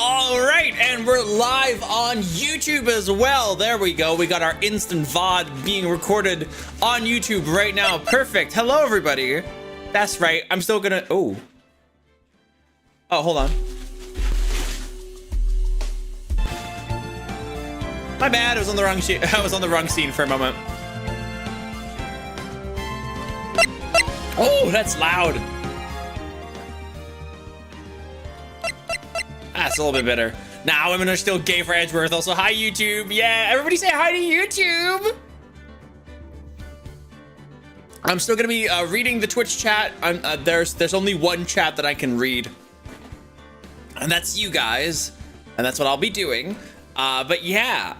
All right, and we're live on YouTube as well. There we go. We got our instant VOD being recorded on YouTube right now. Perfect. Hello, everybody. That's right. I'm still gonna. Oh, hold on. My bad. I was on the wrong sheet. I was on the wrong scene for a moment. Oh, that's loud. That's a little bit better. Nah, women are still gay for Edgeworth. Also, hi, YouTube. Yeah, everybody say hi to YouTube. I'm still gonna be reading the Twitch chat. There's only one chat that I can read, and that's you guys, and that's what I'll be doing. But yeah,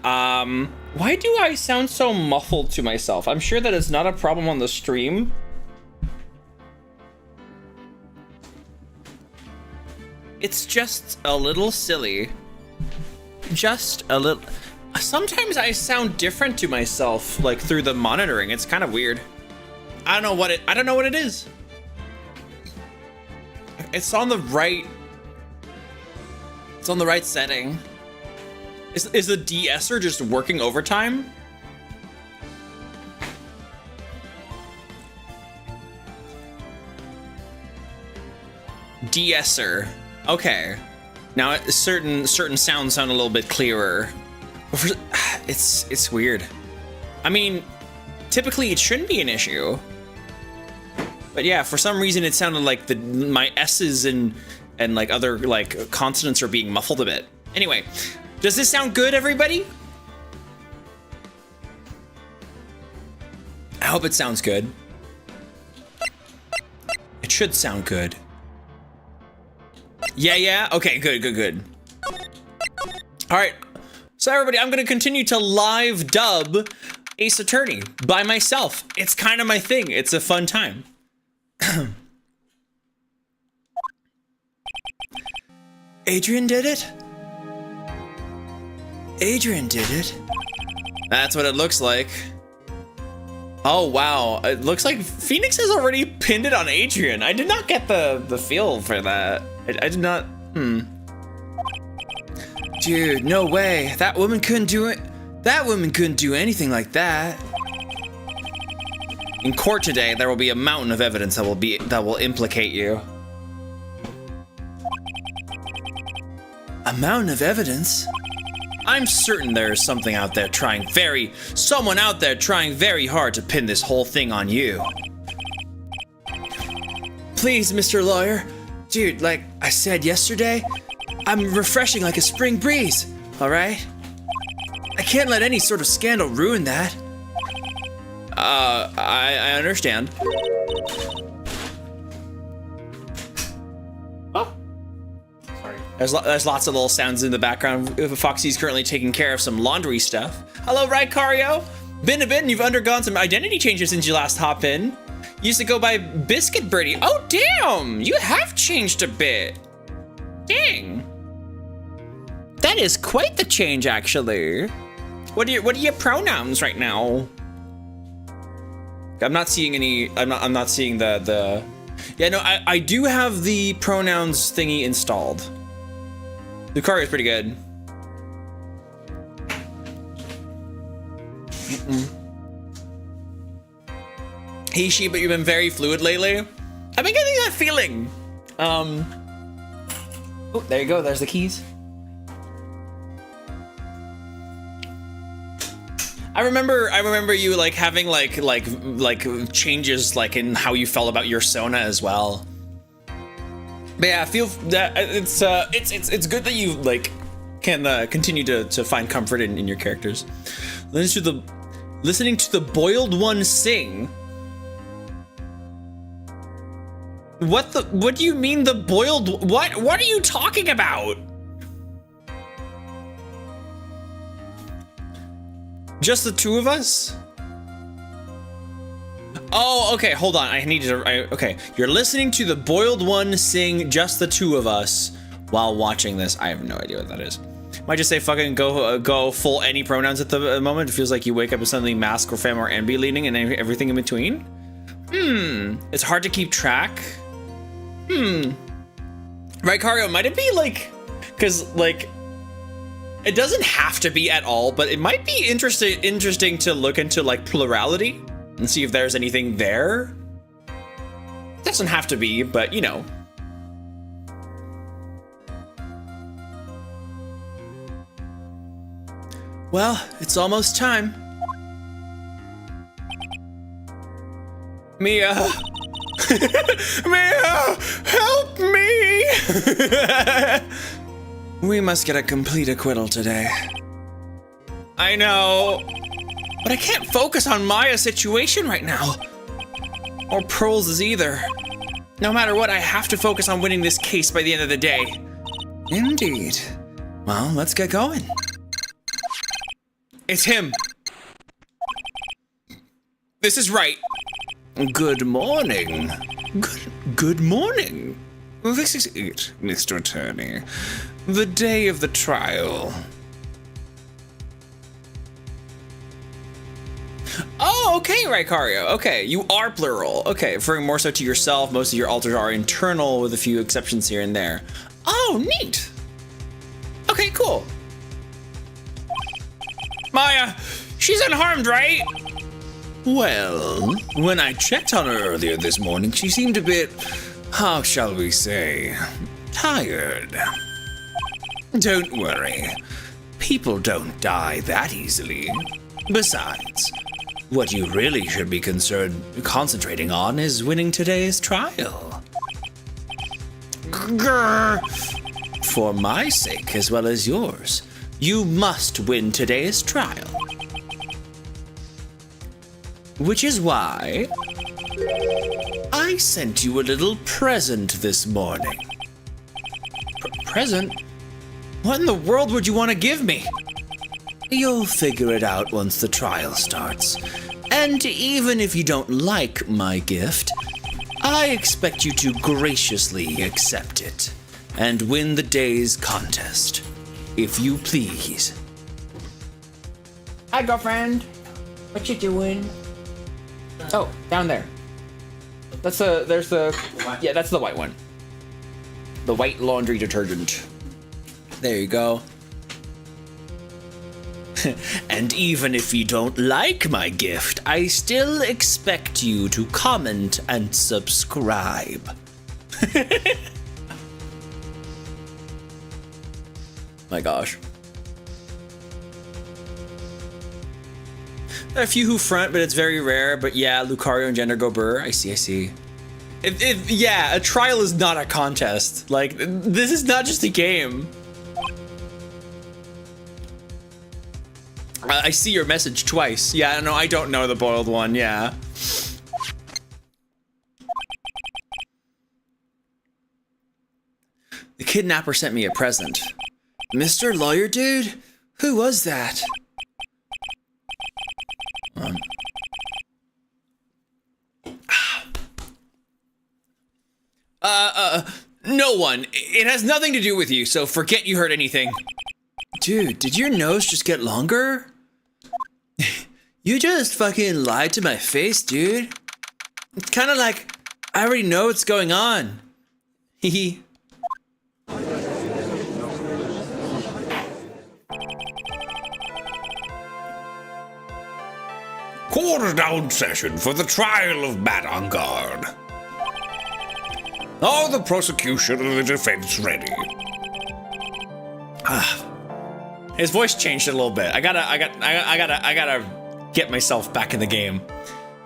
why do I sound so muffled to myself? I'm sure that it's not a problem on the stream. It's just a little silly. Just a little. Sometimes I sound different to myself, like through the monitoring. It's kind of weird. I don't know what it is. It's on the right. It's on the right setting. Is the de-esser just working overtime? De-esser. Okay. Now certain sounds sound a little bit clearer. It's weird. I mean, typically it shouldn't be an issue. But yeah, for some reason it sounded like my S's and like other like consonants are being muffled a bit. Anyway, does this sound good, everybody? I hope it sounds good. It should sound good. Yeah. Okay, good. All right. So everybody, I'm gonna continue to live dub Ace Attorney by myself. It's kind of my thing. It's a fun time. Adrian did it? Adrian did it? That's what it looks like. Oh, wow. It looks like Phoenix has already pinned it on Adrian. I did not get the feel for that. I did not, Dude, no way. That woman couldn't do it. That woman couldn't do anything like that. In court today, there will be a mountain of evidence that will implicate you. A mountain of evidence? I'm certain there is someone out there trying very hard to pin this whole thing on you. Please, Mr. Lawyer. Dude, like I said yesterday, I'm refreshing like a spring breeze, all right? I can't let any sort of scandal ruin that. I understand. Oh. Sorry. There's lots of little sounds in the background. Foxy's currently taking care of some laundry stuff. Hello, Rycario. Been a bit, and you've undergone some identity changes since you last hopped in. Used to go by Biscuit Birdie. Oh, damn! You have changed a bit. Dang. That is quite the change, actually. What are your pronouns right now? I'm not seeing any. I'm not seeing the. Yeah, no, I do have the pronouns thingy installed. Lucario is pretty good. Hey, she, but you've been very fluid lately. I've been getting that feeling. Oh, there you go. There's the keys. I remember you like having like changes like in how you felt about your Sona as well. But yeah, I feel that it's good that you like can continue to find comfort in your characters. Listening to the boiled one sing. What do you mean the boiled? What are you talking about? Just the two of us? Oh, okay, hold on. Okay, you're listening to the boiled one sing just the two of us while watching this. I have no idea what that is. Might just say fucking go full any pronouns at the moment. It feels like you wake up with something mask or femme or NB leaning and everything in between. It's hard to keep track. Right, Cario, might it be like Because, like, it doesn't have to be at all, but it might be interesting to look into, like, plurality and see if there's anything there. It doesn't have to be, but, you know. Well, it's almost time. Mia! Mia! Help me! We must get a complete acquittal today. I know, but I can't focus on Maya's situation right now. Or Pearl's either. No matter what, I have to focus on winning this case by the end of the day. Indeed. Well, let's get going. It's him. This is right. Good morning. Good morning. This is it, Mr. Attorney. The day of the trial. Oh, okay, Ricario. Okay, you are plural. Okay, referring more so to yourself. Most of your alters are internal, with a few exceptions here and there. Oh, neat. Okay, cool. Maya, she's unharmed, right? Well, when I checked on her earlier this morning, she seemed a bit, how shall we say, tired. Don't worry. People don't die that easily. Besides, what you really should be concentrating on is winning today's trial. Grr. For my sake as well as yours, you must win today's trial. Which is why I sent you a little present this morning. Present? What in the world would you want to give me? You'll figure it out once the trial starts. And even if you don't like my gift, I expect you to graciously accept it and win the day's contest, if you please. Hi, girlfriend. What you doing? Oh, down there. That's that's the white one. The white laundry detergent. There you go. And even if you don't like my gift, I still expect you to comment and subscribe. My gosh. There are a few who front, but it's very rare. But yeah, Lucario and Gender go burr. I see. Yeah, a trial is not a contest. Like, this is not just a game. I see your message twice. Yeah, no, I don't know the boiled one, yeah. The kidnapper sent me a present. Mr. Lawyer Dude? Who was that? No one. It has nothing to do with you, so forget you heard anything. Dude, did your nose just get longer? You just fucking lied to my face, dude. It's kind of like, I already know what's going on. Hehe. Quarter down session for the trial of Madame Guard. Are the prosecution and the defense ready? His voice changed a little bit. I gotta get myself back in the game.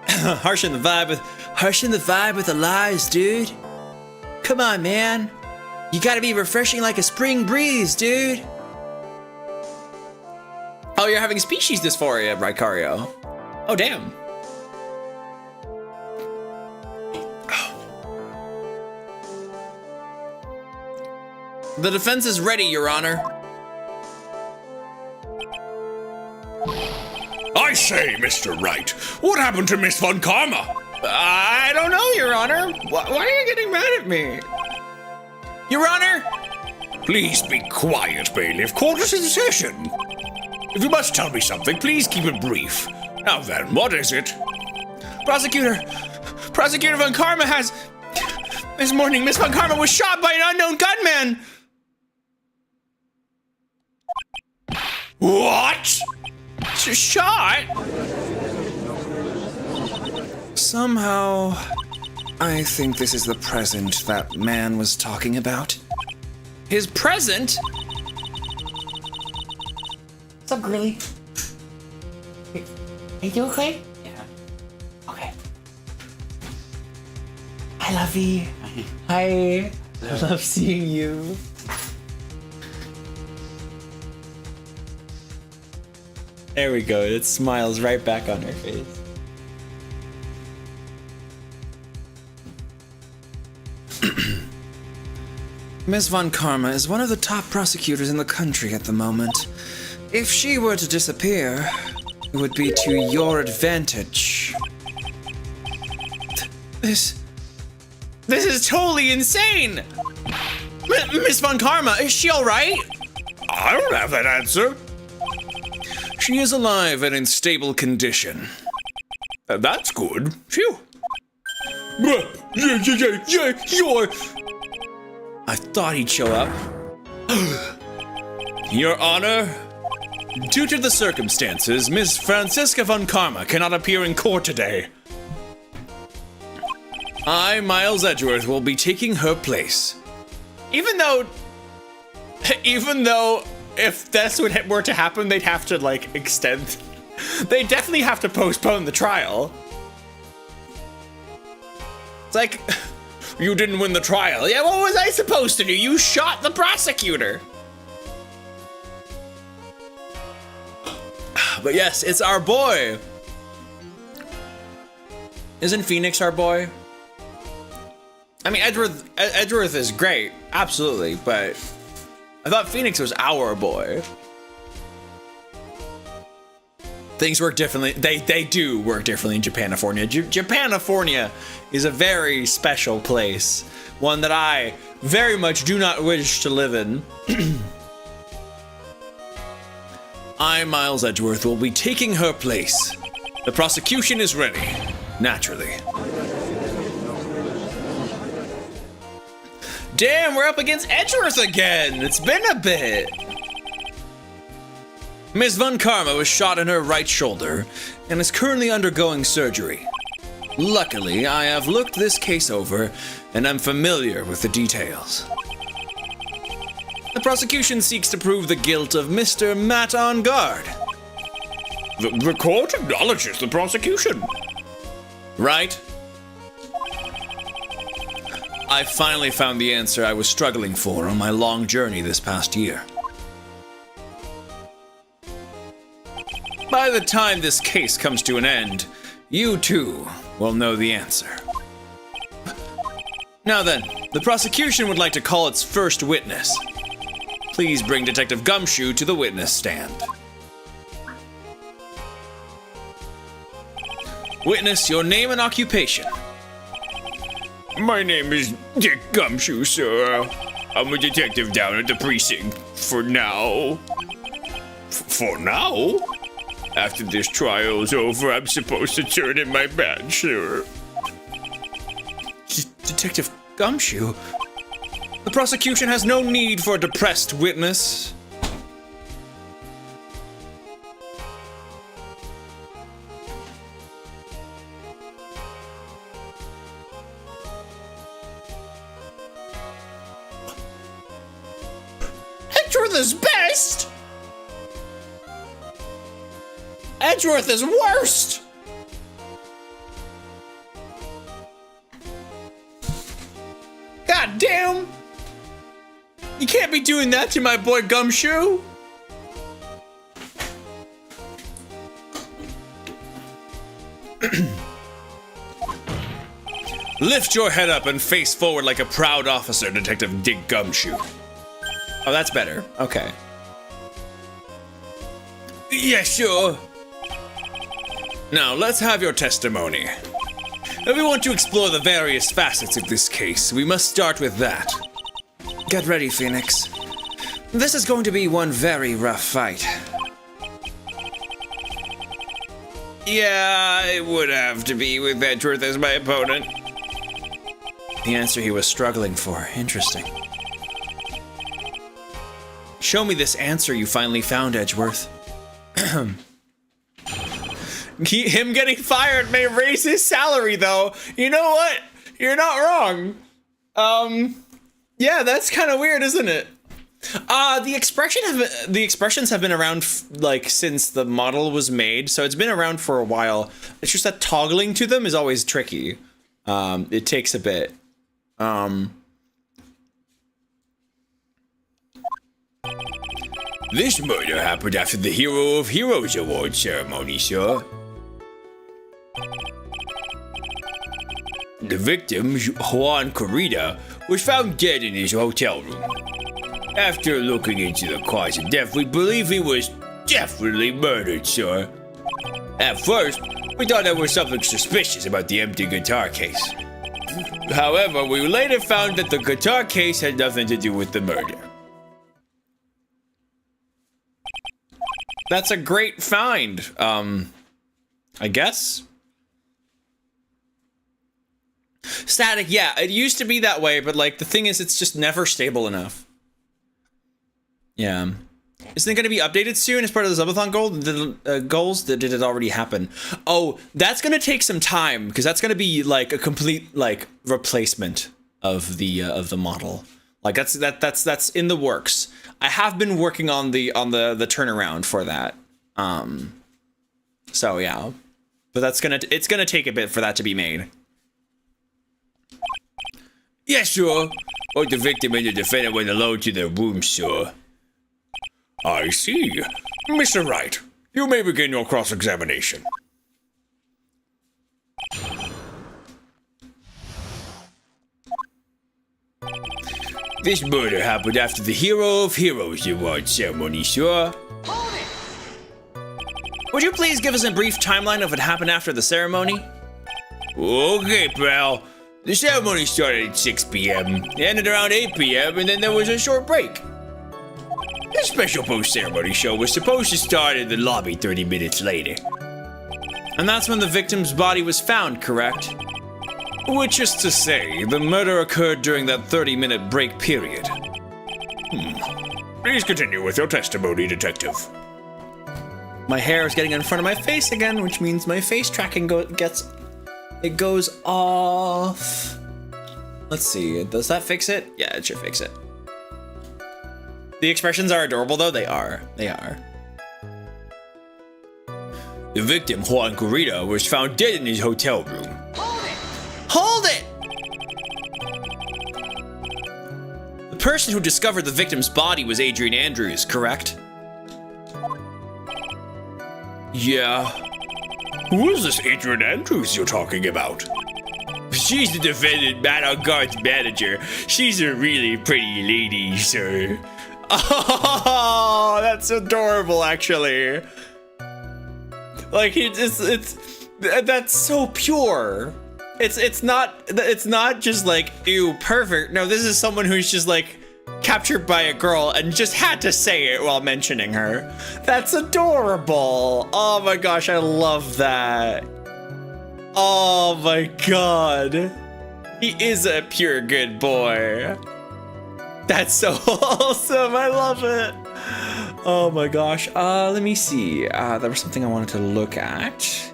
Harshing the vibe with the lies, dude. Come on, man. You gotta be refreshing like a spring breeze, dude. Oh, you're having species dysphoria, Ricario. Oh, damn. The defense is ready, Your Honor. I say, Mr. Wright, what happened to Miss Von Karma? I don't know, Your Honor. Why are you getting mad at me? Your Honor? Please be quiet, bailiff. Court is in session. If you must tell me something, please keep it brief. Now then, what is it? Prosecutor Von Karma has... This morning, Miss Von Karma was shot by an unknown gunman. What? Shot? Somehow, I think this is the present that man was talking about. His present? What's up, girly? Are you okay? Yeah. Okay. Hi, Lovey. Hi. I love seeing you. There we go. It smiles right back on her face. Ms. Von Karma is one of the top prosecutors in the country at the moment. If she were to disappear, it would be to your advantage. This is totally insane! Miss Von Karma, is she alright? I don't have that answer. She is alive and in stable condition. That's good. Phew! You're... I thought he'd show up. Your Honor, due to the circumstances, Ms. Franziska von Karma cannot appear in court today. I, Miles Edgeworth, will be taking her place. Even though if that's what were to happen, they'd have to, like, extend. They definitely have to postpone the trial. It's like, you didn't win the trial. Yeah, what was I supposed to do? You shot the prosecutor. But yes, it's our boy. Isn't Phoenix our boy? I mean, Edgeworth is great, absolutely, but I thought Phoenix was our boy. Things work differently. They do work differently in Japanifornia. Japanifornia is a very special place, one that I very much do not wish to live in. I, Miles Edgeworth, will be taking her place. The prosecution is ready, naturally. Damn, we're up against Edgeworth again! It's been a bit! Ms. Von Karma was shot in her right shoulder and is currently undergoing surgery. Luckily, I have looked this case over and I'm familiar with the details. The prosecution seeks to prove the guilt of Mr. Matt on guard. The court acknowledges the prosecution. Right? I finally found the answer I was struggling for on my long journey this past year. By the time this case comes to an end, you too will know the answer. Now then, the prosecution would like to call its first witness. Please bring Detective Gumshoe to the witness stand. Witness, your name and occupation. My name is Dick Gumshoe, sir. I'm a detective down at the precinct for now. For now? After this trial's over, I'm supposed to turn in my badge, sir. Detective Gumshoe? The prosecution has no need for a depressed witness. Edgeworth is best! Edgeworth is worst! God damn! You can't be doing that to my boy Gumshoe! Lift your head up and face forward like a proud officer, Detective Dick Gumshoe. Oh, that's better. Okay. Yeah, sure. Now, let's have your testimony. If we want to explore the various facets of this case, we must start with that. Get ready, Phoenix. This is going to be one very rough fight. Yeah, it would have to be with Edgeworth as my opponent. The answer he was struggling for. Interesting. Show me this answer you finally found, Edgeworth. Him getting fired may raise his salary, though. You know what? You're not wrong. Yeah, that's kind of weird, isn't it? The expressions have been around like since the model was made, so it's been around for a while. It's just that toggling to them is always tricky. It takes a bit. This murder happened after the Hero of Heroes Award ceremony, sir. The victim, Juan Corrida, was found dead in his hotel room. After looking into the cause of death, we believe he was definitely murdered, sir. At first, we thought there was something suspicious about the empty guitar case. However, we later found that the guitar case had nothing to do with the murder. That's a great find. I guess. Static, yeah, it used to be that way, but like the thing is, it's just never stable enough. Yeah. Isn't it going to be updated soon as part of the Subathon goals? Did it already happen? Oh, that's going to take some time because that's going to be like a complete like replacement of the model. Like that's in the works. I have been working on the turnaround for that. So yeah, but it's gonna take a bit for that to be made. Yes, sir. Both the victim and the defendant went alone to their room, sir. I see. Mr. Wright, you may begin your cross-examination. This murder happened after the Hero of Heroes Award ceremony, sir. Would you please give us a brief timeline of what happened after the ceremony? Okay, pal. The ceremony started at 6 p.m., ended around 8 p.m., and then there was a short break. The special post-ceremony show was supposed to start in the lobby 30 minutes later. And that's when the victim's body was found, correct? Which is to say, the murder occurred during that 30-minute break period. Please continue with your testimony, detective. My hair is getting in front of my face again, which means my face tracking goes off. Let's see, does that fix it? Yeah, it should fix it. The expressions are adorable though, they are. The victim, Juan Corrida, was found dead in his hotel room. Hold it! The person who discovered the victim's body was Adrian Andrews, correct? Yeah. Who is this Adrian Andrews you're talking about? She's the defendant Madame Guard's manager. She's a really pretty lady, sir. Oh, that's adorable, actually. Like that's so pure. It's not just like ew perfect. No, this is someone who's just like captured by a girl and just had to say it while mentioning her. That's adorable. Oh my gosh, I love that. Oh my god. He is a pure good boy. That's so awesome. I love it. Oh my gosh. Let me see. There was something I wanted to look at.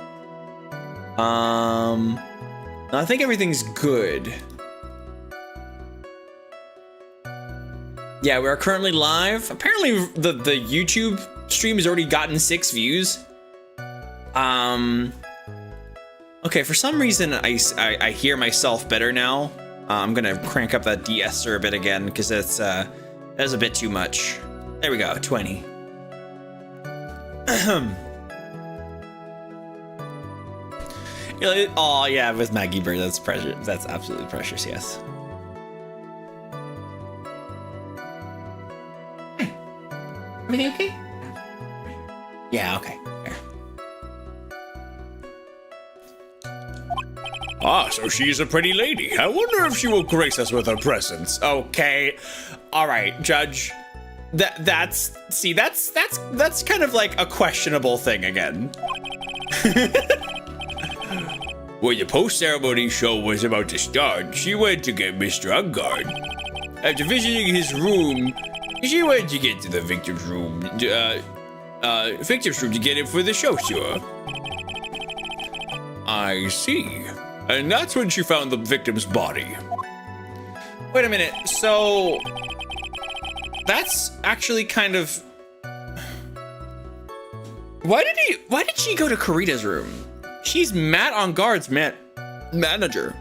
I think everything's good. Yeah, we are currently live. Apparently the YouTube stream has already gotten 6 views. Okay, for some reason I hear myself better now. I'm gonna crank up that de-esser a bit again because that's a bit too much. There we go, 20. Oh yeah, with Maggie Bird, that's precious. That's absolutely precious. Yes. Everything okay? Yeah. Okay. Fair. Ah, so she's a pretty lady. I wonder if she will grace us with her presence. Okay. All right, Judge. That's kind of like a questionable thing again. When the post-ceremony show was about to start, she went to get Mr. Ungard. After visiting his room, She went to get to the victim's room. Victim's room to get it for the show, sir. I see. And that's when she found the victim's body. Wait a minute, so that's actually kind of... Why did she go to Karita's room? She's Matt on Guard's manager.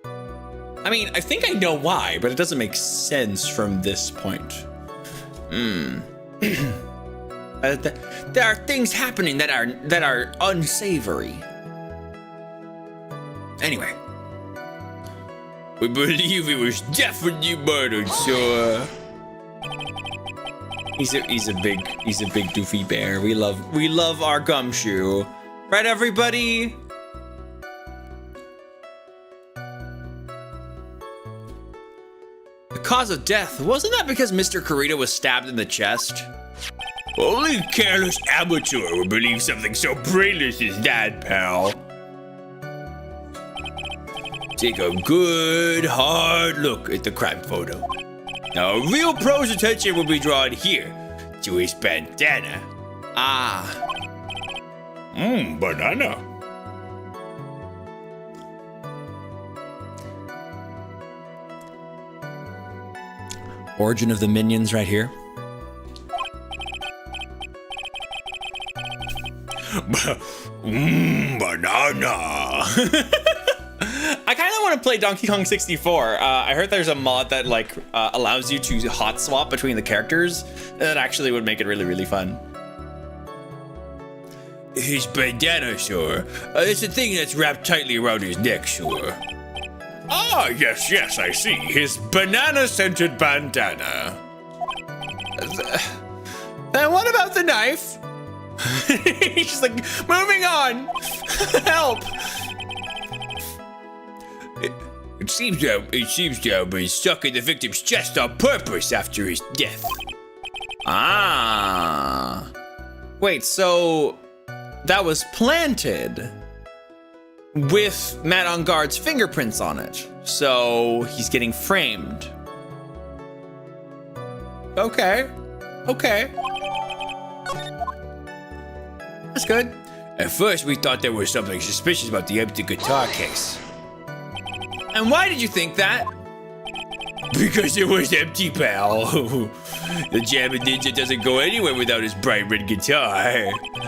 I mean, I think I know why, but it doesn't make sense from this point. There are things happening that are unsavory. Anyway. We believe he was definitely murdered, sir. He's a big doofy bear. We love our Gumshoe. Right, everybody? The cause of death, wasn't that because Mr. Karita was stabbed in the chest? Only a careless amateur would believe something so brainless as that, pal. Take a good, hard look at the crime photo. Now, a real pro's attention will be drawn here to his bandana. Ah. Banana. Origin of the minions right here. Banana. I kind of want to play Donkey Kong 64. I heard there's a mod that like allows you to hot swap between the characters. That actually would make it really, really fun. His bandana, sir. It's a thing that's wrapped tightly around his neck, sir. Ah, yes, I see. His banana-scented bandana. Then what about the knife? He's just like, moving on. Help. It seems to have been stuck in the victim's chest on purpose after his death. Ah. Wait, so that was planted with Matt on Guard's fingerprints on it. So he's getting framed. Okay. That's good. At first, we thought there was something suspicious about the empty guitar case. And why did you think that? Because it was empty, pal. The Jammin' Ninja doesn't go anywhere without his bright red guitar.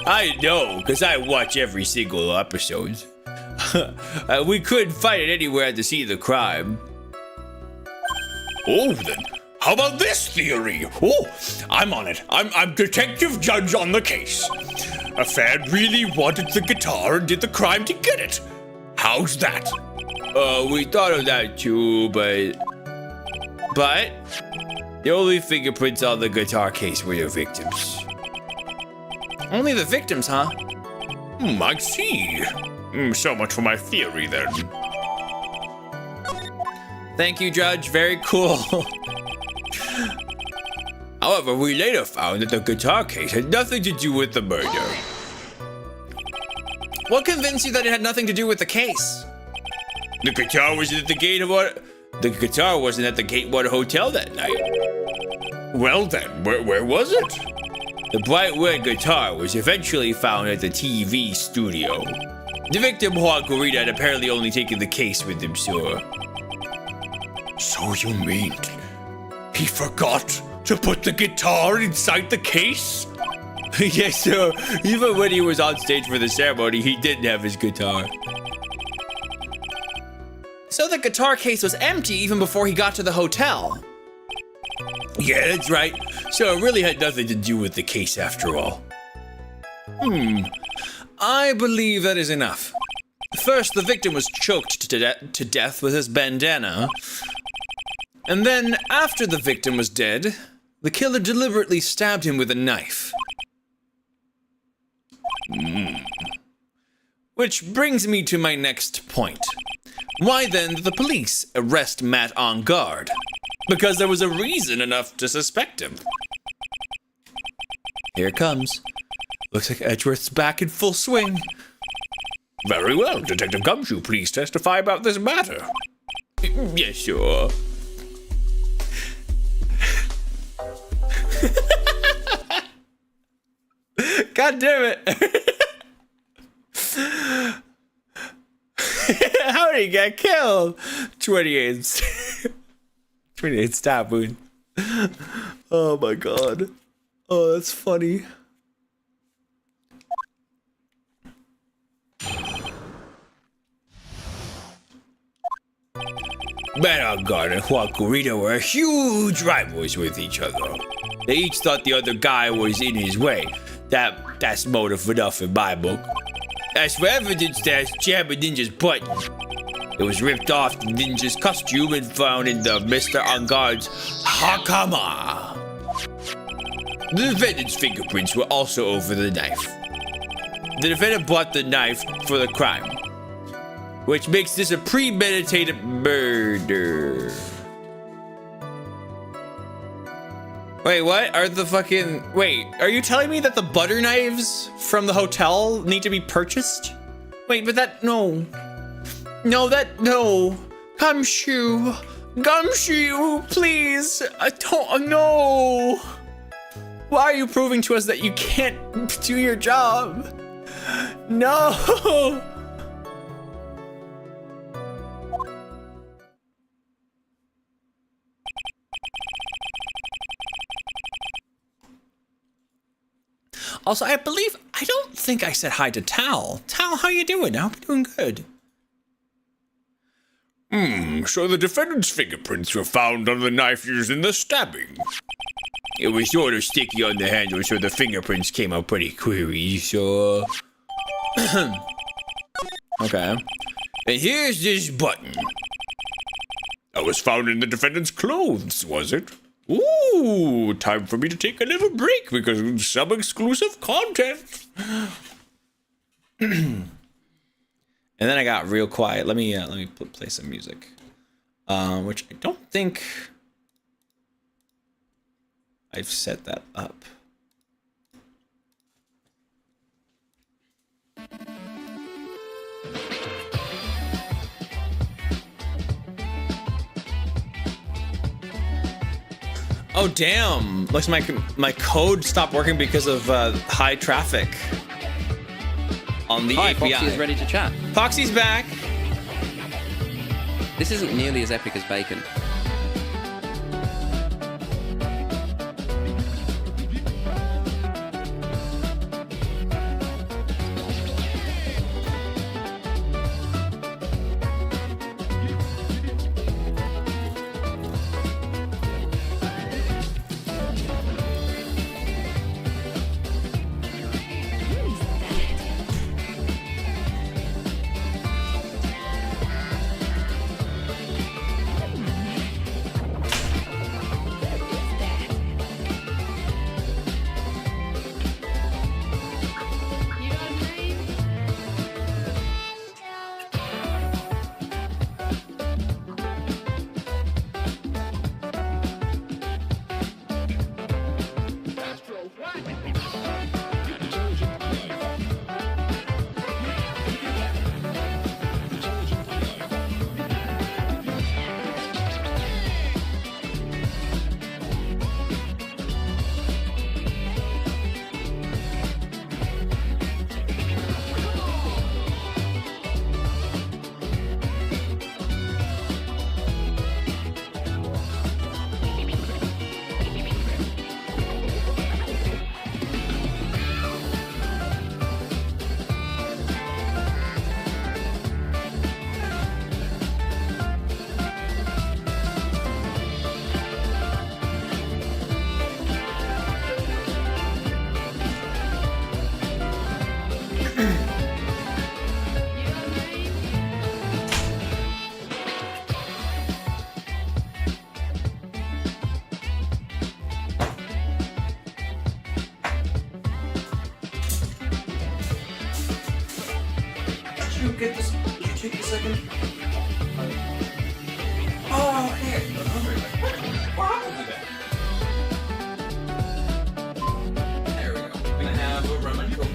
I know, because I watch every single episode. We couldn't find it anywhere at the scene of the crime. Oh, then, how about this theory? Oh, I'm on it. I'm detective judge on the case. A fan really wanted the guitar and did the crime to get it. How's that? We thought of that too, but the only fingerprints on the guitar case were the victims. Only the victims, huh? I see. So much for my theory, then. Thank you, Judge. Very cool. However, we later found that the guitar case had nothing to do with the murder. What convinced you that it had nothing to do with the case? The guitar wasn't at the Gatewater Hotel that night. Well then, where was it? The bright red guitar was eventually found at the TV studio. The victim, Juan Corrida, had apparently only taken the case with him, sir. So you mean he forgot to put the guitar inside the case? Yes, sir. Even when he was on stage for the ceremony, he didn't have his guitar. So the guitar case was empty even before he got to the hotel. Yeah, that's right. So it really had nothing to do with the case after all. I believe that is enough. First, the victim was choked to death with his bandana. And then, after the victim was dead, the killer deliberately stabbed him with a knife. Which brings me to my next point. Why then did the police arrest Matt on Guard? Because there was a reason enough to suspect him. Here it comes. Looks like Edgeworth's back in full swing. Very well, Detective Gumshoe, please testify about this matter. Yes, sure. God damn it. How did he get killed? 28. 28 stab wound. Oh my god. Oh, that's funny. Banagon and Huacorita were huge rivals with each other. They each thought the other guy was in his way. That's motive enough in my book. As for evidence, there's Jabba Ninja's butt. It was ripped off the ninja's costume and found in the Mr. Angard's Hakama. The defendant's fingerprints were also over the knife. The defendant bought the knife for the crime, which makes this a premeditated murder. Wait, what? Wait, are you telling me that the butter knives from the hotel need to be purchased? Wait, but no. Gumshoe, please. I don't, no. Why are you proving to us that you can't do your job? No. Also, I don't think I said hi to Tal. Tal, how you doing? I hope you're doing good. So the defendant's fingerprints were found on the knife used in the stabbing. It was sort of sticky on the handle, so the fingerprints came out pretty query, so... Okay. And here's this button. That was found in the defendant's clothes, was it? Ooh, time for me to take a little break because of some exclusive content. And then I got real quiet. Let me play some music, which I don't think I've set that up. Oh damn! Looks like my code stopped working because of high traffic on the Hi, API. Foxy is ready to chat. Foxy's back. This isn't nearly as epic as Bacon. Get this. Could you take a second? Oh, here. What happened to that? There we go. We're gonna have a rum and coke.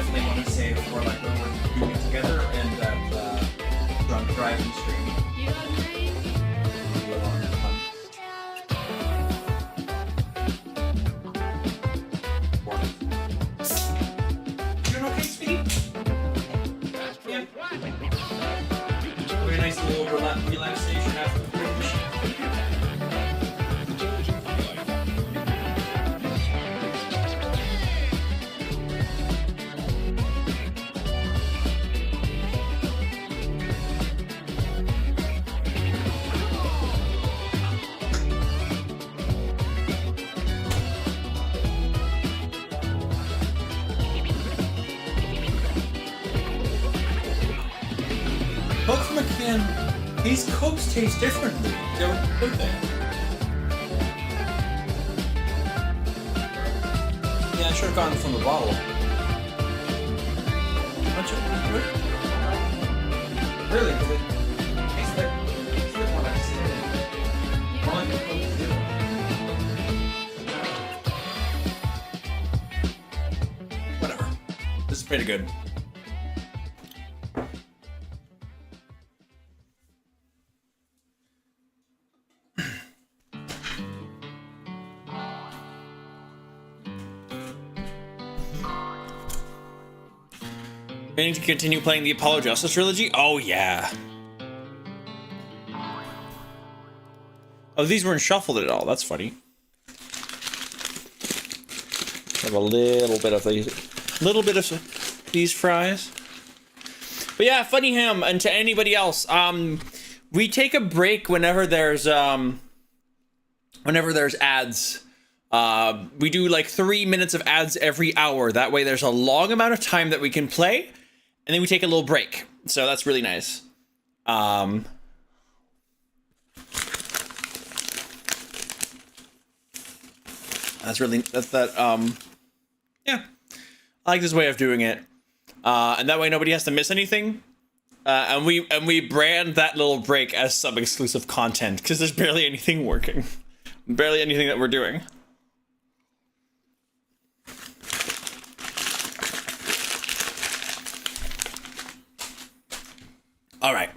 definitely want to say before like when we're doing it together and that drunk driving stream. Doing okay, sweetie? Yeah. Very nice little relaxation after the finish. Coke from a can, these Cokes taste differently. They're good there. Yeah, I should have gotten from the bottle. Really? Because it tastes like what I said. More like a Coke Zero. Whatever. This is pretty good. I need to continue playing the Apollo Justice trilogy? Oh, yeah. Oh, these weren't shuffled at all. That's funny. Have a little bit of these fries. But yeah, Funny Ham, and to anybody else, we take a break whenever there's ads. We do like 3 minutes of ads every hour. That way there's a long amount of time that we can play, and then we take a little break. So that's really nice. Yeah. I like this way of doing it. And that way nobody has to miss anything. And we brand that little break as sub-exclusive content, because there's barely anything working. Barely anything that we're doing. All right.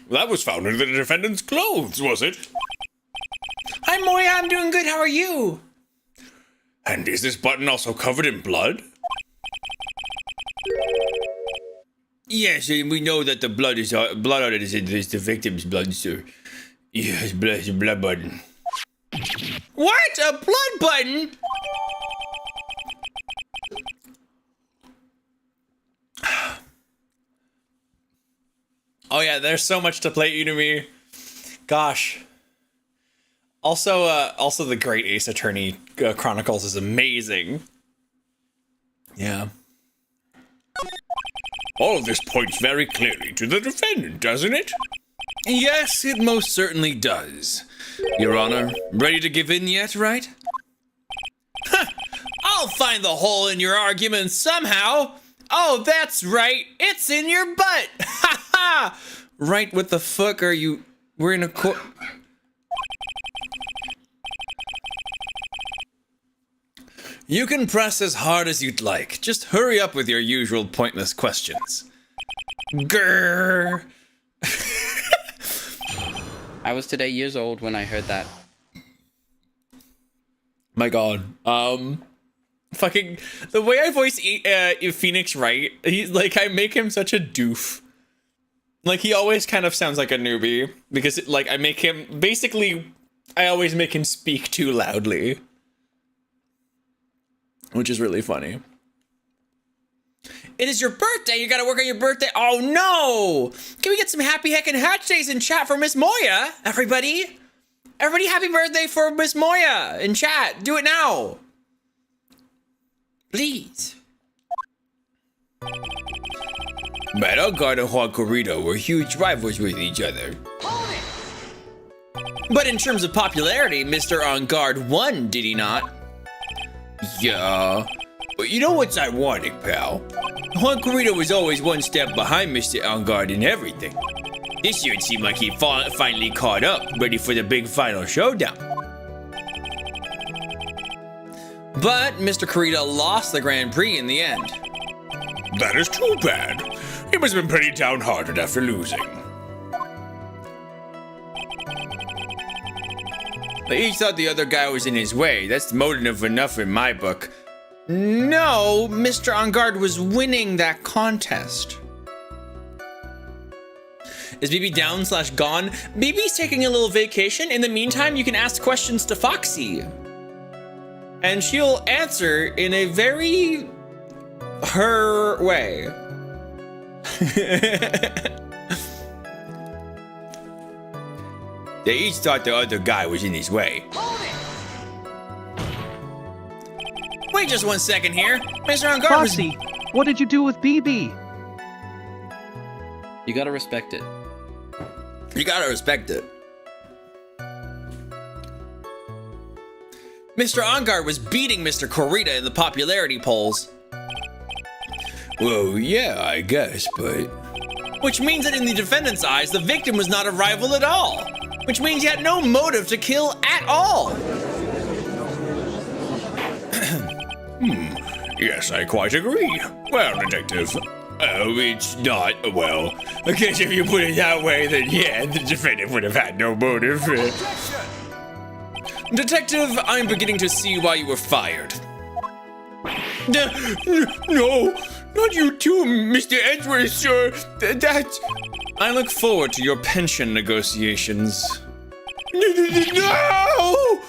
That was found in the defendant's clothes, was it? Hi, Moya. I'm doing good. How are you? And is this button also covered in blood? Yes, and we know that the blood on it is the victim's blood, sir. Yes, blood button. What? A blood button? Oh yeah, there's so much to play Unimi. Gosh. Also the Great Ace Attorney Chronicles is amazing. Yeah. All of this points very clearly to the defendant, doesn't it? Yes, it most certainly does. Your Honor, ready to give in yet, right? I'll find the hole in your argument somehow. Oh, that's right. It's in your butt. Ha ha. Right, what the fuck are you? We're in a court. You can press as hard as you'd like. Just hurry up with your usual pointless questions. Grrr. I was today years old when I heard that. My God. Fucking the way I voice Phoenix Wright, he's like, I make him such a doof. Like, he always kind of sounds like a newbie because like I make him basically, I always make him speak too loudly, which is really funny. It is your birthday. You gotta work on your birthday. Oh no! Can we get some happy heckin' hatch days in chat for Miss Moya, everybody? Everybody, happy birthday for Miss Moya in chat. Do it now, please. Man, Angard and Juan Corrido were huge rivals with each other. But in terms of popularity, Mr. Angard won, did he not? Yeah. But you know what's ironic, pal? Juan Corrido was always one step behind Mr. Angard in everything. This year it seemed like he finally caught up, ready for the big final showdown. But Mr. Kurita lost the Grand Prix in the end. That is too bad. He must have been pretty downhearted after losing. They each thought the other guy was in his way. That's motive enough in my book. No, Mr. On Guard was winning that contest. Is BB down/gone? BB's taking a little vacation. In the meantime, you can ask questions to Foxy. And she'll answer in a very her way. They each thought the other guy was in his way. Wait just 1 second here. Mr. On Guard was... Foxy, what did you do with BB? You gotta respect it. You gotta respect it. Mr. On Guard was beating Mr. Kurita in the popularity polls. Well, yeah, I guess, but... Which means that in the defendant's eyes, the victim was not a rival at all. Which means he had no motive to kill at all. Yes, I quite agree. Well, Detective, it's not, well, I guess if you put it that way, then yeah, the defendant would have had no motive. Detective, I'm beginning to see why you were fired. No, not you too, Mr. Edwards, sir. That... I look forward to your pension negotiations. No!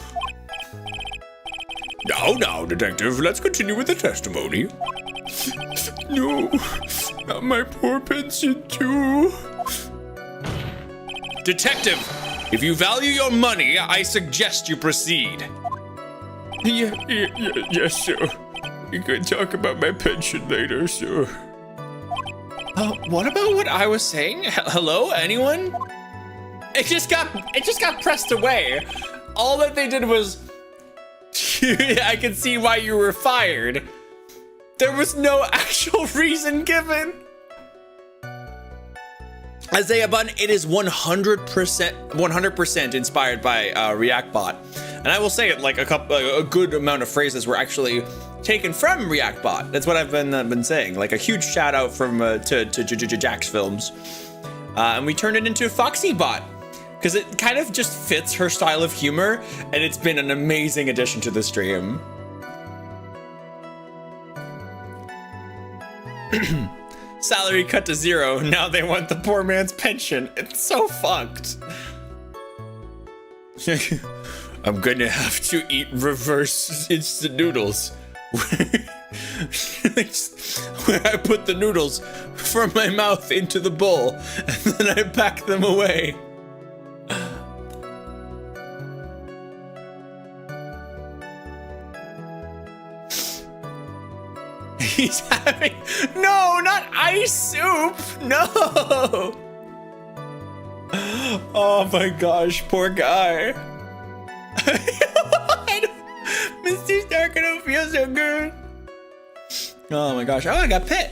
Now, Detective, let's continue with the testimony. No, not my poor pension, too. Detective, if you value your money, I suggest you proceed. Yes, sir. We could talk about my pension later, sir. What about what I was saying? Hello, anyone? It just got pressed away. All that they did was, I can see why you were fired. There was no actual reason given. Isaiah Button, it is 100% inspired by ReactBot. And I will say it, like a good amount of phrases were actually taken from ReactBot. That's what I've been saying. Like a huge shout out from to Jack's films. And we turned it into FoxyBot because it kind of just fits her style of humor, and it's been an amazing addition to the stream. Salary cut to 0. Now they want the poor man's pension. It's so fucked. I'm gonna have to eat reverse instant noodles. Where I put the noodles from my mouth into the bowl, and then I pack them away. He's having... No, not ice soup! No! Oh my gosh, poor guy. Mr. Stark, I don't feel so good. Oh my gosh. Oh, I got Pit.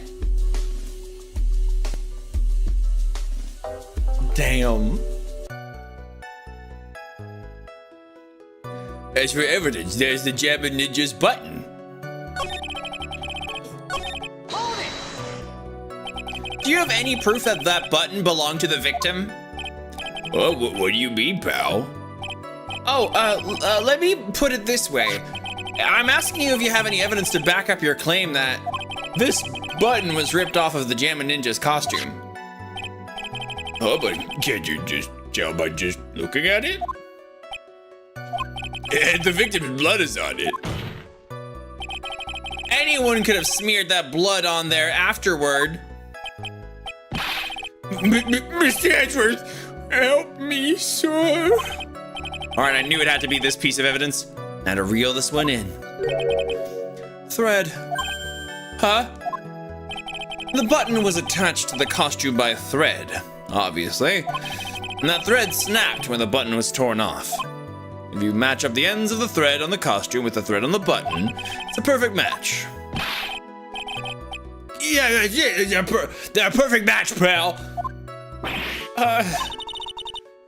Damn. As for evidence, there's the Jabba Ninja's button. Do you have any proof that that button belonged to the victim? Oh, what do you mean, pal? Oh, let me put it this way. I'm asking you if you have any evidence to back up your claim that this button was ripped off of the Jammin' Ninja's costume. Oh, but can't you just tell by just looking at it? And the victim's blood is on it. Anyone could have smeared that blood on there afterward. Mr. Edwards, help me, sir. All right, I knew it had to be this piece of evidence. Now to reel this one in. Thread. Huh? The button was attached to the costume by a thread, obviously. And that thread snapped when the button was torn off. If you match up the ends of the thread on the costume with the thread on the button, it's a perfect match. Yeah, they're a perfect match, pal.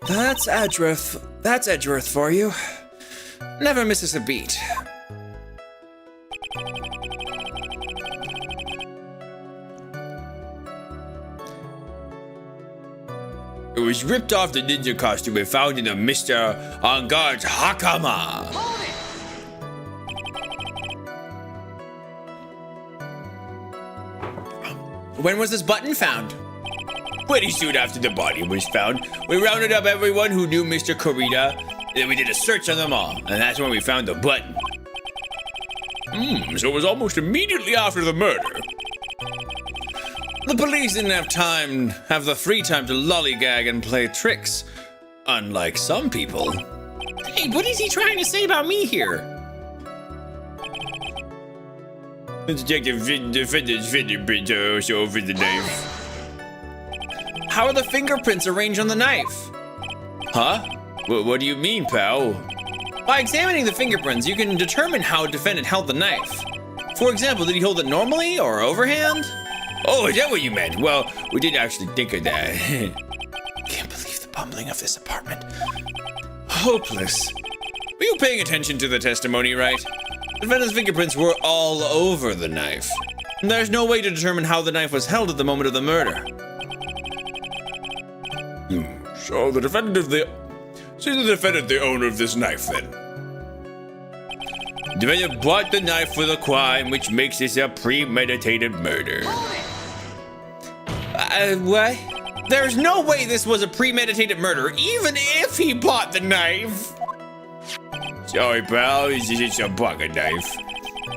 That's Edgeworth for you. Never misses a beat. It was ripped off the ninja costume and found in the Mr. On Guard's Hakama. When was this button found? Pretty soon after the body was found, we rounded up everyone who knew Mr. Kurita, and then we did a search on them all, and that's when we found the button. So it was almost immediately after the murder. The police didn't have the free time to lollygag and play tricks, unlike some people. Hey, what is he trying to say about me here? The detective defendant's fingerprints are also over the knife. How are the fingerprints arranged on the knife? Huh? What do you mean, pal? By examining the fingerprints, you can determine how a defendant held the knife. For example, did he hold it normally or overhand? Oh, is that what you meant? Well, we didn't actually think of that. Can't believe the bumbling of this apartment. Hopeless. Were you paying attention to the testimony, right? The defendant's fingerprints were all over the knife. And there's no way to determine how the knife was held at the moment of the murder. So the defendant the owner of this knife then. The defendant bought the knife for the crime, which makes this a premeditated murder. What? There's no way this was a premeditated murder, even if he bought the knife. Sorry, pal, it's just a pocket knife.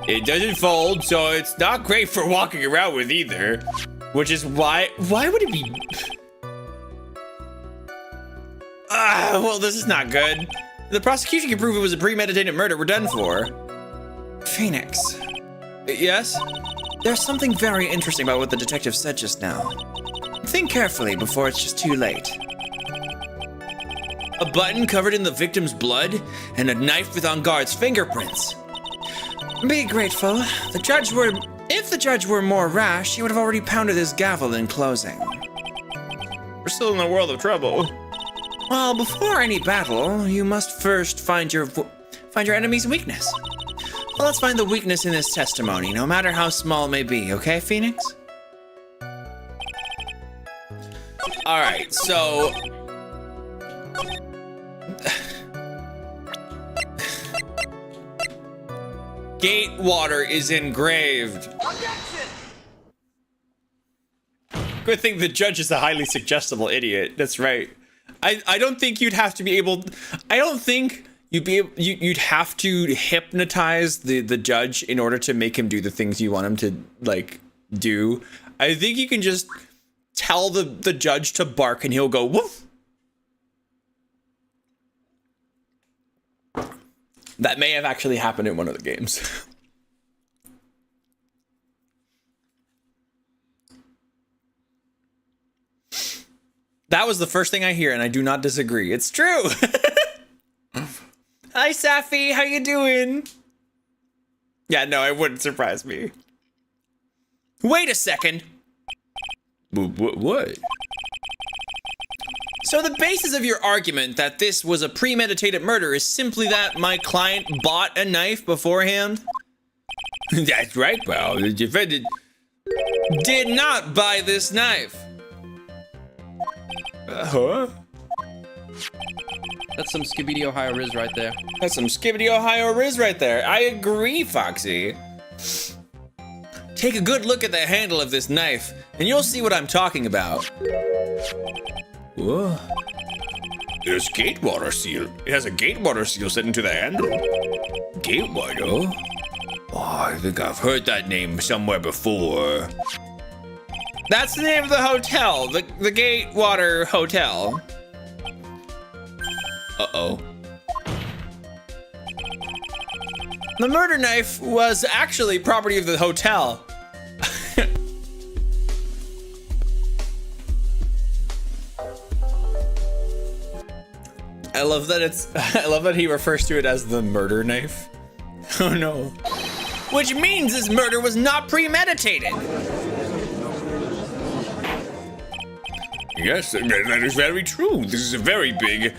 It doesn't fold, so it's not great for walking around with either. Which is why would it be? Well, this is not good. The prosecution can prove it was a premeditated murder. We're done for. Phoenix. Yes? There's something very interesting about what the detective said just now. Think carefully before it's just too late. A button covered in the victim's blood and a knife with On Guard's fingerprints. Be grateful. If the judge were more rash, he would have already pounded his gavel in closing. We're still in a world of trouble. Well, before any battle, you must first find your enemy's weakness. Well, let's find the weakness in this testimony, no matter how small it may be, okay, Phoenix? Alright, so... Gatewater is engraved. Good thing the judge is a highly suggestible idiot. That's right. I don't think you'd have to be able. I don't think you'd have to hypnotize the judge in order to make him do the things you want him to like do. I think you can just tell the judge to bark and he'll go woof. That may have actually happened in one of the games. That was the first thing I hear, and I do not disagree. It's true. Hi, Safi. How you doing? Yeah, no, it wouldn't surprise me. Wait a second. What? So the basis of your argument that this was a premeditated murder is simply that my client bought a knife beforehand? That's right, pal. The defendant did not buy this knife. Huh? That's some Skibidi Ohio Riz right there. That's some Skibbity Ohio Riz right there. I agree, Foxy. Take a good look at the handle of this knife, and you'll see what I'm talking about. Whoa. There's Gatewater seal. It has a Gatewater seal set into the handle. Gatewater? Oh, I think I've heard that name somewhere before. That's the name of the hotel, the Gatewater Hotel. Uh-oh. The murder knife was actually property of the hotel. I love that he refers to it as the murder knife. Oh no. Which means this murder was not premeditated. Yes, that is very true. This is a very big...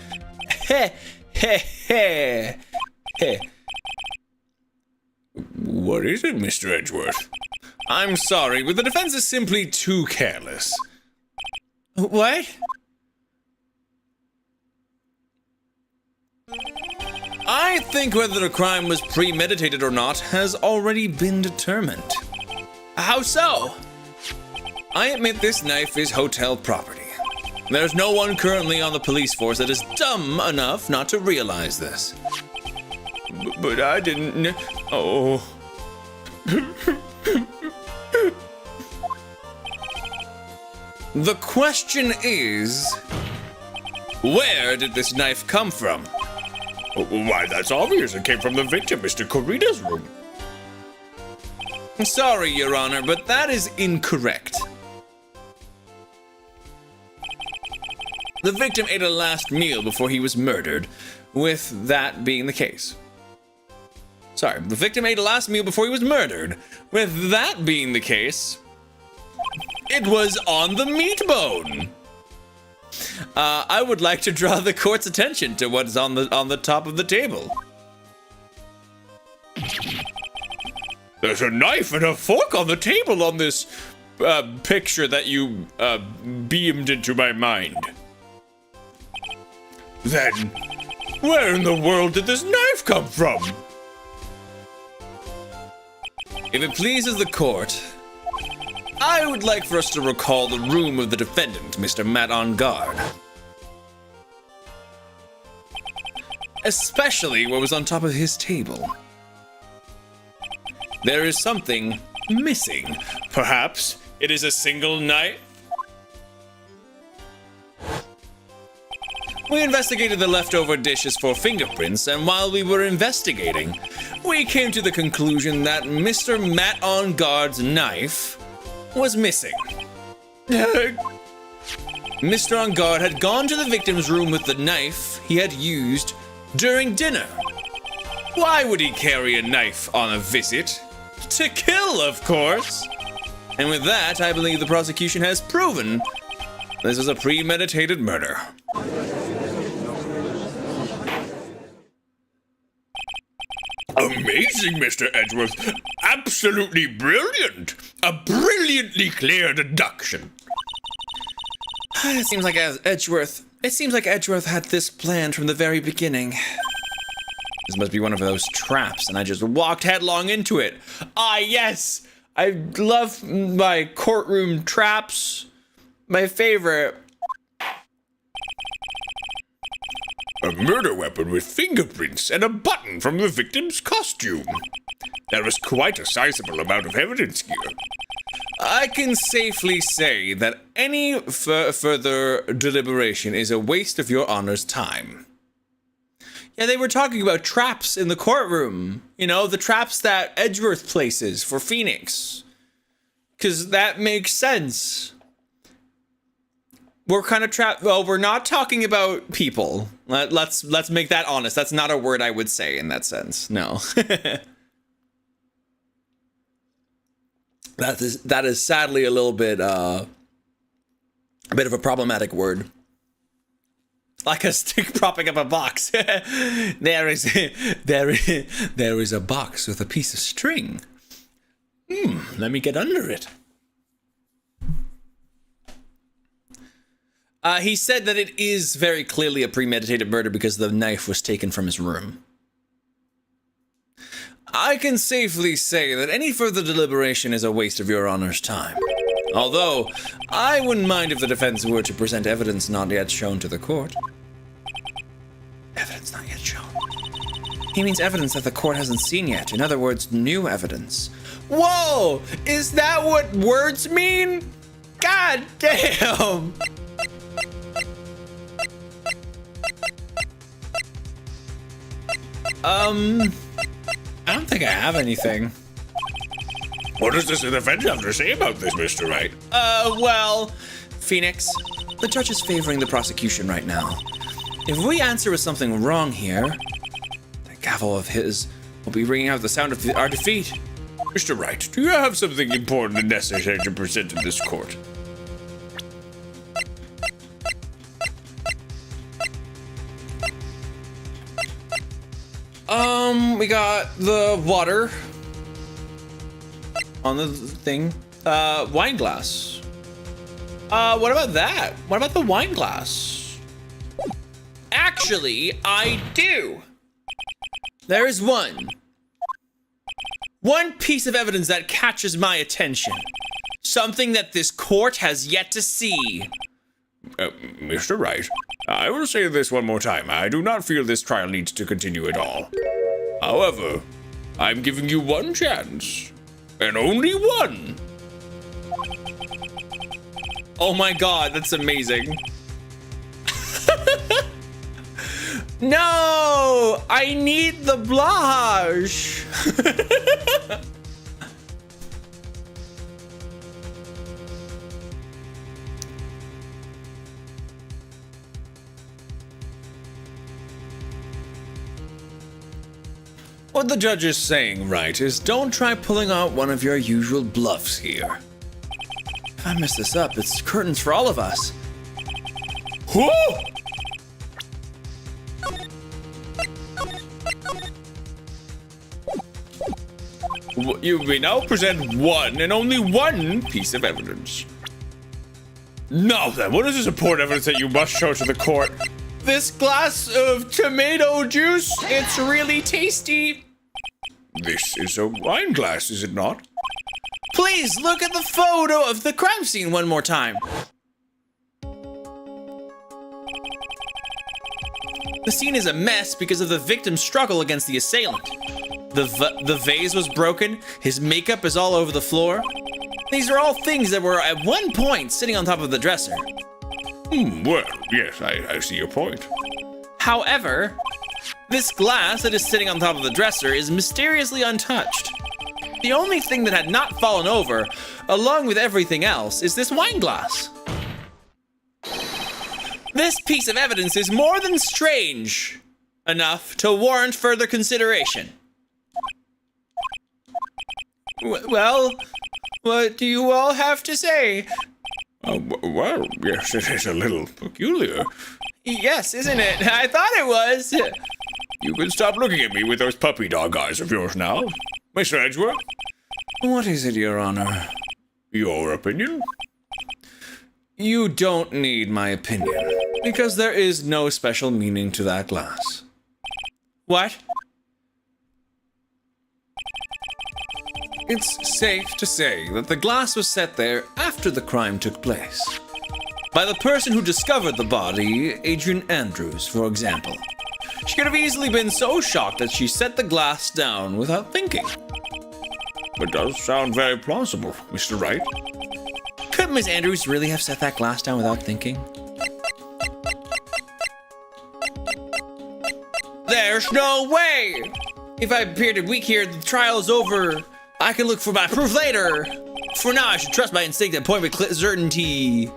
What is it, Mr. Edgeworth? I'm sorry, but the defense is simply too careless. What? I think whether the crime was premeditated or not has already been determined. How so? I admit this knife is hotel property. There's no one currently on the police force that is dumb enough not to realize this. But I didn't. Oh. The question is, where did this knife come from? Why, that's obvious. It came from the victim, Mr. Corrida's room. Sorry, Your Honor, but that is incorrect. The victim ate a last meal before he was murdered, with that being the case. Sorry, the victim ate a last meal before he was murdered. With that being the case, it was on the meat bone. I would like to draw the court's attention to what is on the top of the table. There's a knife and a fork on the table on this picture that you beamed into my mind. Then, where in the world did this knife come from? If it pleases the court, I would like for us to recall the room of the defendant, Mr. Matt on guard. Especially what was on top of his table. There is something missing. Perhaps it is a single knife? We investigated the leftover dishes for fingerprints, and while we were investigating, we came to the conclusion that Mr. Matt on guard's knife was missing. Mr. On guard had gone to the victim's room with the knife he had used during dinner. Why would he carry a knife on a visit? To kill, of course. And with that, I believe the prosecution has proven this was a premeditated murder. Amazing, Mr. Edgeworth. Absolutely brilliant. A brilliantly clear deduction. It seems like Edgeworth had this planned from the very beginning. This must be one of those traps, and I just walked headlong into it. Ah, yes! I love my courtroom traps. My favorite. A murder weapon with fingerprints and a button from the victim's costume. There is quite a sizable amount of evidence here. I can safely say that any further deliberation is a waste of your honor's time. Yeah, they were talking about traps in the courtroom. You know, the traps that Edgeworth places for Phoenix. Because that makes sense. We're kind of trapped. Well, we're not talking about people. Let's make that honest. That's not a word I would say in that sense. No. That is sadly a little bit a bit of a problematic word. Like a stick propping up a box. There is a box with a piece of string. Let me get under it. He said that it is very clearly a premeditated murder because the knife was taken from his room. I can safely say that any further deliberation is a waste of your honor's time. Although, I wouldn't mind if the defense were to present evidence not yet shown to the court. Evidence not yet shown. He means evidence that the court hasn't seen yet. In other words, new evidence. Whoa! Is that what words mean? God damn! I don't think I have anything. What does this defense have to say about this, Mr. Wright? Well, Phoenix, the judge is favoring the prosecution right now. If we answer with something wrong here, the gavel of his will be ringing out the sound of our defeat. Mr. Wright, do you have something important and necessary to present to this court? We got the water. on the thing. Wine glass. What about that? What about the wine glass? Actually, I do. There is one piece of evidence that catches my attention. Something that this court has yet to see. Mr. Wright, I will say this one more time. I do not feel this trial needs to continue at all. However, I'm giving you one chance. And only one. Oh my god, that's amazing. No! I need the blush! What the judge is saying, right, is don't try pulling out one of your usual bluffs here. If I mess this up, it's curtains for all of us. Who? You may now present one and only one piece of evidence. Now then, what is this important evidence that you must show to the court? This glass of tomato juice, it's really tasty. This is a wine glass, is it not? Please look at the photo of the crime scene one more time. The scene is a mess because of the victim's struggle against the assailant. The vase was broken, his makeup is all over the floor. These are all things that were at one point sitting on top of the dresser. Well, yes, I see your point. However, this glass that is sitting on top of the dresser is mysteriously untouched. The only thing that had not fallen over, along with everything else, is this wine glass. This piece of evidence is more than strange enough to warrant further consideration. Well, what do you all have to say? Well, yes, it is a little peculiar. Yes, isn't it? I thought it was. You can stop looking at me with those puppy dog eyes of yours now. Mr. Edgeworth? What is it, Your Honor? Your opinion? You don't need my opinion, because there is no special meaning to that glass. What? It's safe to say that the glass was set there after the crime took place. By the person who discovered the body, Adrian Andrews, for example. She could have easily been so shocked that she set the glass down without thinking. It does sound very plausible, Mr. Wright. Could Miss Andrews really have set that glass down without thinking? There's no way! If I appear to be weak here, the trial is over. I can look for my proof later. For now, I should trust my instinct and point with certainty.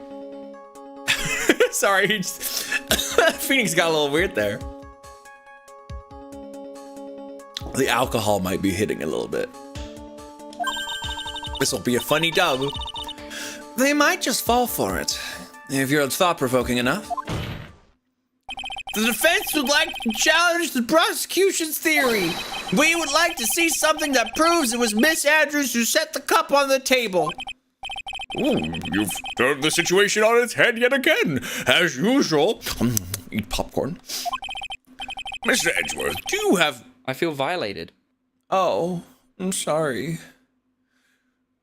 Sorry, Phoenix got a little weird there. The alcohol might be hitting a little bit. This will be a funny dub. They might just fall for it, if you're thought-provoking enough. The defense would like to challenge the prosecution's theory. We would like to see something that proves it was Miss Andrews who set the cup on the table. Ooh, you've turned the situation on its head yet again, as usual. Eat popcorn. Mr. Edgeworth, do you have... I feel violated. Oh, I'm sorry.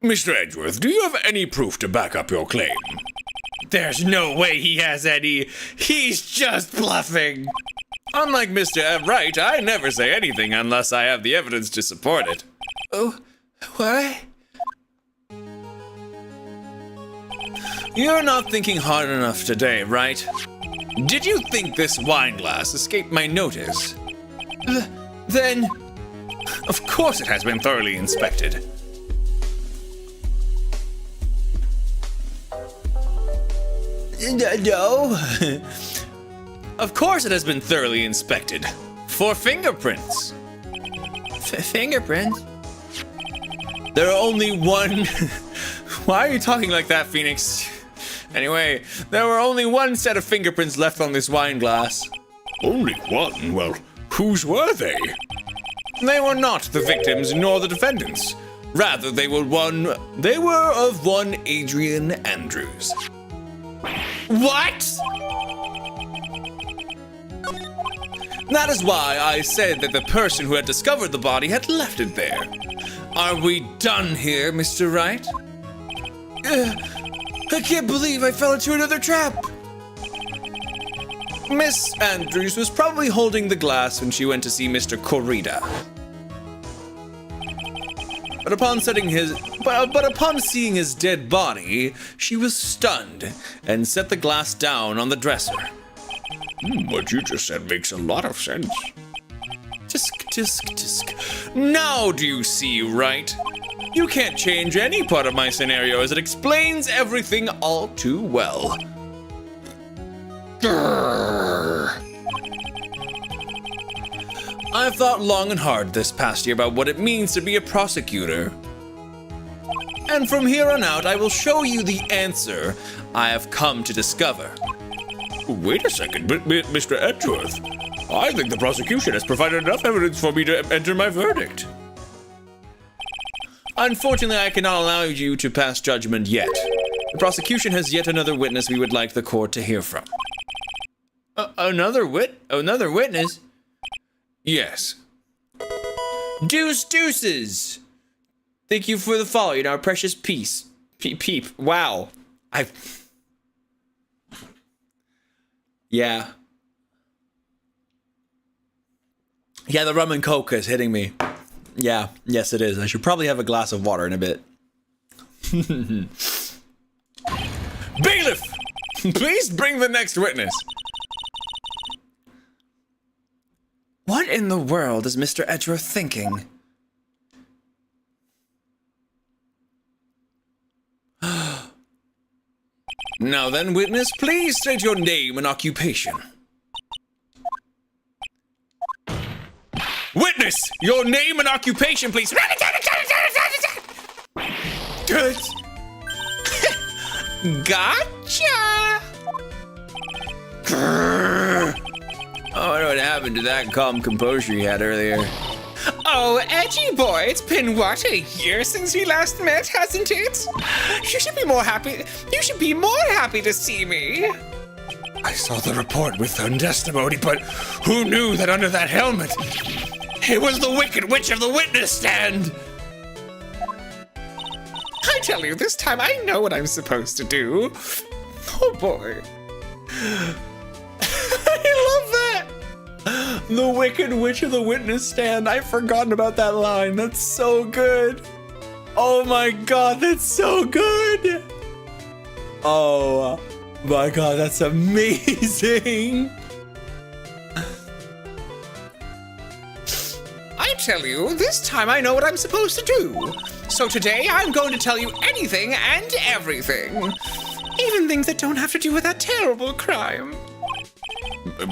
Mr. Edgeworth, do you have any proof to back up your claim? There's no way he has any. He's just bluffing. Unlike Mr. Wright, I never say anything unless I have the evidence to support it. Oh, what? You're not thinking hard enough today, right? Did you think this wine glass escaped my notice? Then, of course it has been thoroughly inspected. No. Of course it has been thoroughly inspected. For fingerprints. Fingerprints? There are only one... Why are you talking like that, Phoenix? Anyway, there were only one set of fingerprints left on this wine glass. Only one? Well, whose were they? They were not the victims nor the defendants. Rather, they were of one Adrian Andrews. What? That is why I said that the person who had discovered the body had left it there. Are we done here, Mr. Wright? I can't believe I fell into another trap. Miss Andrews was probably holding the glass when she went to see Mr. Corrida. But upon seeing his dead body, she was stunned and set the glass down on the dresser. What you just said makes a lot of sense. Tisk, tisk, tisk. Now do you see, Wright? You can't change any part of my scenario as it explains everything all too well. Grrr. I've thought long and hard this past year about what it means to be a prosecutor. And from here on out, I will show you the answer I have come to discover. Wait a second, Mr. Edgeworth. I think the prosecution has provided enough evidence for me to enter my verdict. Unfortunately, I cannot allow you to pass judgment yet. The prosecution has yet another witness we would like the court to hear from. Another witness? Yes. Deuces! Thank you for the follow, our precious piece. Peep. Wow. Yeah. Yeah, the rum and coke is hitting me. Yeah, yes it is. I should probably have a glass of water in a bit. Bailiff! Please bring the next witness. What in the world is Mr. Edgeworth thinking? Now then, witness, please state your name and occupation. Witness, your name and occupation, please. Good. Gotcha. Oh, I know what happened to that calm composure you had earlier. Oh, Edgy boy, it's been what, a year since we last met, hasn't it? You should be more happy to see me. I saw the report with own testimony, but who knew that under that helmet, it was the Wicked Witch of the witness stand? I tell you, this time I know what I'm supposed to do. Oh boy. I love that. The Wicked Witch of the witness stand. I've forgotten about that line. That's so good. Oh my god, that's so good. Oh my god, that's amazing. I tell you, this time I know what I'm supposed to do. So today I'm going to tell you anything and everything. Even things that don't have to do with that terrible crime.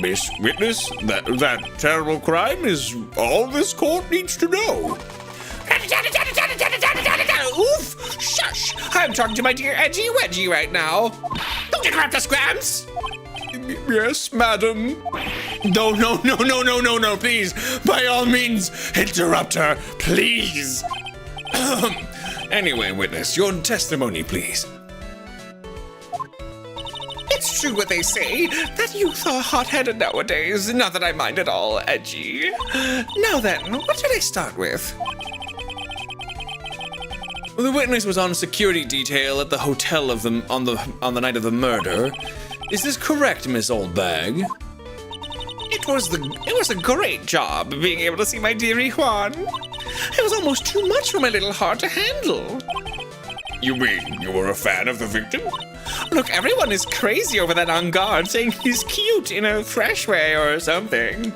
Miss Witness, that terrible crime is all this court needs to know. Oof! Shush! I'm talking to my dear Edgy Wedgie right now. Don't interrupt us, Grams! Yes, madam. No, please. By all means, interrupt her, please. Anyway, witness, your testimony, please. It's true what they say, that youth are hot-headed nowadays. Not that I mind at all, Edgy. Now then, what should I start with? The witness was on security detail at the hotel on the night of the murder. Is this correct, Miss Oldbag? It was a great job being able to see my dearie Juan. It was almost too much for my little heart to handle. You mean you were a fan of the victim? Look, everyone is crazy over that on guard, saying he's cute in a fresh way or something.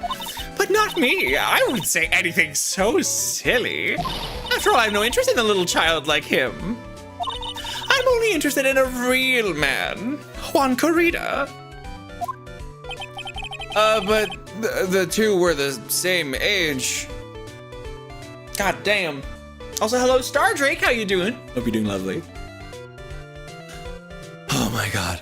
But not me. I wouldn't say anything so silly. After all, I have no interest in a little child like him. I'm only interested in a real man, Juan Corrida. But the two were the same age. God damn. Also, hello, Star Drake. How you doing? Hope you're doing lovely. Oh my god.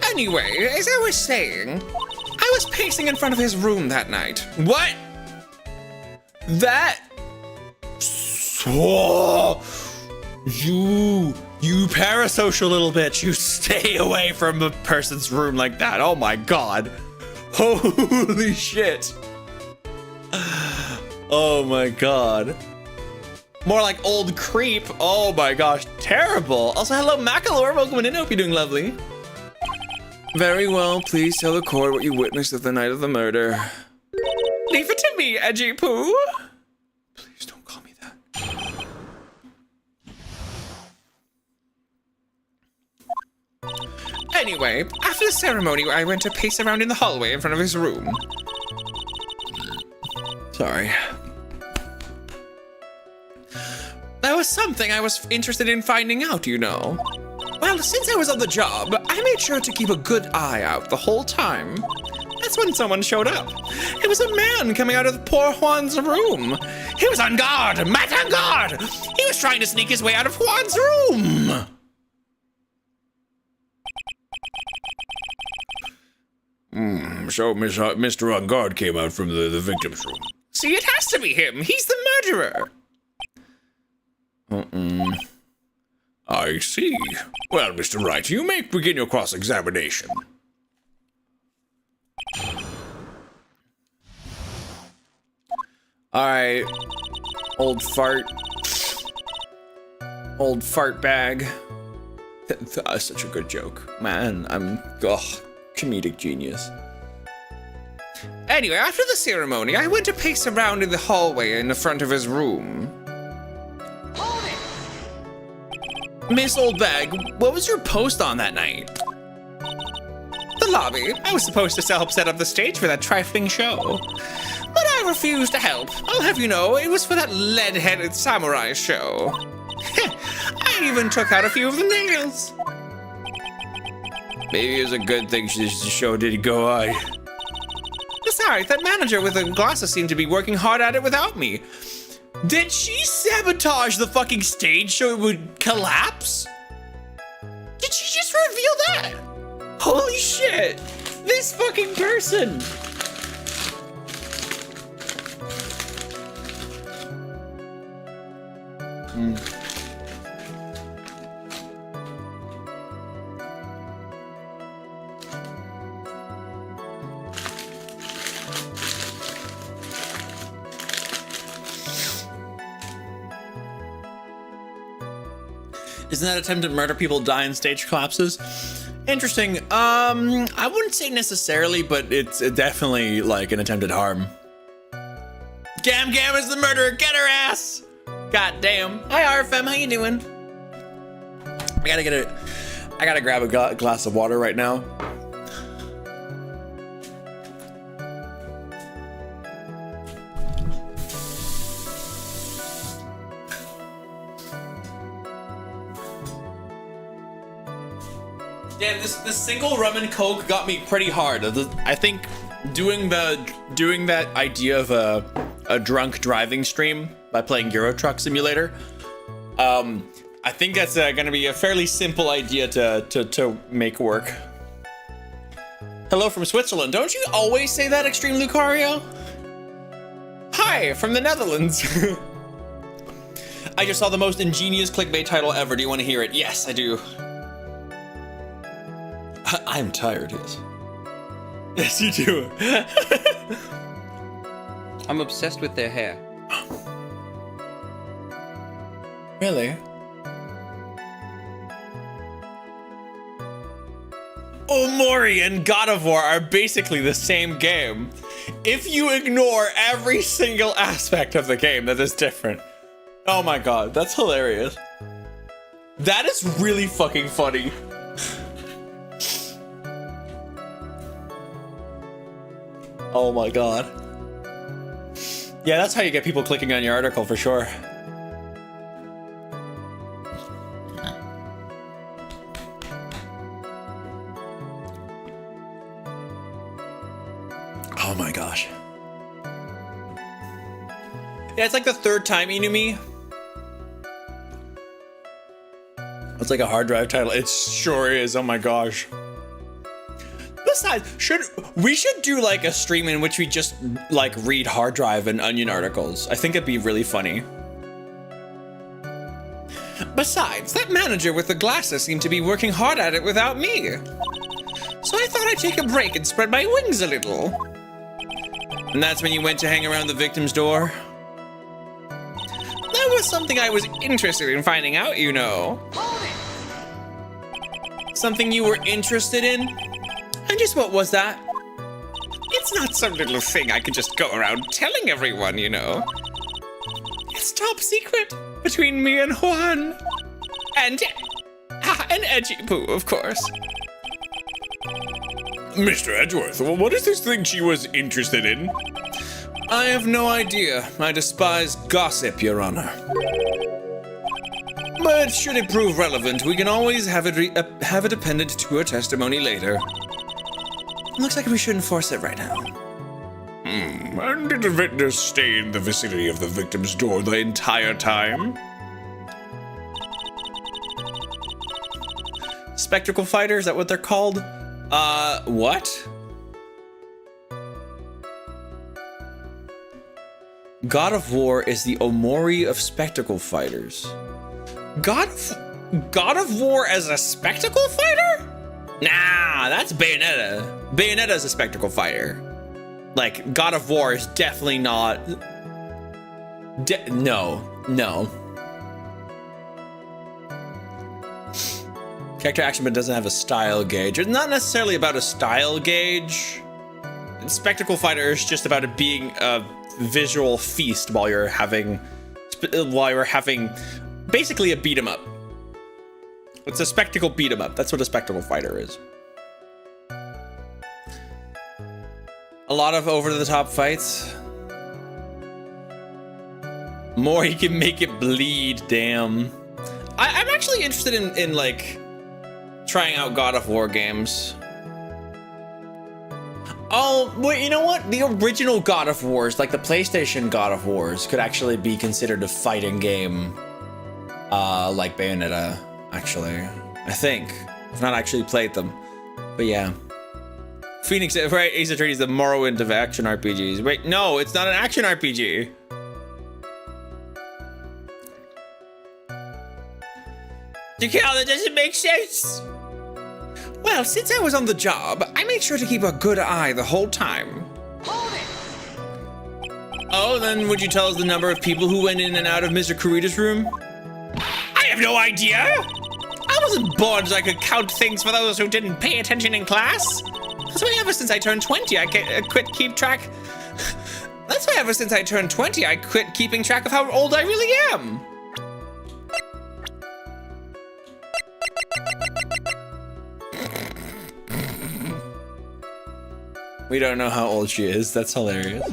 Anyway, as I was saying, I was pacing in front of his room that night. What? That. Whoa. You parasocial little bitch. You stay away from a person's room like that. Oh my god. Holy shit. Oh my god. More like old creep. Oh my gosh. Terrible. Also, hello, Macalor. Welcome in. Hope you're doing lovely. Very well. Please tell the court what you witnessed at the night of the murder. Leave it to me, Edgy Poo. Please don't call me that. Anyway, after the ceremony, I went to pace around in the hallway in front of his room. Sorry. That was something I was interested in finding out, you know. Well, since I was on the job, I made sure to keep a good eye out the whole time. That's when someone showed up. It was a man coming out of the poor Juan's room. He was on guard, Matt on guard. He was trying to sneak his way out of Juan's room. So Mr. On Guard came out from the victim's room. See, it has to be him. He's the murderer. I see. Well, Mr. Wright, you may begin your cross-examination. Alright. Old fart. Old fart bag. That's such a good joke. Man, comedic genius. Anyway, after the ceremony, I went to pace around in the hallway in the front of his room. Miss Oldbag, what was your post on that night? The lobby. I was supposed to help set up the stage for that trifling show. But I refused to help. I'll have you know, it was for that lead-headed samurai show. I even took out a few of the nails. Maybe it was a good thing the show didn't go on. Besides, that manager with the glasses seemed to be working hard at it without me. Did she sabotage the fucking stage so it would collapse? Did she just reveal that? Holy shit! This fucking person! Isn't that attempted murder people die in stage collapses? Interesting. I wouldn't say necessarily, but it's definitely like an attempted harm. Gam Gam is the murderer. Get her ass. God damn. Hi RFM, how you doing? I gotta grab a glass of water right now. Damn, this single rum and coke got me pretty hard. I think doing that idea of a drunk driving stream by playing Euro Truck Simulator, I think that's gonna be a fairly simple idea to make work. Hello from Switzerland. Don't you always say that, Extreme Lucario? Hi, from the Netherlands. I just saw the most ingenious clickbait title ever. Do you want to hear it? Yes, I do. I'm tired, yes. Yes, you do. I'm obsessed with their hair. Really? Omori and God of War are basically the same game. If you ignore every single aspect of the game that is different. Oh my god, that's hilarious. That is really fucking funny. Oh my god. Yeah, that's how you get people clicking on your article for sure. Oh my gosh. Yeah, it's like the third time Inumi. It's like a hard drive title. It sure is. Oh my gosh. Besides, we should do like a stream in which we just like read Hard Drive and Onion articles. I think it'd be really funny. Besides, that manager with the glasses seemed to be working hard at it without me. So I thought I'd take a break and spread my wings a little. And that's when you went to hang around the victim's door? That was something I was interested in finding out, you know. Something you were interested in? And just what was that? It's not some little thing I could just go around telling everyone, you know. It's top secret between me and Juan. And Edgy Poo, of course. Mr. Edgeworth, what is this thing she was interested in? I have no idea. I despise gossip, Your Honor. But should it prove relevant, we can always have it appended to her testimony later. Looks like we should enforce it right now. And did the witness stay in the vicinity of the victim's door the entire time? Spectacle fighter, is that what they're called? What? God of War is the Omori of spectacle fighters. God of War as a spectacle fighter? Nah, that's Bayonetta. Bayonetta's a spectacle fighter. Like, God of War is definitely not... No. Character action, but doesn't have a style gauge. It's not necessarily about a style gauge. Spectacle fighter is just about it being a visual feast while you're having basically a beat 'em up. It's a spectacle beat 'em up. That's what a spectacle fighter is. A lot of over-the-top fights. More, he can make it bleed. Damn. I'm actually interested in like trying out God of War games. Oh, wait, you know what? The original God of Wars, like the PlayStation God of Wars, could actually be considered a fighting game, like Bayonetta, actually. I think. I've not actually played them, but yeah. Phoenix, right? Ace Attorney is the Morrowind of action RPGs. Wait, no, it's not an action RPG. That doesn't make sense. Well, since I was on the job, I made sure to keep a good eye the whole time. Oh, then would you tell us the number of people who went in and out of Mr. Kurita's room? I have no idea! I wasn't born so I could count things for those who didn't pay attention in class. That's why ever since I turned 20, I quit keep track. That's why ever since I turned 20, I quit keeping track of how old I really am. We don't know how old she is. That's hilarious.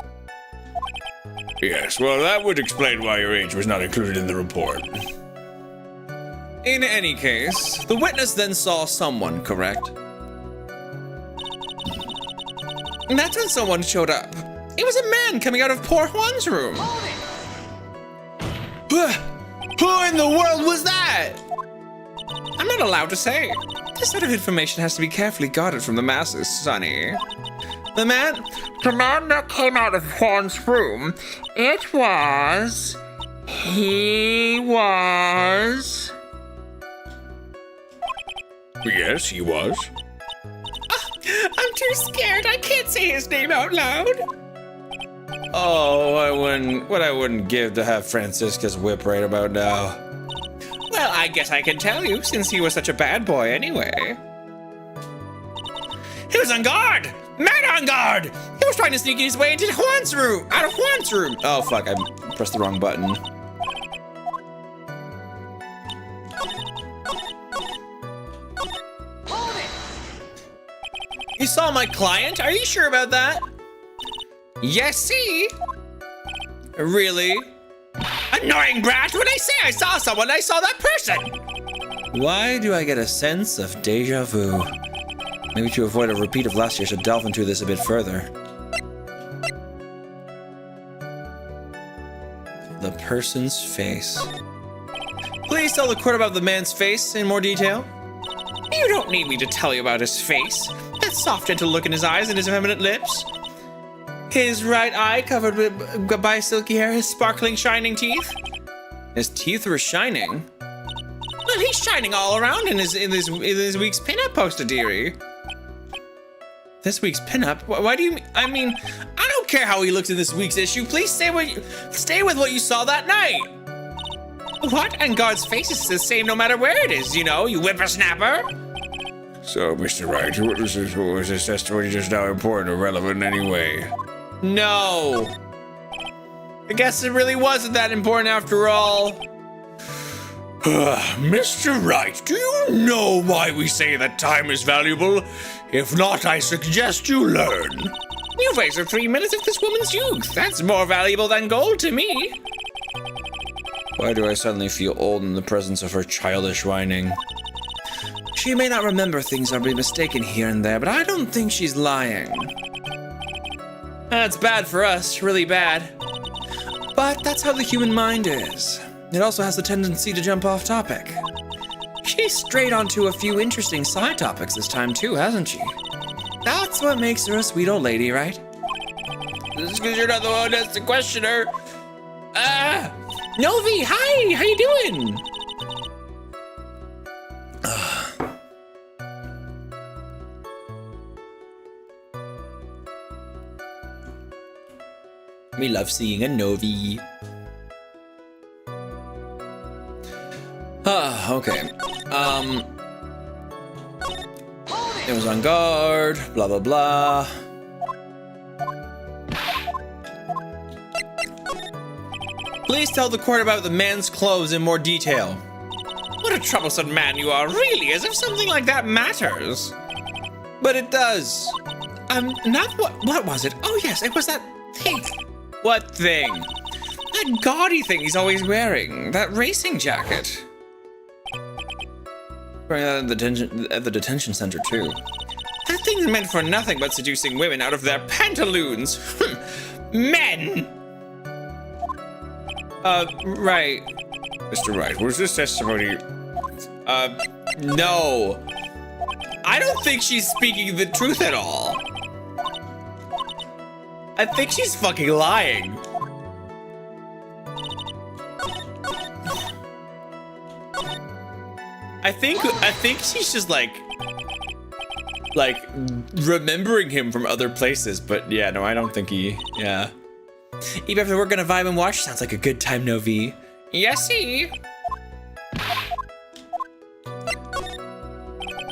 Yes, well, that would explain why your age was not included in the report. In any case, the witness then saw someone, correct? And that's when someone showed up. It was a man coming out of poor Juan's room. Who in the world was that? I'm not allowed to say. This sort of information has to be carefully guarded from the masses, Sonny. The man that came out of Juan's room, he was... Yes, he was. I'm too scared. I can't say his name out loud. Oh, I wouldn't give to have Francisca's whip right about now. Well, I guess I can tell you, since he was such a bad boy anyway. He was on guard! Man on guard! He was trying to sneak his way into Juan's room! Out of Juan's room! Oh, fuck, I pressed the wrong button. You saw my client? Are you sure about that? Yes, see? Really? Annoying brat! When I say I saw someone, I saw that person! Why do I get a sense of deja vu? Maybe to avoid a repeat of last year, I should delve into this a bit further. The person's face. Please tell the court about the man's face in more detail. You don't need me to tell you about his face. that soft, gentle look in his eyes and his effeminate lips. His right eye covered by silky hair, his sparkling, shining teeth. His teeth were shining? Well, he's shining all around in this week's pinup poster, dearie. This week's pinup? Why do you mean? I mean, I don't care how he looks in this week's issue. Please stay with what you saw that night. What? And God's face is the same no matter where it is, you know, you whippersnapper. So, Mr. Wright, was this testimony just now important or relevant anyway? No. I guess it really wasn't that important after all. Mr. Wright, do you know why we say that time is valuable? If not, I suggest you learn. You've wasted 3 minutes of this woman's youth. That's more valuable than gold to me. Why do I suddenly feel old in the presence of her childish whining? She may not remember things or be mistaken here and there, but I don't think she's lying. That's bad for us, really bad. But that's how the human mind is. It also has the tendency to jump off topic. She's strayed onto a few interesting side topics this time too, hasn't she? That's what makes her a sweet old lady, right? This is because you're not the one that's the questioner. Novi, hi, how you doing? We love seeing a Novi. Okay. It was on guard, blah, blah, blah. Please tell the court about the man's clothes in more detail. What a troublesome man you are, really, as if something like that matters. But it does. Not what was it? Oh yes, it was that thing. What thing? That gaudy thing he's always wearing, that racing jacket. Wearing that at the detention center too. That thing's meant for nothing but seducing women out of their pantaloons. Men! Right. Mr. Wright, was this testimony... No. I don't think she's speaking the truth at all. I think she's fucking lying. I think she's just like remembering him from other places, but yeah, no, I don't think yeah. Even if we're gonna vibe and watch, sounds like a good time, Novi. Yesy.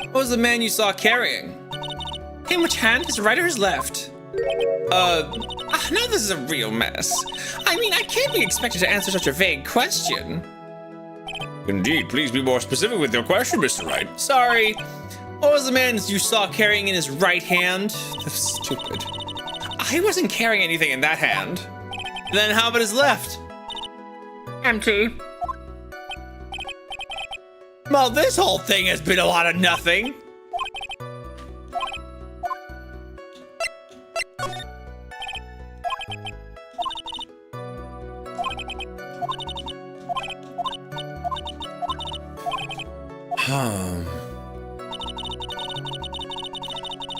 What was the man you saw carrying? In which hand? His right or his left? Now this is a real mess. I mean, I can't be expected to answer such a vague question. Indeed, please be more specific with your question, Mr. Wright. Sorry. What was the man you saw carrying in his right hand? That's stupid. I wasn't carrying anything in that hand. Then how about his left? Empty. Well, this whole thing has been a lot of nothing.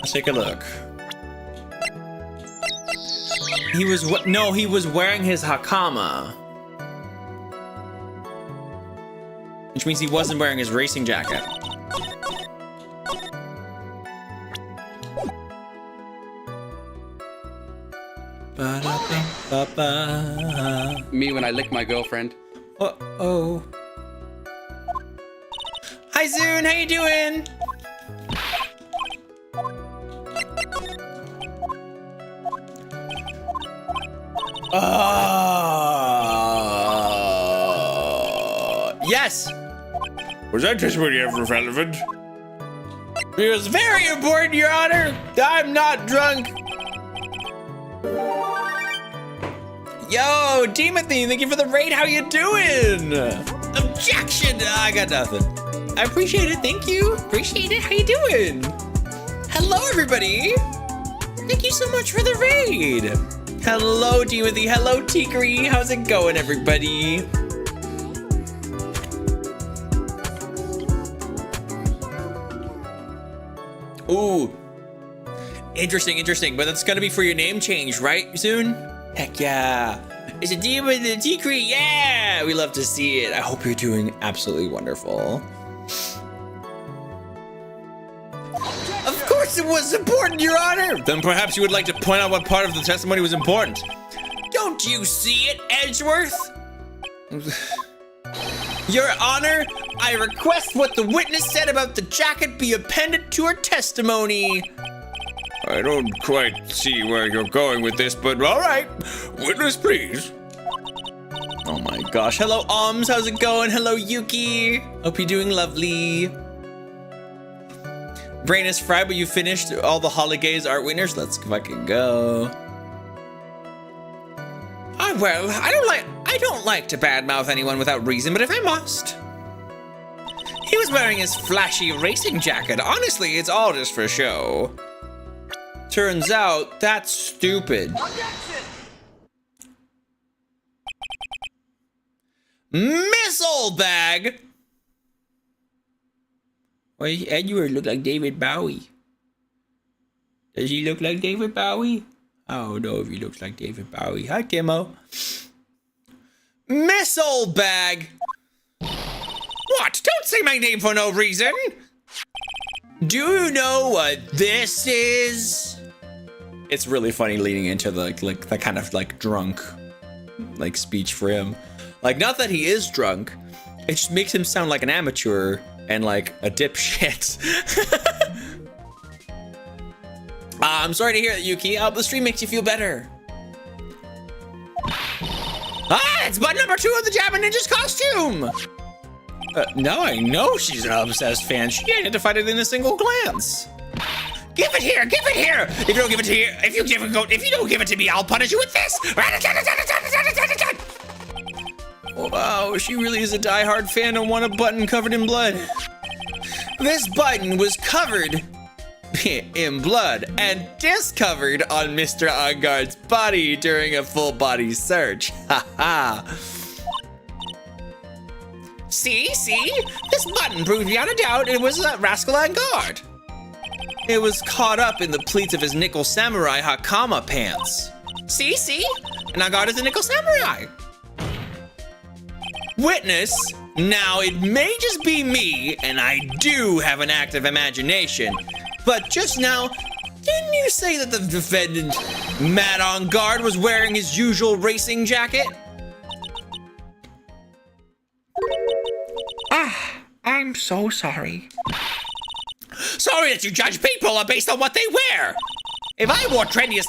Let's take a look. He was wearing his hakama. Which means he wasn't wearing his racing jacket. Me when I lick my girlfriend. Uh-oh. Hi, Zune, how you doing? Yes. Was that testimony ever relevant? It was very important, Your Honor. I'm not drunk. Yo, Timothy, thank you for the raid. How you doing? Objection. I got nothing. I appreciate it. Thank you. Appreciate it. How you doing? Hello, everybody. Thank you so much for the raid. Hello, Timothy. Hello, Tikri. How's it going, everybody? Ooh. Interesting, but that's gonna be for your name change, right, soon? Heck yeah. It's a D with a decree, yeah! We love to see it. I hope you're doing absolutely wonderful. Of course it was important, Your Honor! Then perhaps you would like to point out what part of the testimony was important. Don't you see it, Edgeworth? Your Honor, I request what the witness said about the jacket be appended to her testimony. I don't quite see where you're going with this, but all right. Witness, please. Oh my gosh. Hello, Oms. How's it going? Hello, Yuki. Hope you're doing lovely. Brain is fried, but you finished all the holidays art winners. Let's fucking go. Oh, well, I don't like to badmouth anyone without reason, but if I must. He was wearing his flashy racing jacket. Honestly, it's all just for show. Turns out, that's stupid. Miss Old Bag! Well, Edward look like David Bowie. Does he look like David Bowie? I don't know if he looks like David Bowie. Hi, Timo. Miss Old Bag! What? Don't say my name for no reason! Do you know what this is? It's really funny leading into the the kind of drunk speech for him. Not that he is drunk, it just makes him sound like an amateur and a dipshit. I'm sorry to hear that, Yuki. I hope the stream makes you feel better. It's button number 2 of the Jabba Ninja's costume! Now I know she's an obsessed fan. She identified it in a single glance. Give it here! Give it here! If you don't give it to you, if you don't give it to me, I'll punish you with this! Wow, she really is a diehard fan and want a button covered in blood. This button was covered in blood and discovered on Mr. Onguard's body during a full body search. Haha. See? This button proved beyond a doubt it was Rascal Onguard. It was caught up in the pleats of his nickel samurai Hakama pants. See? And Onguard is a nickel samurai. Witness, now it may just be me, and I do have an active imagination, but just now, didn't you say that the defendant, Matt Onguard, was wearing his usual racing jacket? I'm so sorry. Sorry that you judge people based on what they wear. If I wore the trendiest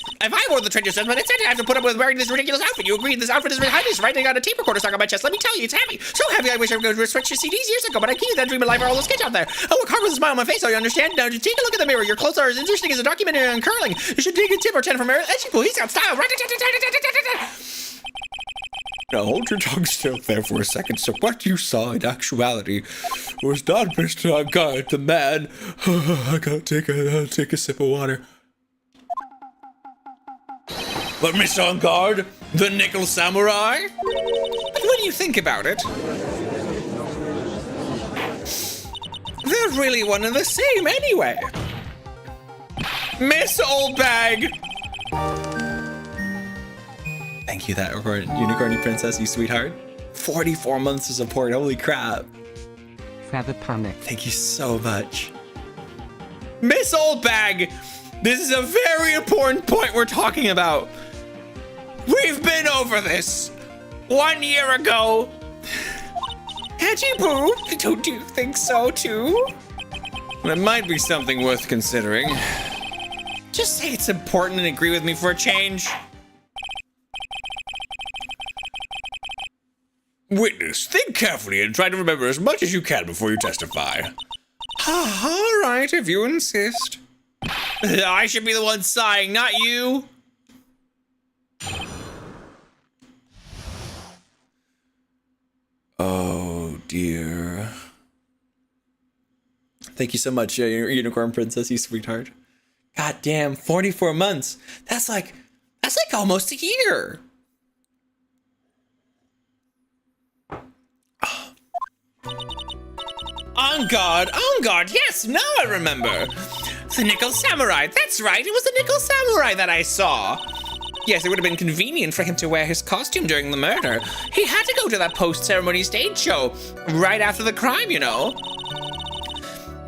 stuff, but instead I have to put up with wearing this ridiculous outfit. You agree this outfit is really heavy, right? I got a tape recorder stuck on my chest. Let me tell you, it's heavy. So heavy, I wish I would switch your CDs years ago, but I can't. That dream of life for all those kids out there. I work hard with a smile on my face, so you understand? Now, just take a look at the mirror. Your clothes are as interesting as a documentary on curling. You should take a tip or 10 from Eric Edgepool. He's got style. Now hold your tongue still there for a second. So what you saw in actuality was not Mr. Onguard, the man. I gotta take a sip of water. But Mr. Onguard, the nickel samurai? But when you think about it, they're really one and the same anyway. Miss Old Bag! Thank you, that unicorny princess, you sweetheart. 44 months of support, holy crap. Rather panic. Thank you so much. Miss Old Bag, this is a very important point we're talking about. We've been over this 1 year ago. Edgy Boo, don't you think so too? It might be something worth considering. Just say it's important and agree with me for a change. Witness, think carefully and try to remember as much as you can before you testify. All right, if you insist. I should be the one sighing, not you. Oh dear. Thank you so much, unicorn princess, you sweetheart. God damn, 44 months. That's like almost a year. On guard, yes, now I remember. The Nickel Samurai, that's right, it was the Nickel Samurai that I saw. Yes, it would have been convenient for him to wear his costume during the murder. He had to go to that post-ceremony stage show right after the crime, you know.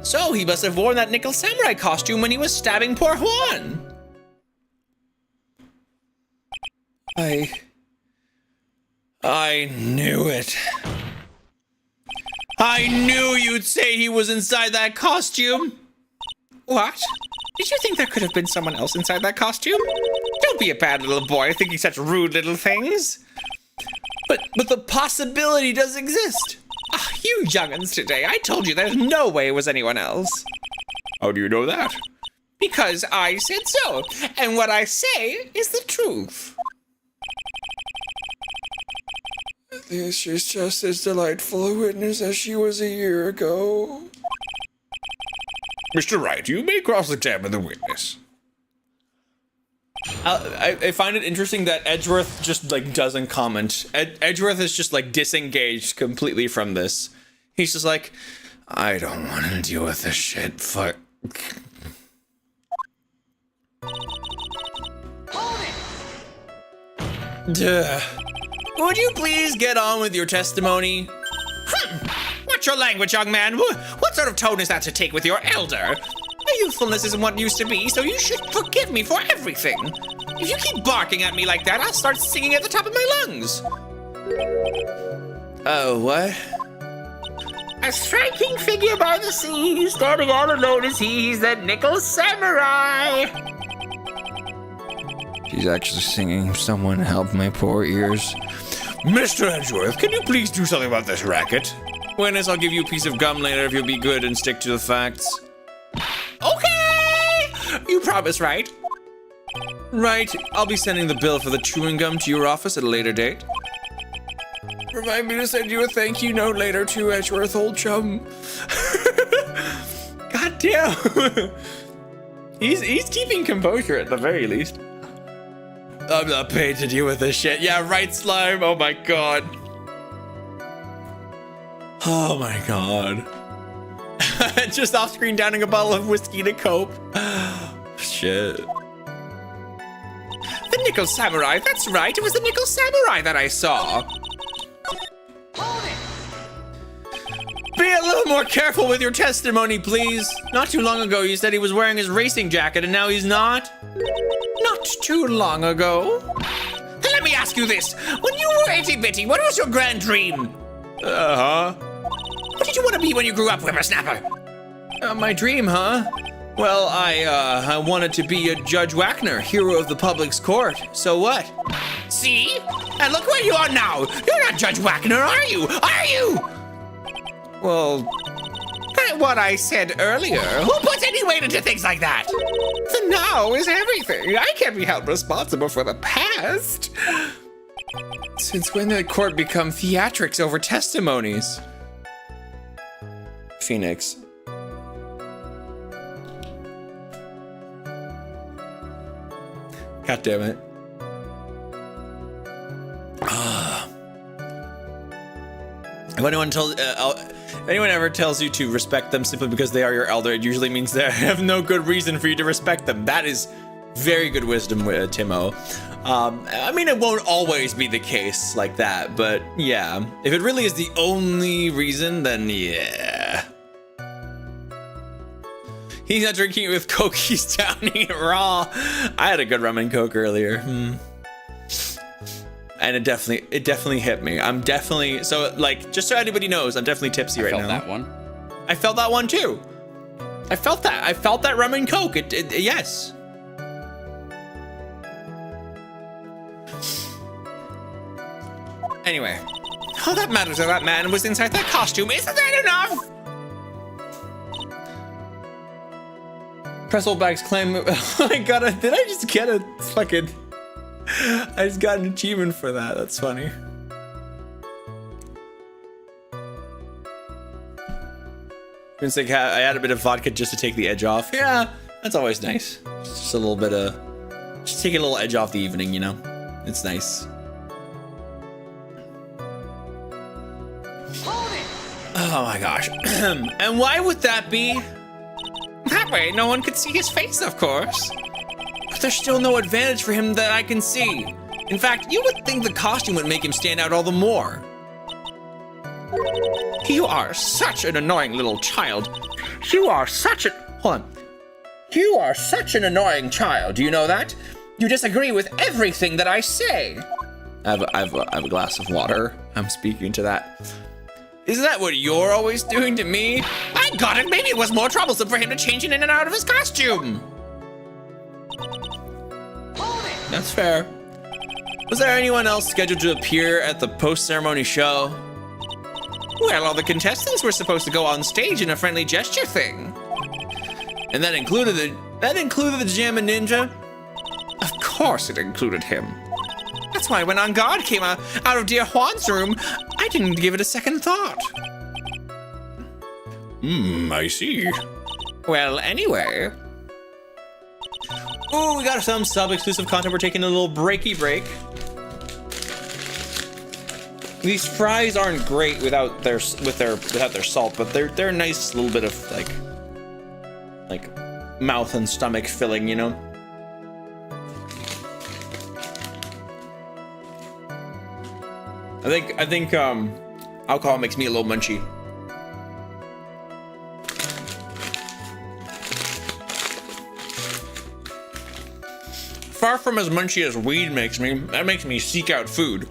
So he must have worn that Nickel Samurai costume when he was stabbing poor Juan. I knew it. I knew you'd say he was inside that costume. What? Did you think there could have been someone else inside that costume? Don't be a bad little boy thinking such rude little things. But the possibility does exist. Ah, you young'uns today, I told you there's no way it was anyone else. How do you know that? Because I said so, and what I say is the truth. She's just as delightful a witness as she was a year ago. Mr. Wright, you may cross-examine the witness. I find it interesting that Edgeworth just like doesn't comment. Edgeworth is just like disengaged completely from this. He's just like, I don't want to deal with this shit. Fuck. Duh. Would you please get on with your testimony? Watch your language, young man. What sort of tone is that to take with your elder? My youthfulness isn't what it used to be, so you should forgive me for everything. If you keep barking at me like that, I'll start singing at the top of my lungs. Oh, what? A striking figure by the sea, standing all alone as he's the Nickel Samurai. She's actually singing Someone Help My Poor Ears. Mr. Edgeworth, can you please do something about this racket? Witness, I'll give you a piece of gum later if you'll be good and stick to the facts. Okay! You promise, right? Right, I'll be sending the bill for the chewing gum to your office at a later date. Remind me to send you a thank you note later too, Edgeworth, old chum. God damn. He's keeping composure at the very least. I'm not paid to deal with this shit. Yeah, right, Slime. Oh my god. Oh my god. Just off screen downing a bottle of whiskey to cope. Shit. The Nickel Samurai, that's right. It was the Nickel Samurai that I saw. Be a little more careful with your testimony, please. Not too long ago, you said he was wearing his racing jacket, and now he's not? Not too long ago. Then let me ask you this. When you were itty-bitty, what was your grand dream? What did you want to be when you grew up, whippersnapper? My dream, huh? Well, I wanted to be a Judge Wagner, hero of the public's court. So what? See? And look where you are now. You're not Judge Wagner, are you? Are you? Well, what I said earlier. Who puts any weight into things like that? The now is everything. I can't be held responsible for the past. Since when did the court become theatrics over testimonies? Phoenix. God damn it. If anyone ever tells you to respect them simply because they are your elder, it usually means they have no good reason for you to respect them. That is very good wisdom, Timo. I mean, it won't always be the case like that, but yeah. If it really is the only reason, then yeah. He's not drinking it with Coke, he's downing it raw. I had a good rum and Coke earlier. And it definitely hit me. I'm definitely, so like, just so anybody knows, I'm definitely tipsy right now. I felt that one. I felt that one too. I felt that rum and Coke, yes. Anyway, all that matters is that man was inside that costume. Isn't that enough? Presselback's claim. Oh my god, did I just get a fucking. I just got an achievement for that. That's funny. It's like I had a bit of vodka just to take the edge off. Yeah, that's always nice. Just a little bit of. Just take a little edge off the evening, you know? It's nice. Oh my gosh. And why would that be? That That way, no one could see his face, of course. But there's still no advantage for him that I can see. In fact, you would think the costume would make him stand out all the more. You are such an annoying little child. You are such an... Hold on. You are such an annoying child, do you know that? You disagree with everything that I say. I have a glass of water. I'm speaking to that. Isn't that what you're always doing to me? I got it. Maybe it was more troublesome for him to change in and out of his costume. That's fair. Was there anyone else scheduled to appear at the post-ceremony show? Well, all the contestants were supposed to go on stage in a friendly gesture thing. And that included the Jammin' Ninja? Of course it included him. That's why when On Guard came out of dear Juan's room, I didn't give it a second thought. I see. Well, anyway. Ooh, we got some sub-exclusive content. We're taking a little breaky break. These fries aren't great without their salt, but they're a nice little bit of like mouth and stomach filling, you know. I think alcohol makes me a little munchy. Far from as munchy as weed makes me, that makes me seek out food.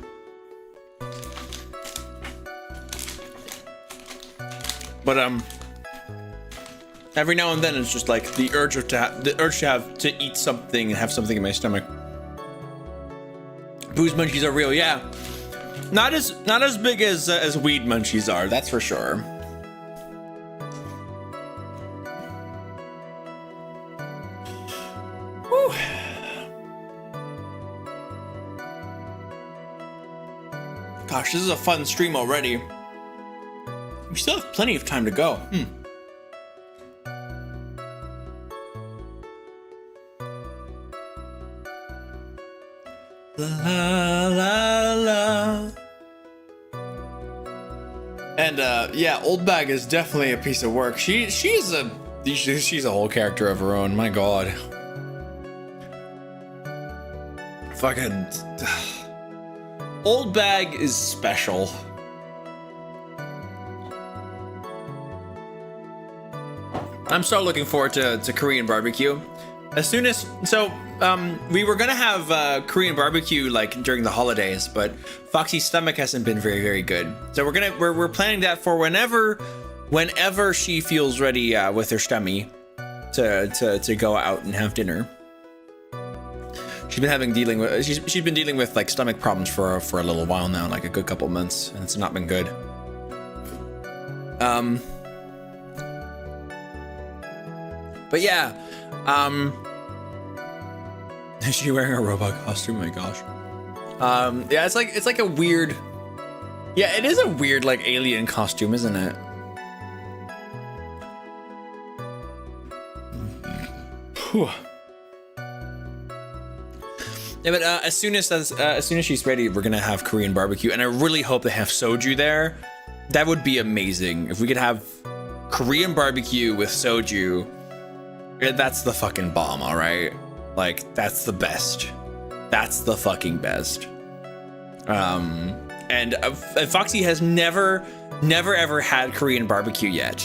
But every now and then it's just like the urge to eat something and have something in my stomach. Booze munchies are real, yeah. Not as big as weed munchies are, that's for sure. Whew. Gosh, this is a fun stream already. We still have plenty of time to go. La la la. And yeah, Old Bag is definitely a piece of work. She's a whole character of her own. My God. Fucking Old Bag is special. I'm so looking forward to Korean barbecue. As soon as we were gonna have Korean barbecue like during the holidays, but Foxy's stomach hasn't been very good. So we're planning that for whenever she feels ready with her stomach to go out and have dinner. She's been dealing with like stomach problems for a little while now, like a good couple months, and it's not been good. But yeah, is she wearing a robot costume? Oh my gosh. Yeah, it's like a weird, yeah, it is a weird like alien costume, isn't it? Whew. Yeah, but as soon as she's ready, we're gonna have Korean barbecue, and I really hope they have soju there. That would be amazing if we could have Korean barbecue with soju. That's the fucking bomb, all right? Like, that's the best. That's the fucking best. And Foxy has never ever had Korean barbecue yet.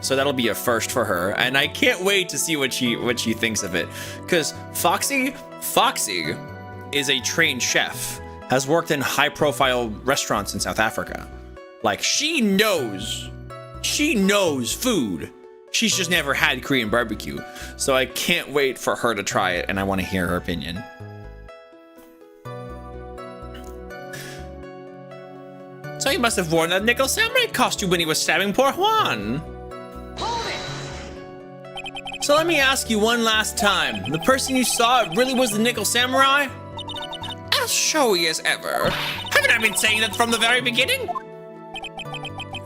So that'll be a first for her, and I can't wait to see what she thinks of it. Cause Foxy is a trained chef, has worked in high-profile restaurants in South Africa. Like, she knows food. She's just never had Korean barbecue. So I can't wait for her to try it, and I want to hear her opinion. So he must have worn that nickel samurai costume when he was stabbing poor Juan. So let me ask you one last time. The person you saw really was the nickel samurai? As showy as ever. Haven't I been saying that from the very beginning?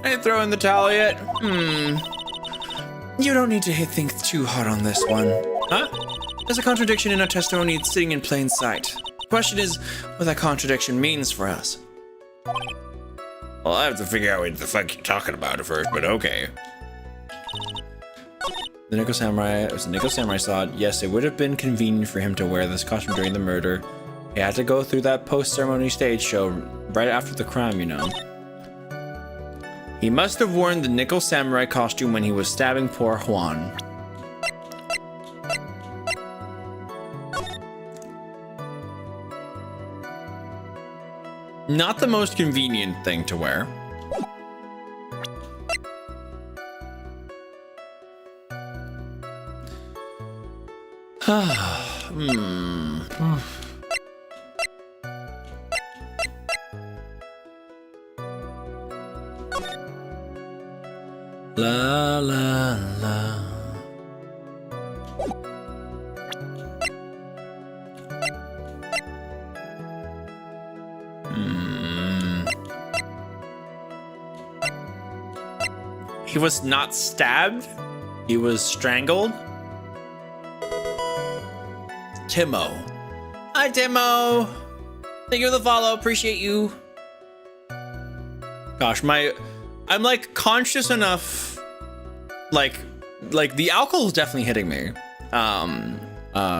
I ain't throwing the towel yet. You don't need to think too hard on this one. Huh? There's a contradiction in our testimony sitting in plain sight. The question is what that contradiction means for us. Well, I have to figure out what the fuck you're talking about at first, but okay. The Nickel Samurai, it was the Nickel Samurai saw it. Yes, it would have been convenient for him to wear this costume during the murder. He had to go through that post-ceremony stage show right after the crime, you know. He must have worn the Nickel Samurai costume when he was stabbing poor Juan. Not the most convenient thing to wear. La la la. He was not stabbed. He was strangled. Timo. Hi, Timo. Thank you for the follow. Appreciate you. Gosh, I'm like conscious enough. Like the alcohol is definitely hitting me.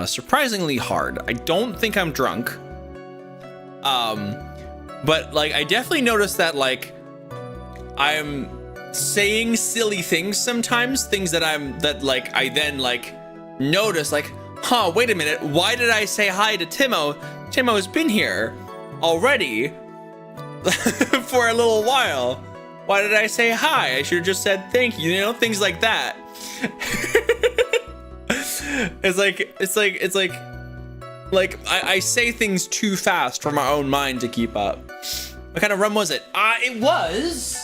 Surprisingly hard. I don't think I'm drunk. But like I definitely noticed that like I'm saying silly things sometimes, things that I then like notice like, huh, wait a minute, why did I say hi to Timo? Timo has been here already for a little while. Why did I say hi? I should have just said thank you, you know, things like that. It's like I say things too fast for my own mind to keep up. What kind of rum was it? It was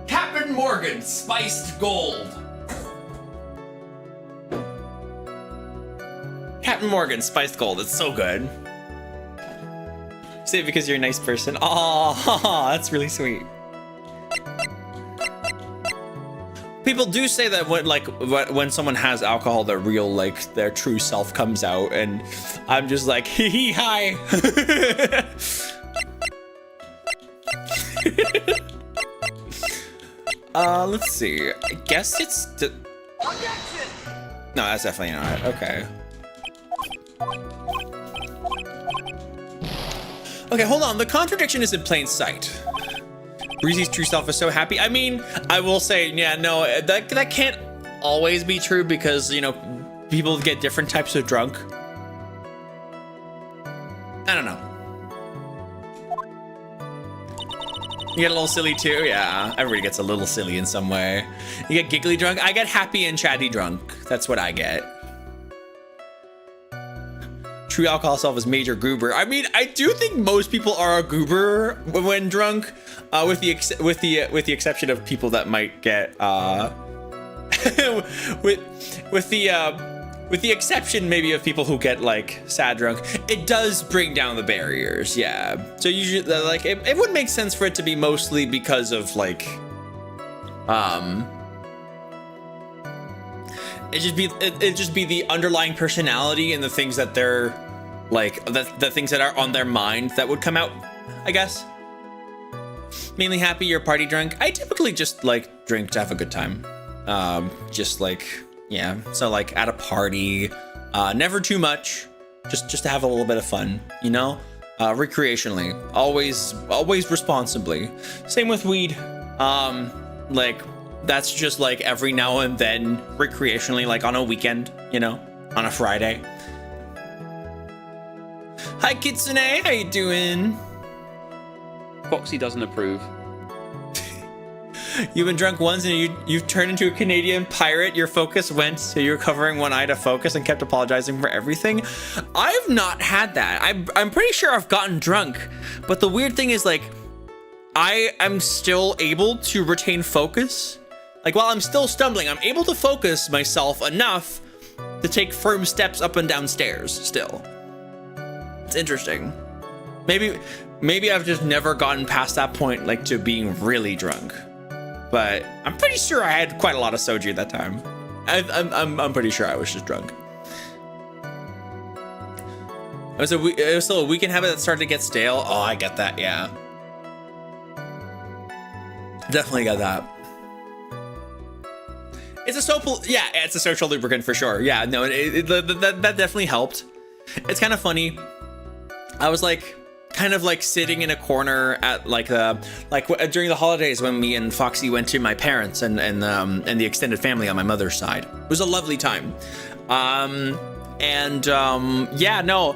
Captain Morgan Spiced Gold. Captain Morgan Spiced Gold. It's so good. Say it because you're a nice person. Oh, that's really sweet. People do say that when someone has alcohol, their real their true self comes out, and I'm just like, hee hee, hi. Let's see. I guess it's no, that's definitely not. Okay. Okay, hold on. The contradiction is in plain sight. Breezy's true self is so happy. I mean, I will say, yeah, no, that can't always be true because, you know, people get different types of drunk. I don't know. You get a little silly too? Yeah, everybody gets a little silly in some way. You get giggly drunk? I get happy and chatty drunk. That's what I get. True alcohol self is major goober. I mean, I do think most people are a goober when drunk, with the exception of people that might get with the exception maybe of people who get like sad drunk. It does bring down the barriers, yeah. So usually like it would make sense for it to be mostly because of like it'd just be the underlying personality and the things that they're like the things that are on their mind that would come out, I guess. Mainly happy or party drunk. I typically just like drink to have a good time. Just like, yeah, so like at a party, never too much, just to have a little bit of fun, you know, recreationally, always responsibly. Same with weed. Like that's just like every now and then recreationally, like on a weekend, you know, on a Friday. Hi Kitsune, how you doing? Foxy doesn't approve. You've been drunk once and you've turned into a Canadian pirate. Your focus went so you're covering one eye to focus and kept apologizing for everything. I've not had that. I'm pretty sure I've gotten drunk, but the weird thing is like I am still able to retain focus. Like while I'm still stumbling, I'm able to focus myself enough to take firm steps up and down stairs still. It's interesting. Maybe I've just never gotten past that point, like to being really drunk. But I'm pretty sure I had quite a lot of soju at that time. I'm pretty sure I was just drunk. It was still a weekend habit that started to get stale. Oh, I get that. Yeah, definitely got that. It's a it's a social lubricant for sure. Yeah, no, that definitely helped. It's kind of funny. I was like, kind of like sitting in a corner at during the holidays when me and Foxy went to my parents and the extended family on my mother's side. It was a lovely time. Yeah, no,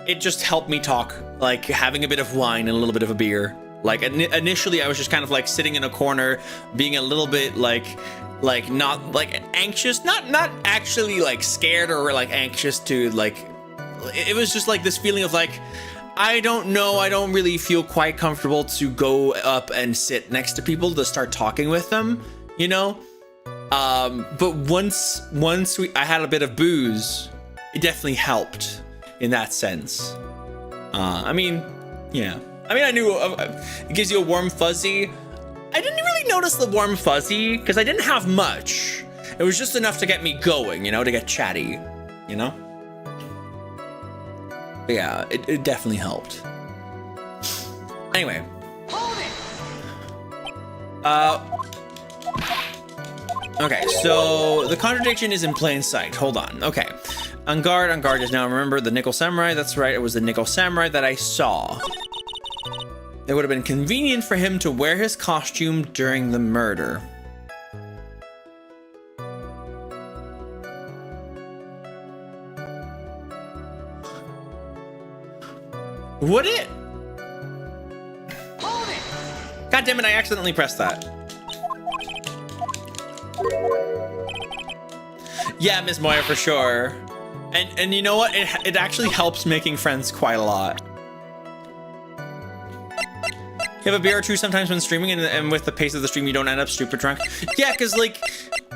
it just helped me talk, like having a bit of wine and a little bit of a beer. Like initially I was just kind of like sitting in a corner, being a little bit like not like anxious, not actually like scared or like anxious to like, it was just like this feeling of like, I don't know, I don't really feel quite comfortable to go up and sit next to people to start talking with them, you know? But once I had a bit of booze, it definitely helped in that sense. I mean, yeah. I mean, I knew it gives you a warm fuzzy. I didn't really notice the warm fuzzy because I didn't have much. It was just enough to get me going, you know, to get chatty, you know? But yeah, it definitely helped. Anyway. Okay, so the contradiction is in plain sight. Hold on. Okay. On guard is now, remember the Nickel Samurai? That's right, it was the Nickel Samurai that I saw. It would have been convenient for him to wear his costume during the murder. Would it? God damn it, I accidentally pressed that. Yeah, Miss Moya, for sure. And you know what? It actually helps making friends quite a lot. You have a beer or two sometimes when streaming, and with the pace of the stream, you don't end up stupid drunk. Yeah, because like,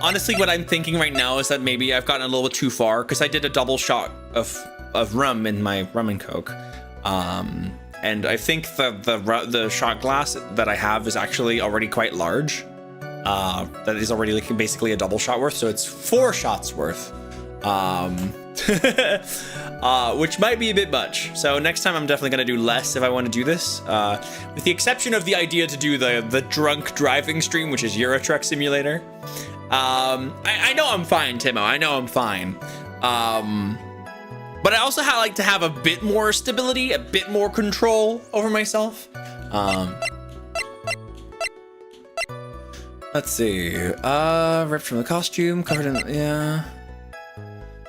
honestly, what I'm thinking right now is that maybe I've gotten a little bit too far, because I did a double shot of rum in my rum and coke. And I think the shot glass that I have is actually already quite large. That is already like basically a double shot worth, so it's 4 shots worth. Which might be a bit much. So next time I'm definitely gonna do less if I want to do this. With the exception of the idea to do the drunk driving stream, which is Euro Truck Simulator. I know I'm fine, Timo. I know I'm fine. But I also like to have a bit more stability, a bit more control over myself. Let's see. Ripped from the costume, covered in, yeah.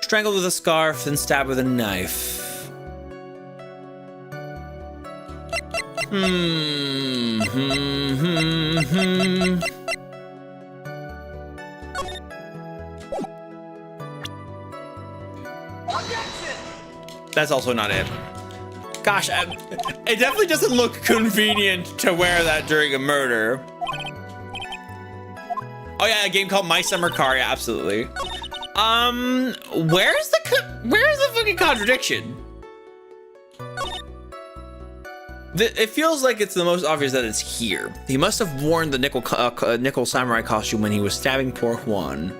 Strangled with a scarf, then stabbed with a knife. That's also not it. Gosh, it definitely doesn't look convenient to wear that during a murder. Oh yeah, a game called My Summer Car, yeah, absolutely. Where's the fucking contradiction? It feels like it's the most obvious that it's here. He must have worn the nickel samurai costume when he was stabbing poor Juan.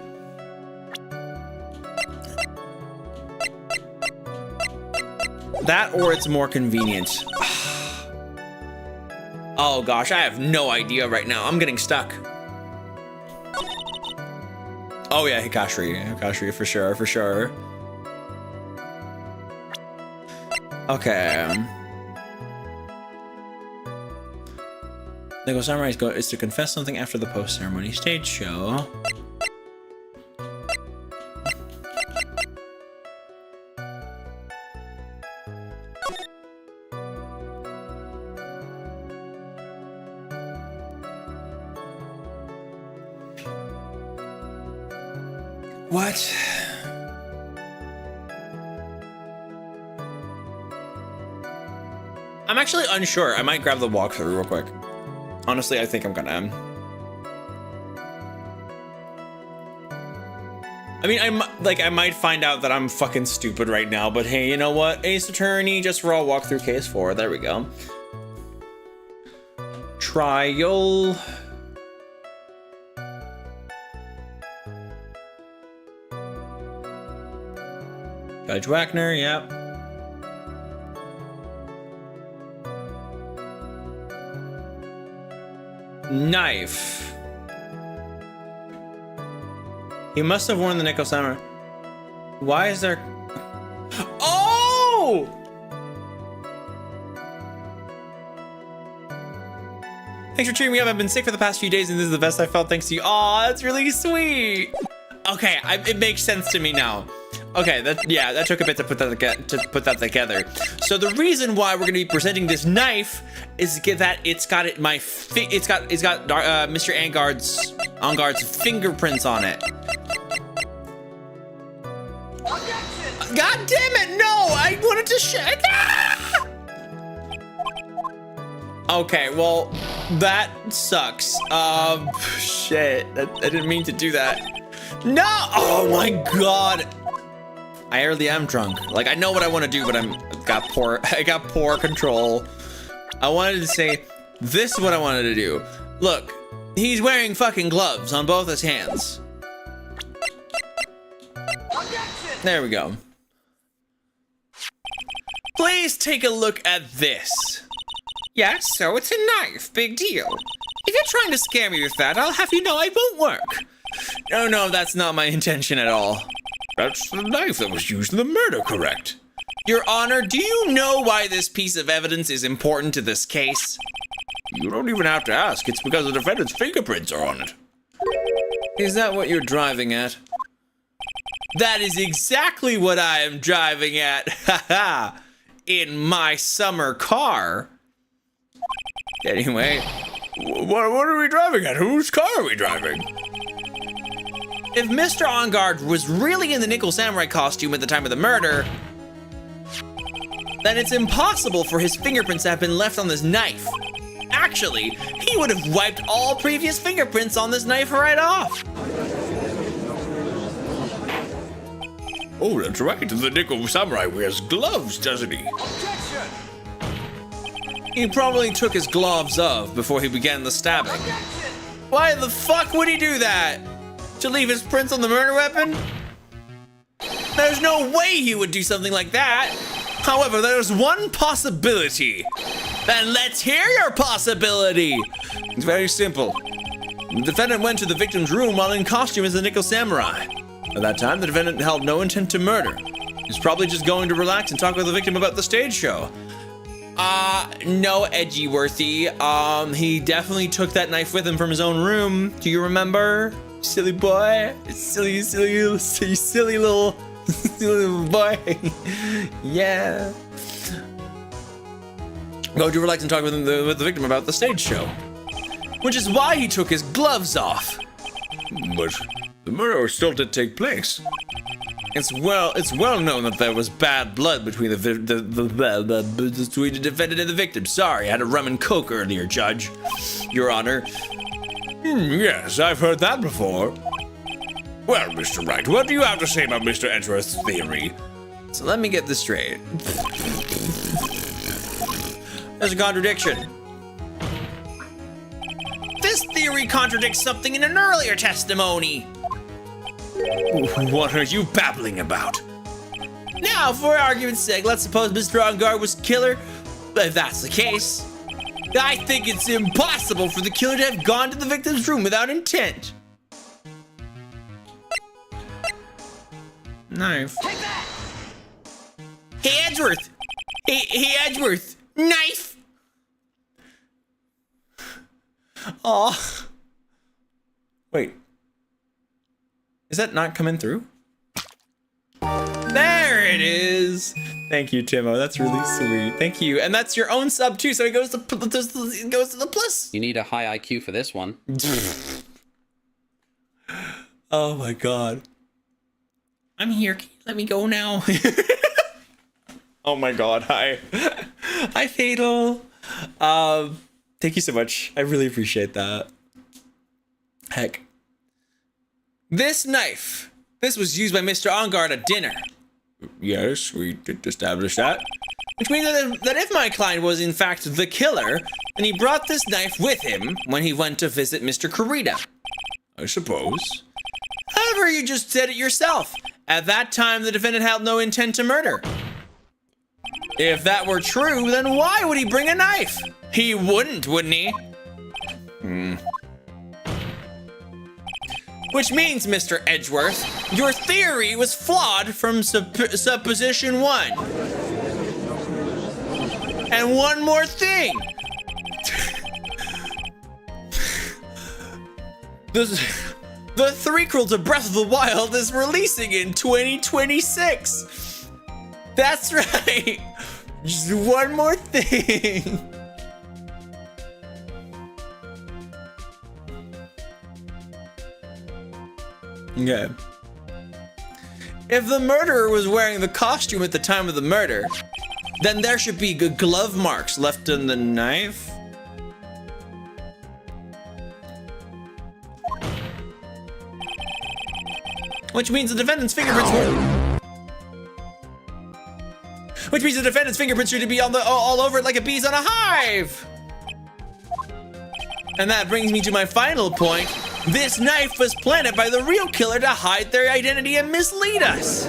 That or it's more convenient. Oh gosh, I have no idea right now. I'm getting stuck. Oh yeah, Hikashiri for sure. Okay. Nickel Samurai is to confess something after the post-ceremony stage show. What? I'm actually unsure. I might grab the walkthrough real quick. Honestly, I think I'm gonna. I mean, I might find out that I'm fucking stupid right now, but hey, you know what? Ace Attorney, just raw walkthrough case 4. There we go. Trial. Judge Wagner, yep. Knife. He must have worn the nickel samurai. Why is there... Oh! Thanks for cheering me up. I've been sick for the past few days, and this is the best I felt thanks to you. Aw, that's really sweet. Okay, it makes sense to me now. Okay, that took a bit to put that together. So the reason why we're gonna be presenting this knife is that it's got Mr. Angard's fingerprints on it. God damn it! No, I wanted to check. Ah! Okay, well, that sucks. Shit, I didn't mean to do that. No! Oh my god! I really am drunk. Like, I know what I want to do, but I got poor control. I wanted to say, this is what I wanted to do. Look, he's wearing fucking gloves on both his hands. There we go. Please take a look at this. Yes, so it's a knife. Big deal. If you're trying to scare me with that, I'll have you know I won't work. No, that's not my intention at all. That's the knife that was used in the murder, correct? Your Honor, do you know why this piece of evidence is important to this case? You don't even have to ask. It's because the defendant's fingerprints are on it. Is that what you're driving at? That is exactly what I am driving at. Haha. In my summer car. Anyway. What are we driving at? Whose car are we driving? If Mr. Angard was really in the Nickel Samurai costume at the time of the murder, then it's impossible for his fingerprints to have been left on this knife. Actually, he would have wiped all previous fingerprints on this knife right off. Oh, that's right. The Nickel Samurai wears gloves, doesn't he? He probably took his gloves off before he began the stabbing. Why the fuck would he do that? To leave his prints on the murder weapon? There's no way he would do something like that. However, there's one possibility. Then let's hear your possibility. It's very simple. The defendant went to the victim's room while in costume as the Nickel Samurai. At that time, the defendant held no intent to murder. He's probably just going to relax and talk with the victim about the stage show. No, Edgyworthy. He definitely took that knife with him from his own room. Do you remember? Silly boy. Silly little boy. Yeah. Go to relax and talk with the victim about the stage show. Which is why he took his gloves off. But the murder still did take place. It's well known that there was bad blood between the defendant and the victim. Sorry, I had a rum and coke earlier, Judge. Your Honor. Yes, I've heard that before. Well, Mr. Wright, what do you have to say about Mr. Edgeworth's theory? So let me get this straight. There's a contradiction. This theory contradicts something in an earlier testimony. What are you babbling about? Now, for argument's sake, let's suppose Mr. Angard was the killer. If that's the case, I think it's impossible for the killer to have gone to the victim's room without intent. Knife. Take that! Hey, Edgeworth! Hey, Edgeworth! Knife! Aw. Wait. Is that not coming through? There it is. Thank you, Timo. That's really sweet. Thank you. And that's your own sub too, so it goes to the plus. You need a high IQ for this one. Oh my god. I'm here. Can you let me go now? Oh my god. Hi. Hi, Fatal. Thank you so much. I really appreciate that. Heck. This knife. This was used by Mr. Angard at dinner. Yes, we did establish that. Which means that if my client was in fact the killer, then he brought this knife with him when he went to visit Mr. Kurita. I suppose. However, you just said it yourself. At that time, the defendant had no intent to murder. If that were true, then why would he bring a knife? He wouldn't he? Which means, Mr. Edgeworth, your theory was flawed from supposition 1. And one more thing. The threequel to Breath of the Wild is releasing in 2026. That's right. Just one more thing. Okay. If the murderer was wearing the costume at the time of the murder, then there should be glove marks left on the knife. Which means the defendant's fingerprints should be on all over it like a bee's on a hive. And that brings me to my final point. This knife was planted by the real killer to hide their identity and mislead us.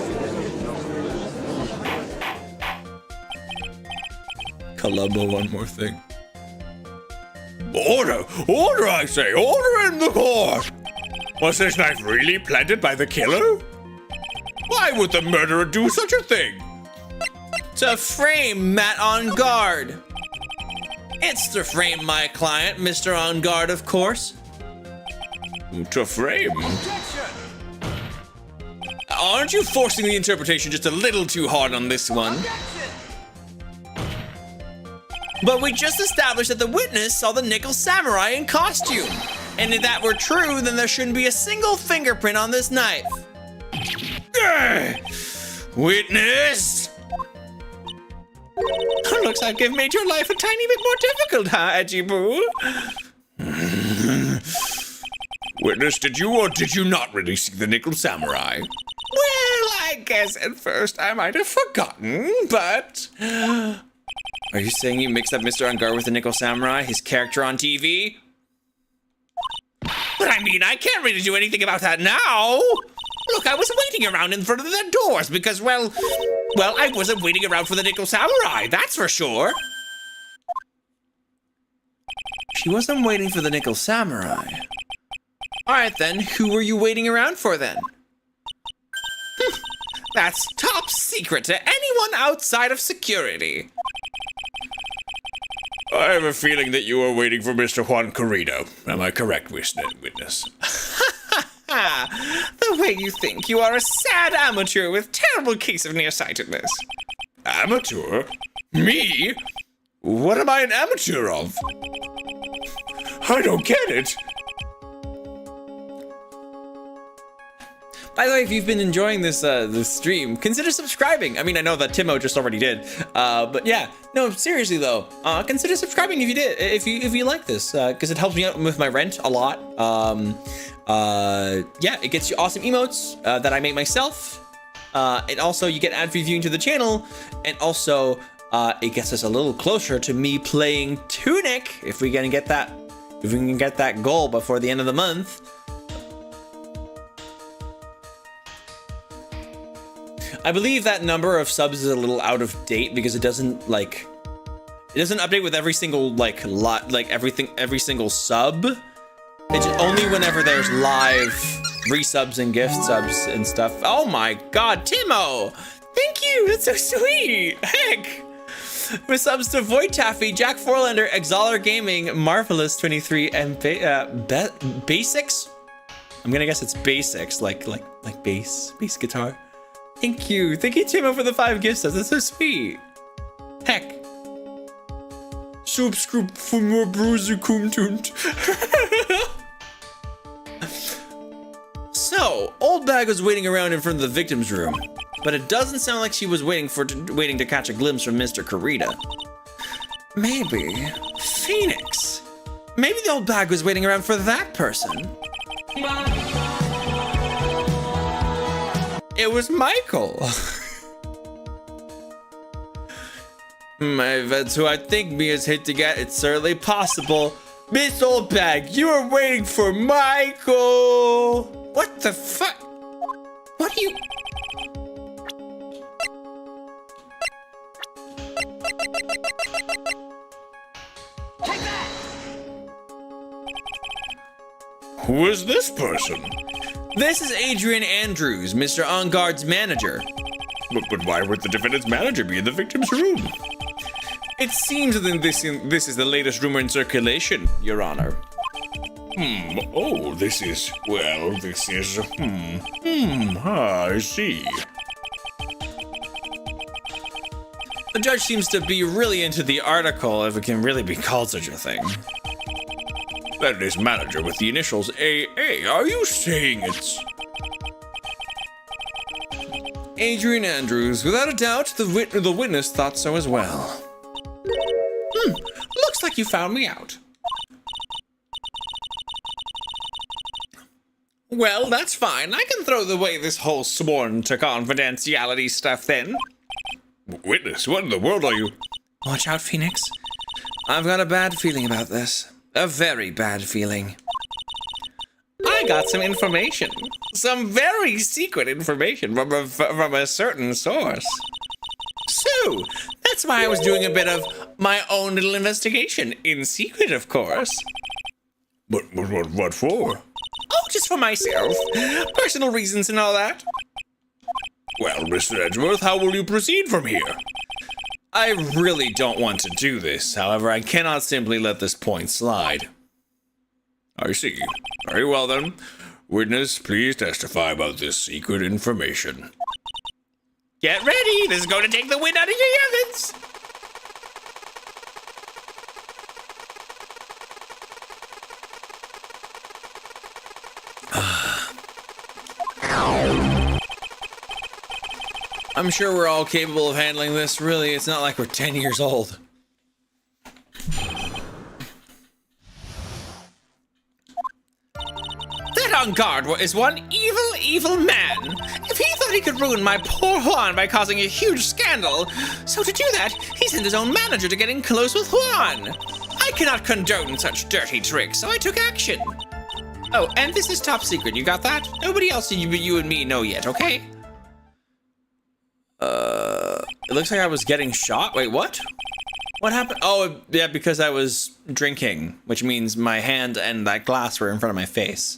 Columbo, one more thing. Order! Order, I say! Order in the court! Was this knife really planted by the killer? Why would the murderer do such a thing? To frame Matt On Guard. It's to frame my client, Mr. On Guard, of course. To frame? Aren't you forcing the interpretation just a little too hard on this one? But we just established that the witness saw the Nickel Samurai in costume. And if that were true, then there shouldn't be a single fingerprint on this knife. Witness? Looks like I've made your life a tiny bit more difficult, huh, Edgy Boo? Witness, did you or did you not really see the Nickel Samurai? Well, I guess at first I might have forgotten, but... Are you saying you mixed up Mr. On Guard with the Nickel Samurai, his character on TV? But I mean, I can't really do anything about that now. Look, I was waiting around in front of the doors because, well, I wasn't waiting around for the Nickel Samurai, that's for sure. She wasn't waiting for the Nickel Samurai. All right, then, who were you waiting around for, then? That's top secret to anyone outside of security. I have a feeling that you were waiting for Mr. Juan Corrido. Am I correct, witness? The way you think, you are a sad amateur with terrible case of nearsightedness. Amateur? Me? What am I an amateur of? I don't get it. By the way, if you've been enjoying this stream, consider subscribing. I mean, I know that Timo just already did, but yeah, no, seriously though, consider subscribing if you did, if you like this, because it helps me out with my rent a lot. Yeah, it gets you awesome emotes that I make myself. And also you get ad-free viewing to the channel, and also it gets us a little closer to me playing Tunic if we can get that goal before the end of the month. I believe that number of subs is a little out of date because it doesn't update with every single every single sub. It's only whenever there's live resubs and gift subs and stuff. Oh my god, Timo! Thank you, that's so sweet! Heck! With subs to Void Taffy, Jack Forlander, Exaler Gaming, Marvelous 23, and Basics? I'm gonna guess it's Basics, like bass guitar. Thank you, Timo, for the 5 gift subs. That's so sweet. Heck. Subscribe for more Breezy content. So, Old Bag was waiting around in front of the victim's room, but it doesn't sound like she was waiting to catch a glimpse from Mr. Corrida. Maybe Phoenix. Maybe the Old Bag was waiting around for that person. It was Michael. That's who I think Mia's hit to get. It's certainly possible. Miss Old Bag, you were waiting for Michael. What the fuck? What are you? Take that! Who is this person? This is Adrian Andrews, Mr. On Guard's manager. But why would the defendant's manager be in the victim's room? It seems that this is the latest rumor in circulation, Your Honor. Oh, this is, I see. The judge seems to be really into the article, if it can really be called such a thing. That is manager with the initials AA. Are you saying it's... Adrian Andrews, without a doubt, the witness thought so as well. Looks like you found me out. Well, that's fine. I can throw away this whole sworn to confidentiality stuff then. Witness, what in the world are you... Watch out, Phoenix. I've got a bad feeling about this. A very bad feeling. I got some information. Some very secret information from a certain source. So, that's why I was doing a bit of my own little investigation. In secret, of course. But what for? Oh, just for myself. Personal reasons and all that. Well, Mr. Edgeworth, how will you proceed from here? I really don't want to do this. However, I cannot simply let this point slide. I see. Very well then. Witness, please testify about this secret information. Get ready. This is going to take the wind out of your youngins. I'm sure we're all capable of handling this. Really, it's not like we're 10 years old. That on guard is one evil man. If he thought he could ruin my poor Juan by causing a huge scandal, so to do that, he sent his own manager to get in close with Juan. I cannot condone such dirty tricks, so I took action. Oh, and this is top secret. You got that? Nobody else but you and me know yet, okay? It looks like I was getting shot. Wait, what? What happened? Oh, yeah, because I was drinking, which means my hand and that glass were in front of my face.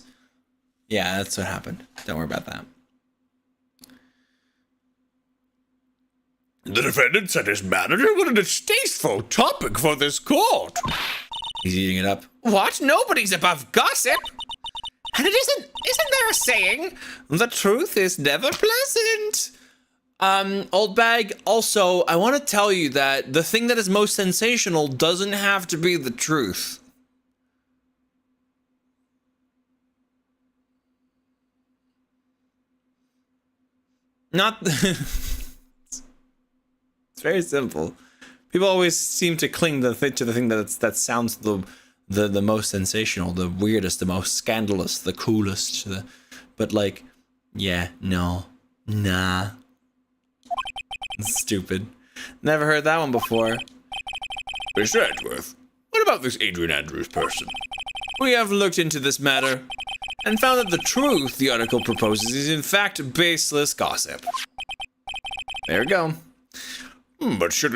Yeah, that's what happened. Don't worry about that. The defendant said his manager? What a distasteful topic for this court. He's eating it up. What? Nobody's above gossip. And isn't there a saying? The truth is never pleasant. Old bag, also, I want to tell you that the thing that is most sensational doesn't have to be the truth. Not... It's very simple. People always seem to cling to the thing that sounds the most sensational, the weirdest, the most scandalous, the coolest. But like, yeah, no, nah. Stupid. Never heard that one before. Mr. Edgeworth, what about this Adrian Andrews person? We have looked into this matter and found that the truth the article proposes is in fact baseless gossip. There we go. But should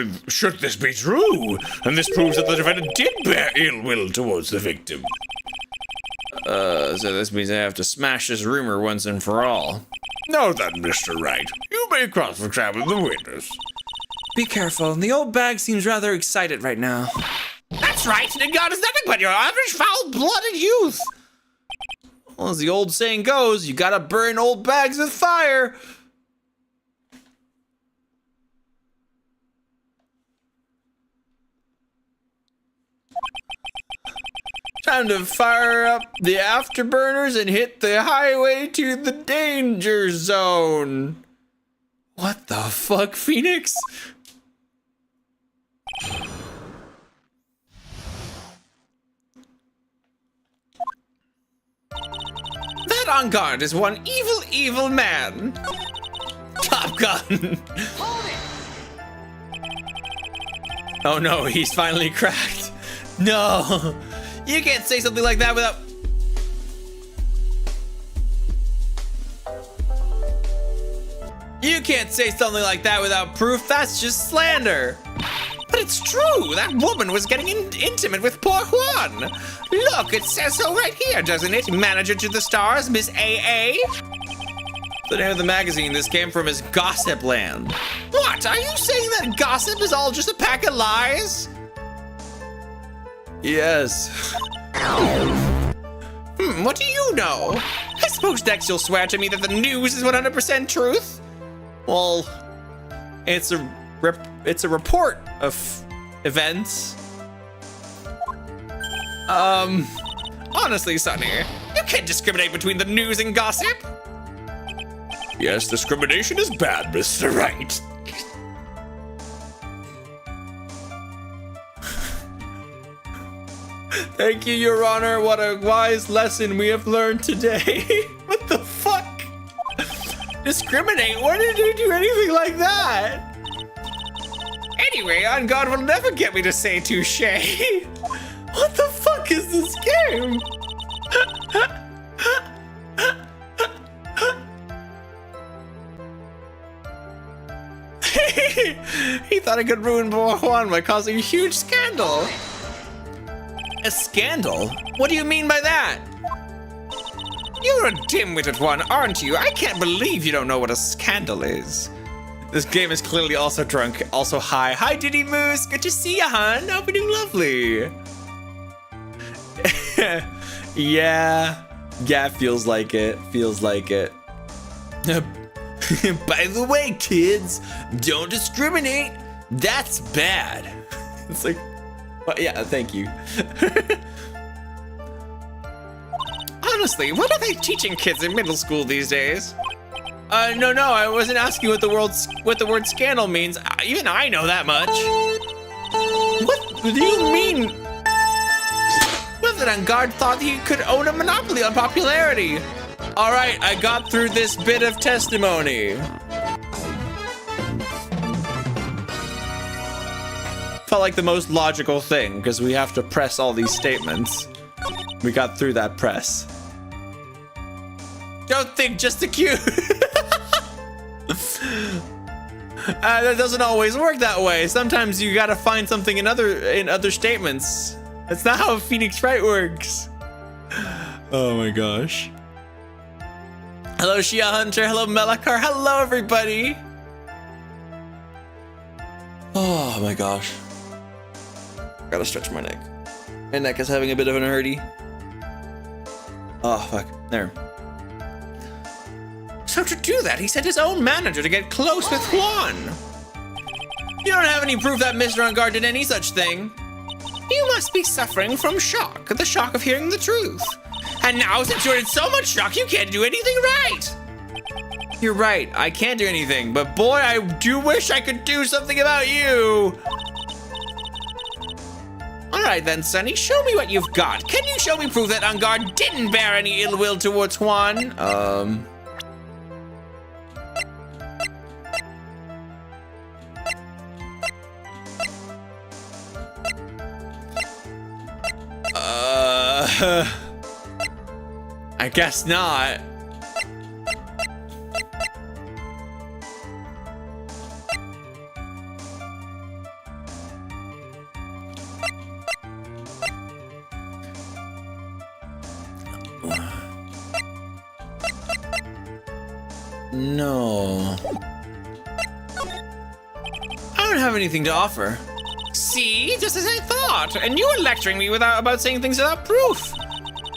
this be true? And this proves that the defendant did bear ill will towards the victim. So this means I have to smash this rumor once and for all. Now then, Mr. Wright, you may cross-examine the witness. Be careful. The old bag seems rather excited right now. That's right. God is nothing but your average foul-blooded youth. Well, as the old saying goes, you gotta burn old bags with fire. Time to fire up the afterburners and hit the highway to the danger zone. What the fuck, Phoenix? That on guard is one evil man. Top Gun. Oh no, he's finally cracked. No. You can't say something like that without... You can't say something like that without proof. That's just slander. But it's true, that woman was getting intimate with poor Juan. Look, it says so right here, doesn't it? Manager to the stars, Miss AA. The name of the magazine this came from is Gossip Land. What, are you saying that gossip is all just a pack of lies? Yes. What do you know? I suppose next you'll swear to me that the news is 100% truth? Well, it's a report of events. Honestly, Sonny, you can't discriminate between the news and gossip. Yes, discrimination is bad, Mr. Right. Thank you, Your Honor. What a wise lesson we have learned today. What the fuck? Discriminate? Why did you do anything like that? Anyway, On God will never get me to say touche. What the fuck is this game? He thought I could ruin poor Juan by causing a huge scandal. A scandal? What do you mean by that? You're a dim-witted one, aren't you? I can't believe you don't know what a scandal is. This game is clearly also drunk, also high. Hi, Diddy Moose. Good to see ya, hun. Hope you're doing lovely. Yeah, feels like it. Feels like it. By the way, kids, don't discriminate. That's bad. It's like, well, yeah, thank you. Honestly, what are they teaching kids in middle school these days? No, I wasn't asking what the word scandal means. Even I know that much. What do you mean? Well, that On Guard thought he could own a monopoly on popularity. All right, I got through this bit of testimony. Felt like the most logical thing because we have to press all these statements. We got through that press. Don't think just the cue. That doesn't always work that way. Sometimes you gotta find something in other statements. That's not how Phoenix Wright works. Oh my gosh. Hello, Shia Hunter. Hello, Melakar. Hello, everybody. Oh my gosh. Gotta stretch my neck. My neck is having a bit of an hurty. Oh, fuck. There. So to do that, he sent his own manager to get close with Juan. You don't have any proof that Mr. On Guard did any such thing. You must be suffering from shock, the shock of hearing the truth. And now, since you're in so much shock, you can't do anything right. You're right, I can't do anything, but boy, I do wish I could do something about you. All right then, Sonny, show me what you've got. Can you show me proof that On Guard didn't bear any ill will towards Juan? I guess not. No. I don't have anything to offer. See, just as I thought. And you were lecturing me about saying things without proof.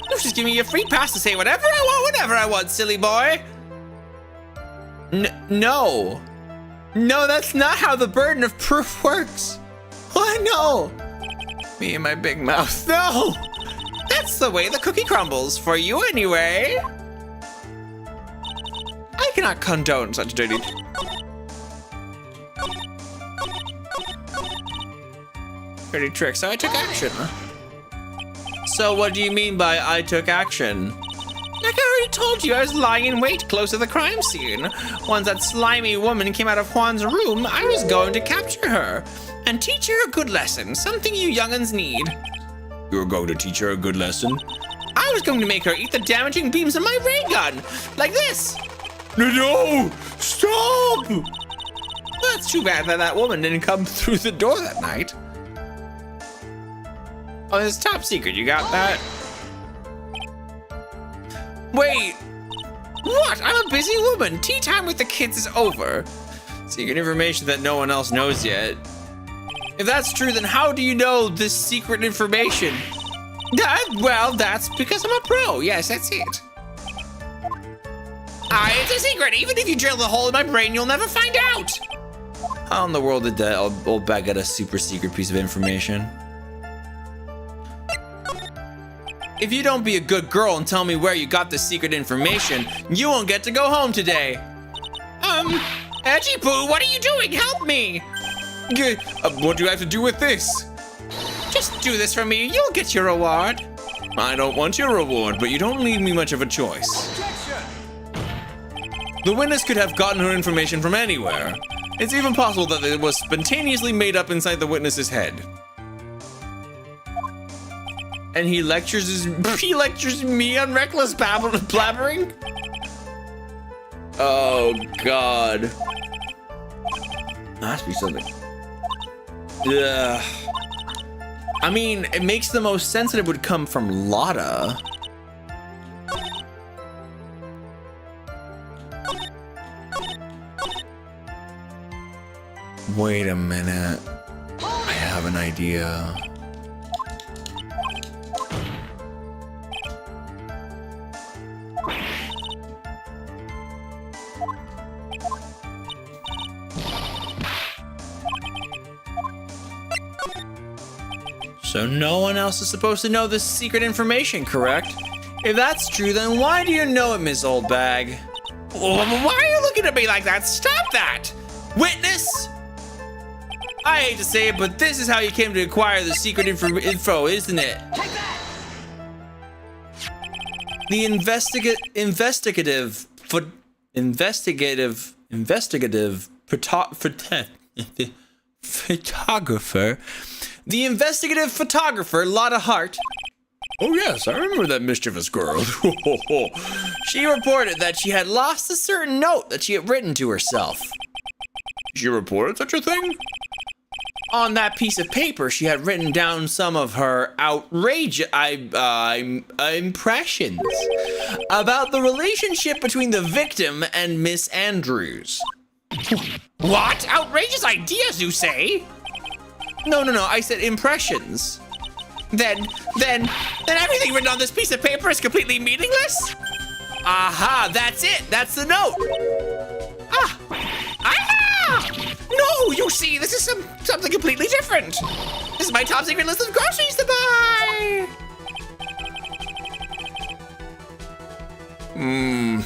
You just give me a free pass to say whatever I want, whenever I want, silly boy. No. No, that's not how the burden of proof works. Why, no. Me and my big mouth. No. That's the way the cookie crumbles, for you anyway. I cannot condone such dirty... dirty tricks, so I took action. So what do you mean by I took action? Like I already told you, I was lying in wait close to the crime scene. Once that slimy woman came out of Juan's room, I was going to capture her and teach her a good lesson, something you young'uns need. You were going to teach her a good lesson? I was going to make her eat the damaging beams of my ray gun, like this. No! Stop! That's too bad that woman didn't come through the door that night. Oh, it's top secret. You got that? Wait. What? I'm a busy woman. Tea time with the kids is over. Secret information that no one else knows yet. If that's true, then how do you know this secret information? Well, that's because I'm a pro. Yes, that's it. It's a secret. Even if you drill the hole in my brain, you'll never find out. How in the world did that old bag get a super secret piece of information? If you don't be a good girl and tell me where you got this secret information, you won't get to go home today. Edgy Poo, what are you doing? Help me. What do you have to do with this? Just do this for me. You'll get your reward. I don't want your reward, but you don't leave me much of a choice. The witness could have gotten her information from anywhere. It's even possible that it was spontaneously made up inside the witness's head. And he lectures me on reckless blabbering? Oh God. That has to be something. Ugh. I mean, it makes the most sense that it would come from Lotta. Wait a minute. I have an idea. So no one else is supposed to know this secret information, correct? If that's true, then why do you know it, Miss Oldbag? Why are you looking at me like that? Stop that! Witness! I hate to say it, but this is how you came to acquire the secret info, isn't it? Take that! The investigative photographer. The investigative photographer, Lotta Hart. Oh yes, I remember that mischievous girl. She reported that she had lost a certain note that she had written to herself. She reported such a thing? On that piece of paper, she had written down some of her outrageous impressions about the relationship between the victim and Miss Andrews. What? Outrageous ideas, you say? No, I said impressions. Then everything written on this piece of paper is completely meaningless? Aha, that's it. That's the note. Aha! No, you see, this is something completely different. This is my top secret list of groceries to buy.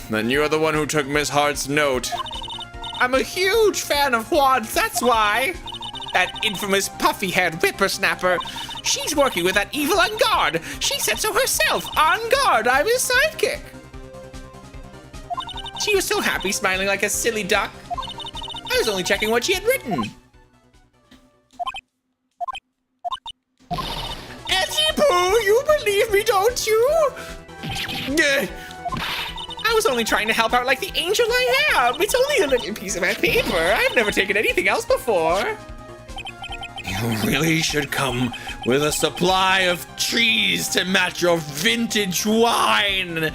Then you're the one who took Miss Hart's note. I'm a huge fan of Juan's, that's why. That infamous puffy-haired whippersnapper. She's working with that evil on guard. She said so herself. On guard, I'm his sidekick. She was so happy, smiling like a silly duck. I was only checking what she had written. Edgy Poo, you believe me, don't you? I was only trying to help out like the angel I am. It's only a little piece of paper. I've never taken anything else before. You really should come with a supply of trees to match your vintage wine.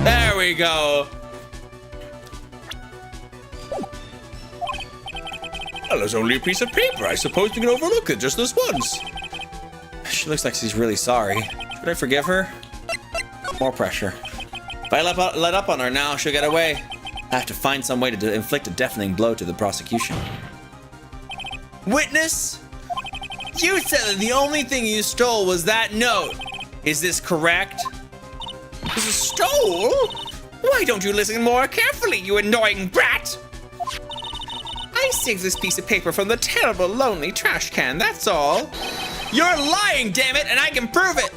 There we go. Well, it's only a piece of paper. I suppose you can overlook it just this once. She looks like she's really sorry. Should I forgive her? More pressure. If I let up on her now, she'll get away. I have to find some way to inflict a deafening blow to the prosecution. Witness, you said that the only thing you stole was that note. Is this correct? Stole? Why don't you listen more carefully, you annoying brat? I saved this piece of paper from the terrible, lonely trash can, that's all. You're lying, damn it, and I can prove it.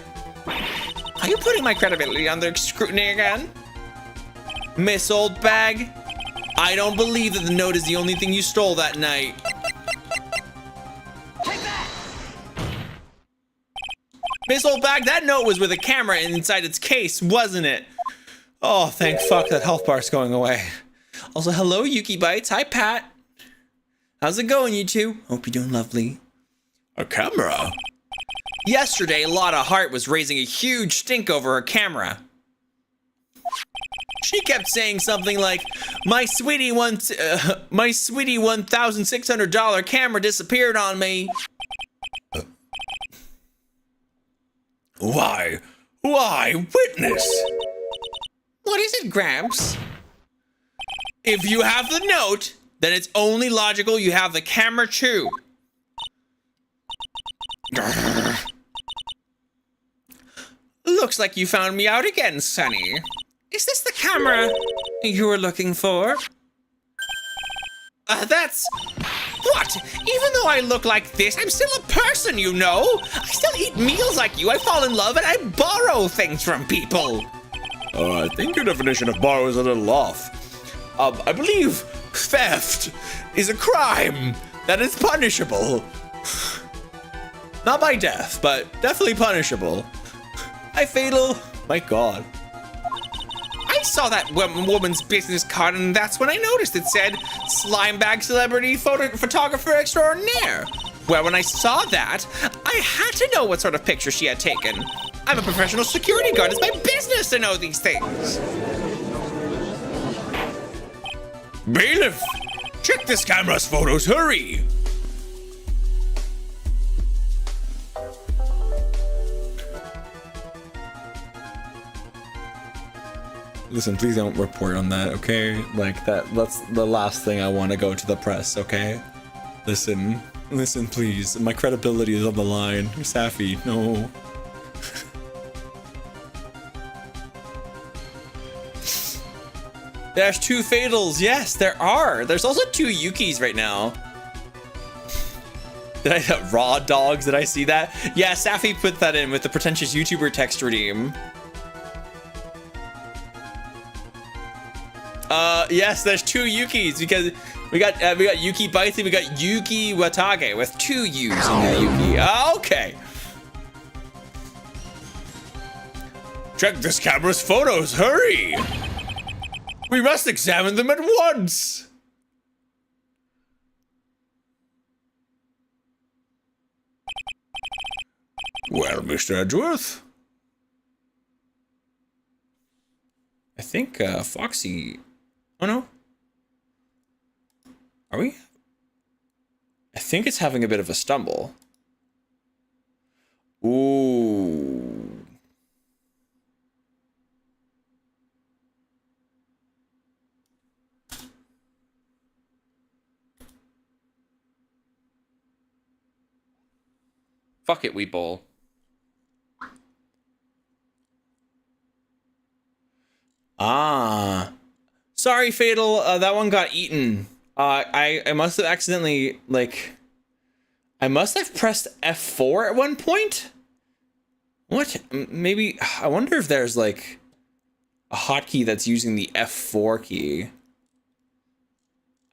Are you putting my credibility under scrutiny again? Miss Oldbag, I don't believe that the note is the only thing you stole that night. Take that! Miss Oldbag, that note was with a camera inside its case, wasn't it? Oh, thank fuck that health bar's going away. Also, hello, Yuki Bites. Hi, Pat. How's it going, you two? Hope you're doing lovely. A camera? Yesterday, Lotta Hart was raising a huge stink over her camera. She kept saying something like, my sweetie $1,600 camera disappeared on me. Why? Witness? What is it, Gramps? If you have the note, then it's only logical you have the camera too. Looks like you found me out again, Sonny. Is this the camera you were looking for? That's... What? Even though I look like this, I'm still a person, you know? I still eat meals like you, I fall in love, and I borrow things from people. I think your definition of borrow is a little off. I believe theft is a crime that is punishable. Not by death, but definitely punishable. Hi, Fatal. My God. I saw that woman's business card, and that's when I noticed it said Slime Bag Celebrity Photographer Extraordinaire. Well, when I saw that, I had to know what sort of picture she had taken. I'm a professional security guard. It's my business to know these things. Bailiff, check this camera's photos, hurry! Listen, please don't report on that, okay? Like, that's the last thing I want to go to the press, okay? Listen, please. My credibility is on the line. Safi, no. There's 2 Fatals. Yes, there are. There's also 2 Yukis right now. Did I raw dogs? Did I see that? Yeah, Safi put that in with the pretentious YouTuber text redeem. Yes, there's 2 Yukis because we got Yuki Bites and we got Yuki Watage with 2 U's in the Yuki. Okay. Check this camera's photos, hurry! We must examine them at once! Well, Mr. Edgeworth? I think Foxy... Oh no. Are we? I think it's having a bit of a stumble. Ooh. Fuck it, Weeple. Ah. Sorry, Fatal. That one got eaten. I must have accidentally, like... I must have pressed F4 at one point? What? Maybe... I wonder if there's, like, a hotkey that's using the F4 key.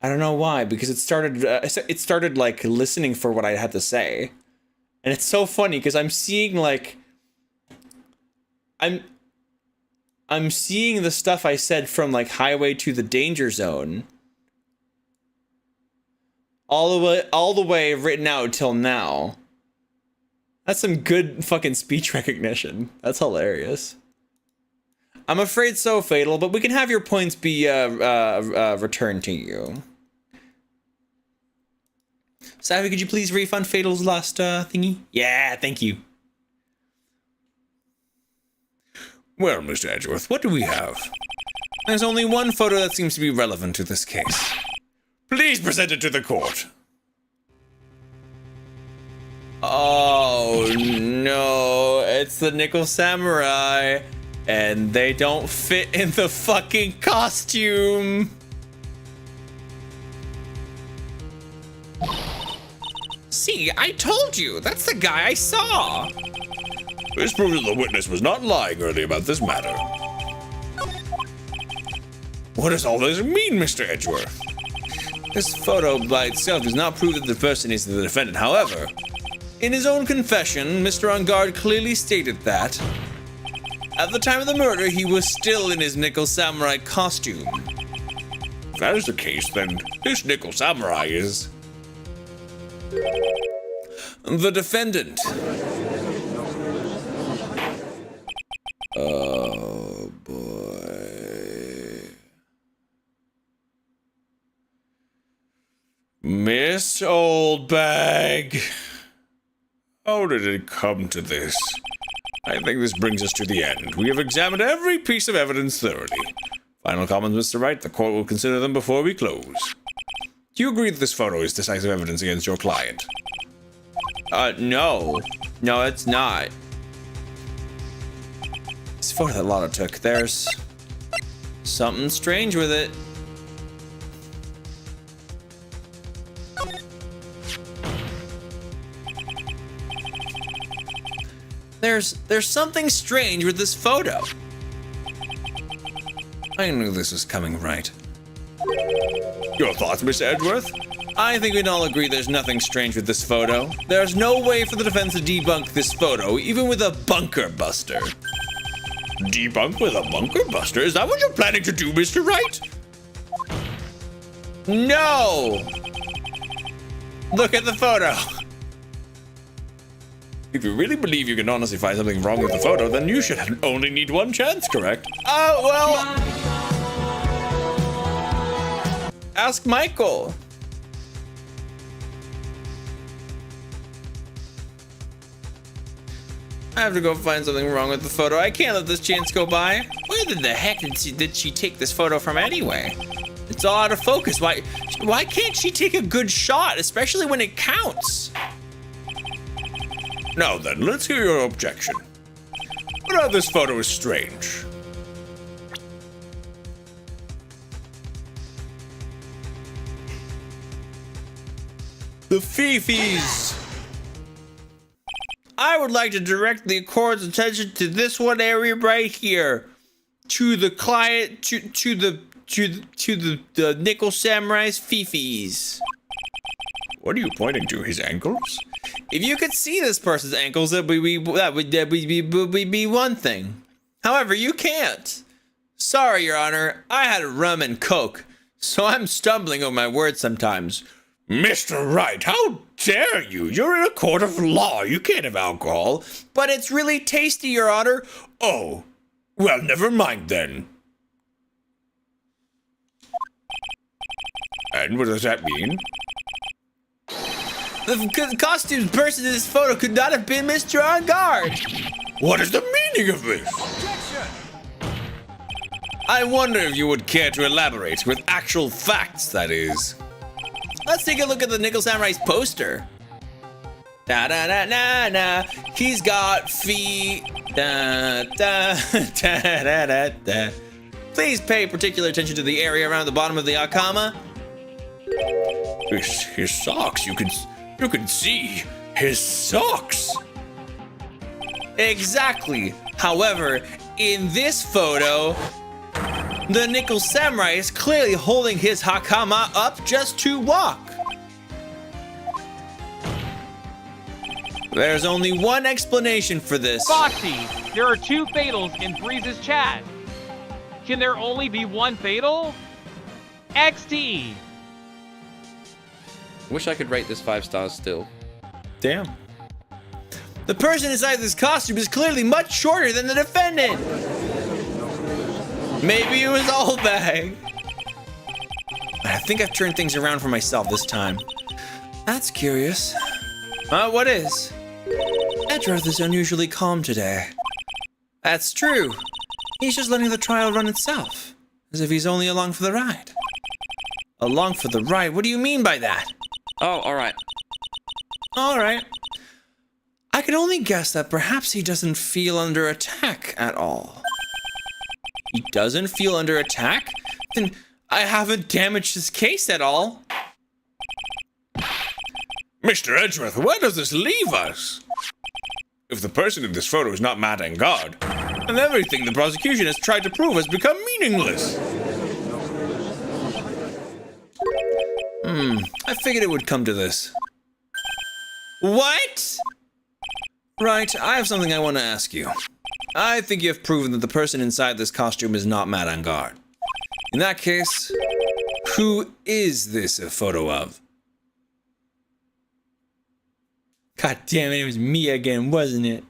I don't know why, because it started, like, listening for what I had to say. And it's so funny, because I'm seeing, like... I'm seeing the stuff I said from, like, Highway to the Danger Zone. All the way written out till now. That's some good fucking speech recognition. That's hilarious. I'm afraid so, Fatal, but we can have your points be returned to you. Savvy, could you please refund Fatal's last thingy? Yeah, thank you. Well, Mr. Edgeworth, what do we have? There's only one photo that seems to be relevant to this case. Please present it to the court. Oh no, it's the Nickel Samurai, and they don't fit in the fucking costume. See, I told you, that's the guy I saw. This proves that the witness was not lying earlier about this matter. What does all this mean, Mr. Edgeworth? This photo by itself does not prove that the person is the defendant. However, In his own confession, Mr. On Guard clearly stated that at the time of the murder, he was still in his Nickel Samurai costume. If that is the case, then this Nickel Samurai is... The defendant. Oh boy. Miss Oldbag. How did it come to this? I think this brings us to the end. We have examined every piece of evidence thoroughly. Final comments, Mr. Wright. The court will consider them before we close. Do you agree that this photo is decisive evidence against your client? No. No, it's not. This photo that Lotto took, there's something strange with it. There's something strange with this photo. I knew this was coming right. Your thoughts, Miss Edgeworth? I think we can all agree there's nothing strange with this photo. There's no way for the defense to debunk this photo, even with a bunker buster. Debunk with a bunker buster? Is that what you're planning to do, Mr. Wright? No! Look at the photo. If you really believe you can honestly find something wrong with the photo, then you should only need one chance, correct? Oh, well... Ask Michael. I have to go find something wrong with the photo. I can't let this chance go by. Where the heck did she take this photo from anyway? It's all out of focus. Why can't she take a good shot, especially when it counts? Now then, let's hear your objection. What about this photo is strange? The Fifis. I would like to direct the court's attention to this one area right here. To the client, to the Nickel Samurai's Fifis. What are you pointing to? His ankles? If you could see this person's ankles, that would be one thing. However, you can't. Sorry, Your Honor. I had a rum and coke, so I'm stumbling over my words sometimes. Mr. Wright, how dare you? You're in a court of law. You can't have alcohol. But it's really tasty, Your Honor. Oh, well, never mind then. And what does that mean? The costumed person in this photo could not have been Mr. On Guard. What is the meaning of this? I wonder if you would care to elaborate with actual facts, that is. Let's take a look at the Nickel Samurai's poster. Da da da da da. He's got feet. Da da da da da da. Please pay particular attention to the area around the bottom of the akama. His socks. You can see his socks. Exactly. However, in this photo, the Nickel Samurai is clearly holding his hakama up just to walk. There's only one explanation for this. Foxy, there are 2 fatals in Breeze's chat. Can there only be one fatal? XD. Wish I could rate this 5 stars still. Damn. The person inside this costume is clearly much shorter than the defendant. Maybe it was all bag. I think I've turned things around for myself this time. That's curious. What is? Edgeworth is unusually calm today. That's true. He's just letting the trial run itself, as if he's only along for the ride. Along for the ride? What do you mean by that? Oh, alright. Alright. I can only guess that perhaps he doesn't feel under attack at all. He doesn't feel under attack? Then I haven't damaged his case at all. Mr. Edgeworth, where does this leave us? If the person in this photo is not Matt and God, then everything the prosecution has tried to prove has become meaningless. I figured it would come to this. What? Right, I have something I want to ask you. I think you have proven that the person inside this costume is not Madame Garde. In that case, who is this a photo of? God damn it, it was me again, wasn't it?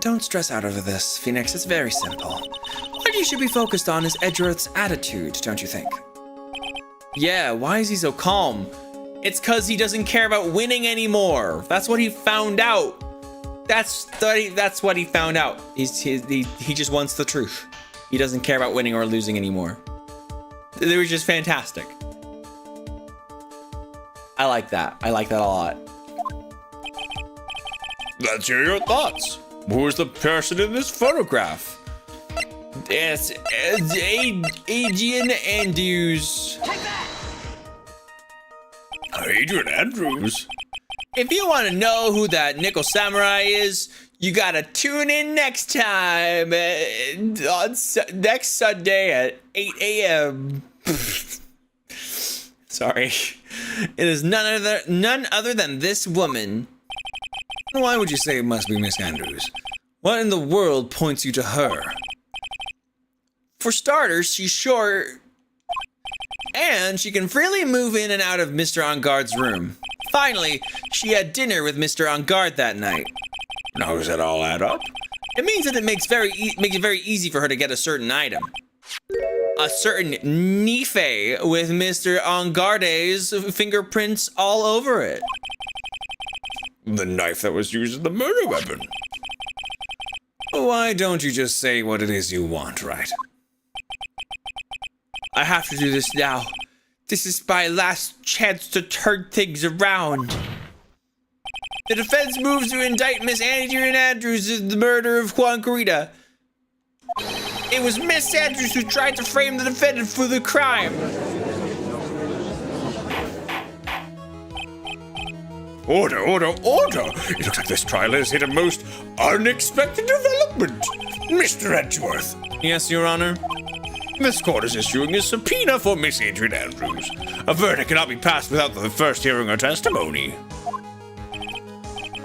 Don't stress out over this, Phoenix. It's very simple. What you should be focused on is Edgeworth's attitude, don't you think? Yeah, why is he so calm? It's because he doesn't care about winning anymore. That's what he found out. That's what he found out. He just wants the truth. He doesn't care about winning or losing anymore. They were just fantastic. I like that. I like that a lot. Let's hear your thoughts. Who's the person in this photograph? It's Adrian Andrews. Adrian Andrews? If you want to know who that Nickel Samurai is, you gotta tune in next time on next Sunday at 8 a.m. Sorry. It is none other than this woman. Why would you say it must be Miss Andrews? What in the world points you to her? For starters, she's short, and she can freely move in and out of Mr. On Guard's room. Finally, she had dinner with Mr. On Guard that night. Now does that all add up? It means that it makes it very easy for her to get a certain item. A certain Nife with Mr. On Guard's fingerprints all over it. The knife that was used as the murder weapon. Why don't you just say what it is you want, right? I have to do this now. This is my last chance to turn things around. The defense moves to indict Miss Adrian Andrews of the murder of Juan Carita. It was Miss Andrews who tried to frame the defendant for the crime. Order, order, order! It looks like this trial has hit a most unexpected development. Mr. Edgeworth. Yes, Your Honor. This court is issuing a subpoena for Miss Adrian Andrews. A verdict cannot be passed without the first hearing her testimony.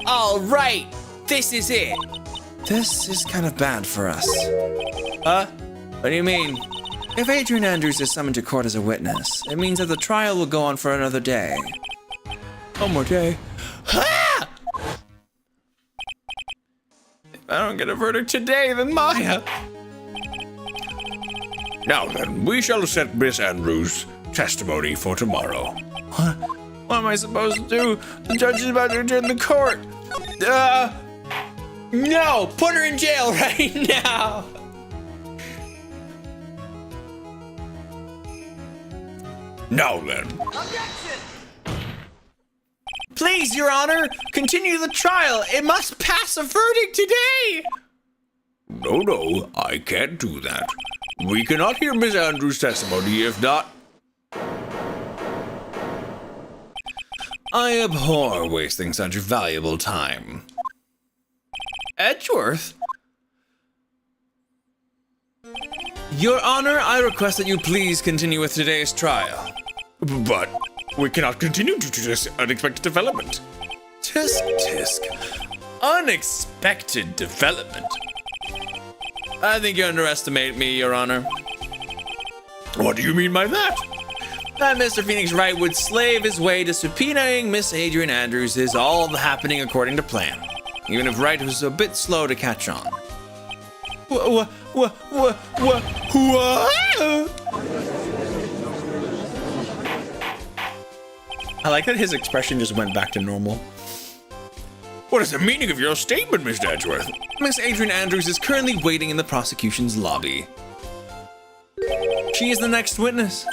All right, this is it. This is kind of bad for us. Huh? What do you mean? If Adrian Andrews is summoned to court as a witness, it means that the trial will go on for another day. One more day. Ah! If I don't get a verdict today, then Maya. Now then, we shall set Miss Andrews' testimony for tomorrow. What am I supposed to do? The judge is about to adjourn the court. No! Put her in jail right now! Now then. Please, Your Honor, continue the trial. It must pass a verdict today. No, I can't do that. We cannot hear Miss Andrews' testimony if not... I abhor wasting such valuable time. Edgeworth? Your Honor, I request that you please continue with today's trial. But we cannot continue due to this unexpected development. Tisk. Unexpected development. I think you underestimate me, Your Honor. What do you mean by that? That Mr. Phoenix Wright would slave his way to subpoenaing Miss Adrian Andrews is all happening according to plan, even if Wright was a bit slow to catch on. What? I like that his expression just went back to normal. What is the meaning of your statement, Mr. Edgeworth? Miss Adrian Andrews is currently waiting in the prosecution's lobby. She is the next witness.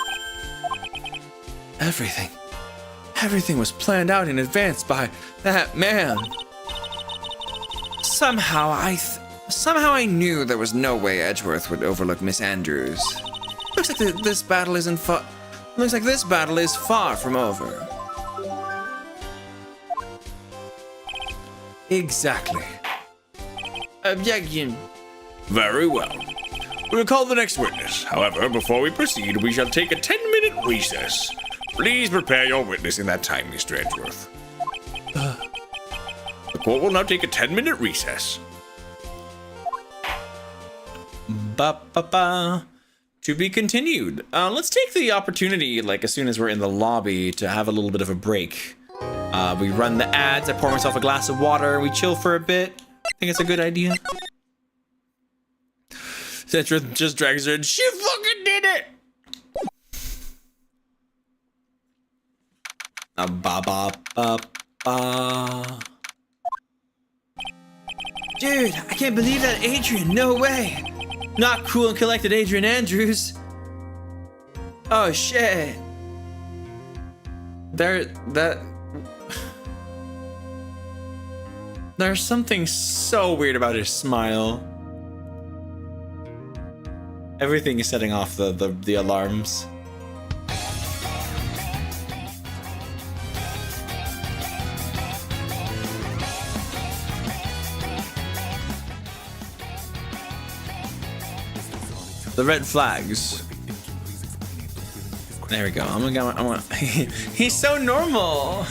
Everything was planned out in advance by that man. Somehow I knew there was no way Edgeworth would overlook Miss Andrews. Looks like this battle is far from over. Exactly. Objection. Very well. We'll call the next witness. However, before we proceed, we shall take a 10-minute recess. Please prepare your witness in that time, Mr. Edgeworth. The court will now take a 10-minute recess. Ba-ba-ba. To be continued. Let's take the opportunity, like as soon as we're in the lobby, to have a little bit of a break. We run the ads, I pour myself a glass of water, we chill for a bit. I think it's a good idea. Tetra just drags her in. She fucking did it! Ba-ba-ba-ba. Dude, I can't believe that, Adrian, no way! Not cool and collected Adrian Andrews. Oh shit. There's something so weird about his smile. Everything is setting off the alarms. The red flags. There we go. I'm gonna he's so normal.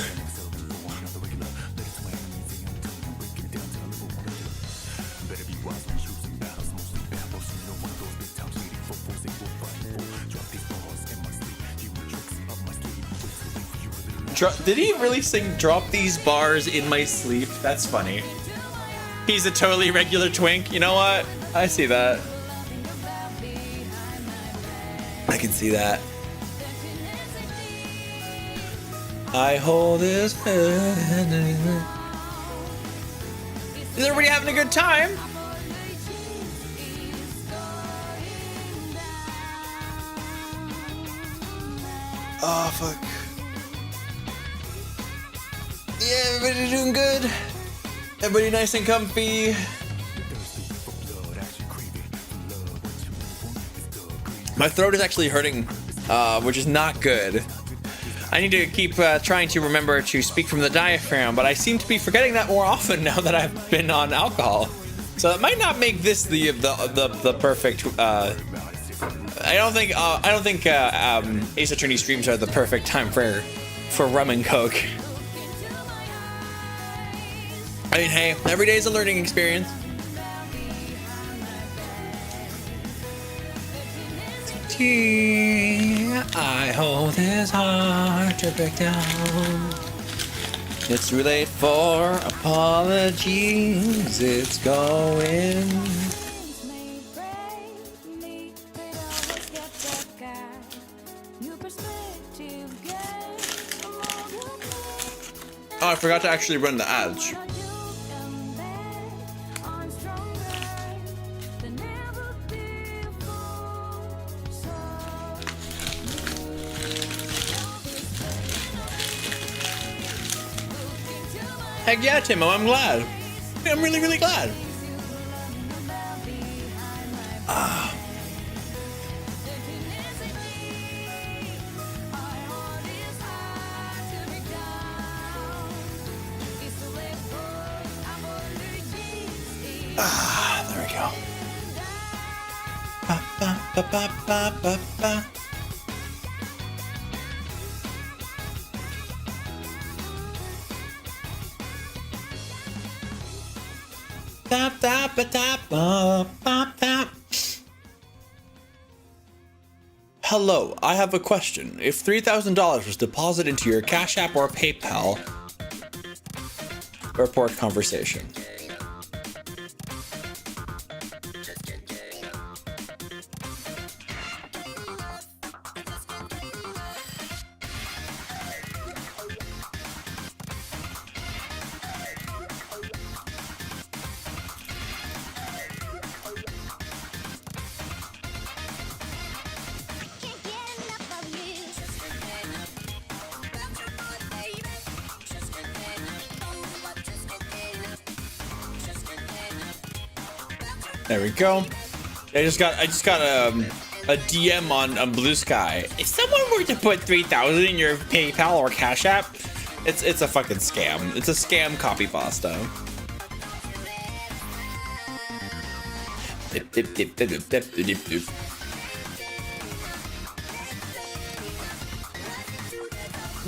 Did he really sing "Drop These Bars in My Sleep"? That's funny. He's a totally regular twink. You know what? I see that. I can see that. I hold his hand. Is everybody having a good time? Oh, fuck. Yeah, everybody doing good? Everybody nice and comfy? My throat is actually hurting, which is not good. I need to keep trying to remember to speak from the diaphragm, but I seem to be forgetting that more often now that I've been on alcohol. So it might not make this the perfect. I don't think Ace Attorney streams are the perfect time for rum and coke. I mean, hey, every day is a learning experience. I hold his heart to break down. It's too late for apologies. It's going. Oh, I forgot to actually run the ads. Heck yeah, Timo, I'm glad. I'm really, really glad. There we go. Ba, ba, ba, ba, ba, ba, ba. Hello, I have a question. If $3,000 was deposited into your Cash App or PayPal, report conversation. There we go. I just got a DM on Blue Sky. If someone were to put 3,000 in your PayPal or Cash App, it's a fucking scam. It's a scam copy pasta.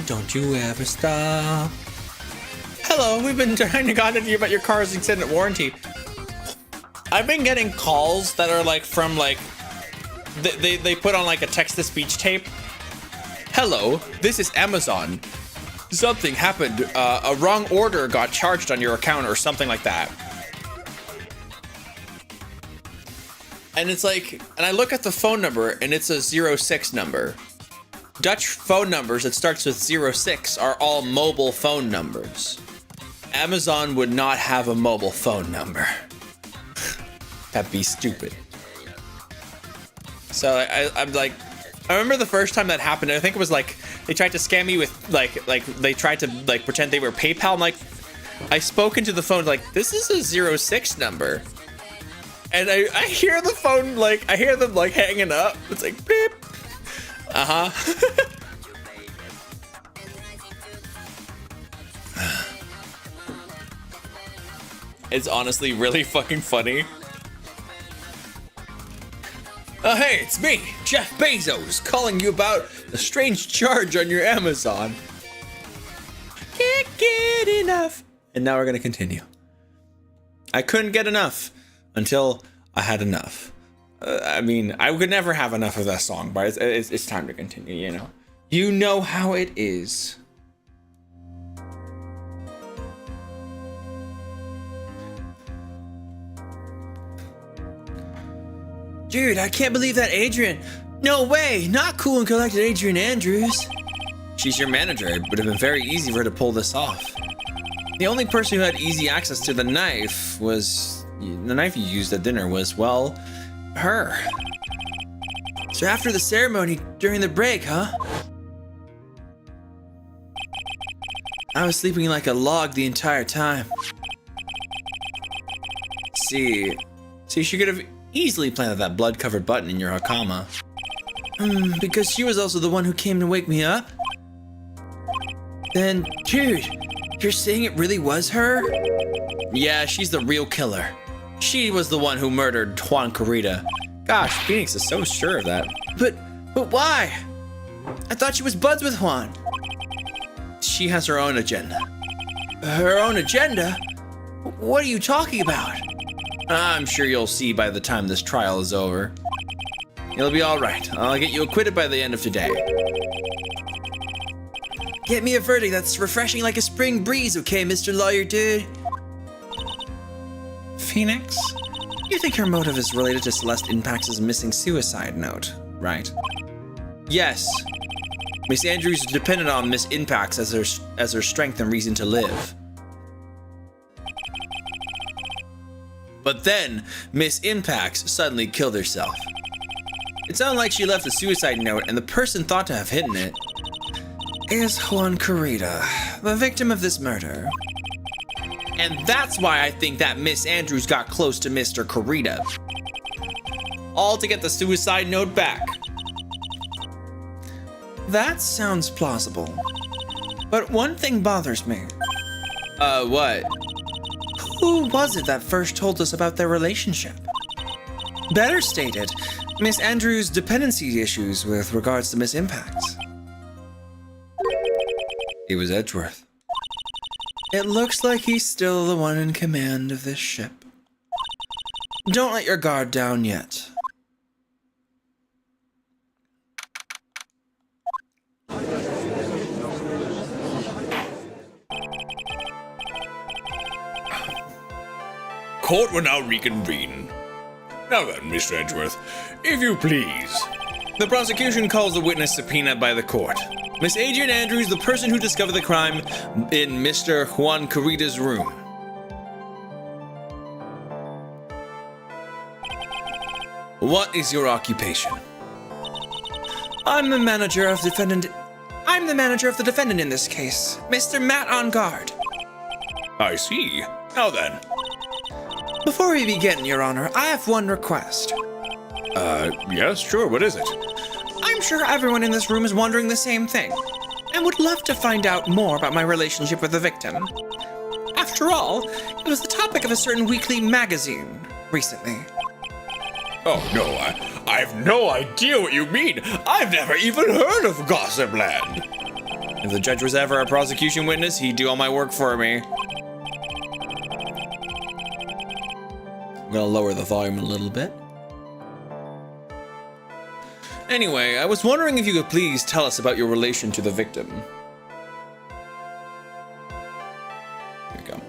Don't you ever stop. Hello, we've been trying to contact you about your car's extended warranty. I've been getting calls that are like from like, they put on like a text-to-speech tape. Hello, this is Amazon. Something happened, a wrong order got charged on your account or something like that. And it's like, and I look at the phone number and it's a 06 number. Dutch phone numbers that starts with 06 are all mobile phone numbers. Amazon would not have a mobile phone number. That'd be stupid. So I'm like, I remember the first time that happened. I think it was like they tried to scam me with like they tried to like pretend they were PayPal. I'm like, I spoke into the phone like, this is a 06 number, and I hear the phone like I hear them like hanging up. It's like beep. It's honestly really fucking funny. Hey, it's me, Jeff Bezos, calling you about a strange charge on your Amazon. Can't get enough. And now we're gonna continue. I couldn't get enough until I had enough. I mean, I could never have enough of that song, but it's time to continue, you know? You know how it is. Dude, I can't believe that Adrian. No way, not cool and collected Adrian Andrews. She's your manager. It would have been very easy for her to pull this off. The only person who had easy access to the knife was... The knife you used at dinner was, well, her. So after the ceremony, during the break, huh? I was sleeping like a log the entire time. See, she could have easily planted that blood-covered button in your hakama. Because she was also the one who came to wake me up? Then, dude, you're saying it really was her? Yeah, she's the real killer. She was the one who murdered Juan Carita. Gosh, Phoenix is so sure of that. But why? I thought she was buds with Juan. She has her own agenda. Her own agenda? What are you talking about? I'm sure you'll see by the time this trial is over. You'll be all right. I'll get you acquitted by the end of today. Get me a verdict that's refreshing like a spring breeze, okay, Mr. Lawyer Dude? Phoenix? You think her motive is related to Celeste Impax's missing suicide note, right? Yes. Miss Andrews depended on Miss Impax as her strength and reason to live. But then, Miss Impax suddenly killed herself. It sounded like she left a suicide note, and the person thought to have hidden it is Juan Carita, the victim of this murder. And that's why I think that Miss Andrews got close to Mr. Carita. All to get the suicide note back. That sounds plausible. But one thing bothers me. What? Who was it that first told us about their relationship? Better stated, Miss Andrews' dependency issues with regards to Miss Impax. It was Edgeworth. It looks like he's still the one in command of this ship. Don't let your guard down yet. Court will now reconvene. Now then, Mr. Edgeworth, if you please. The prosecution calls the witness subpoenaed by the court. Miss Adrian Andrews, the person who discovered the crime in Mr. Juan Carita's room. What is your occupation? I'm the manager of the defendant in this case, Mr. Matt on guard. I see. Now then. Before we begin, Your Honor, I have one request. Yes, sure, what is it? I'm sure everyone in this room is wondering the same thing, and would love to find out more about my relationship with the victim. After all, it was the topic of a certain weekly magazine recently. Oh, no, I have no idea what you mean. I've never even heard of Gossipland. If the judge was ever a prosecution witness, he'd do all my work for me. I'm gonna lower the volume a little bit. Anyway, I was wondering if you could please tell us about your relation to the victim. There we go.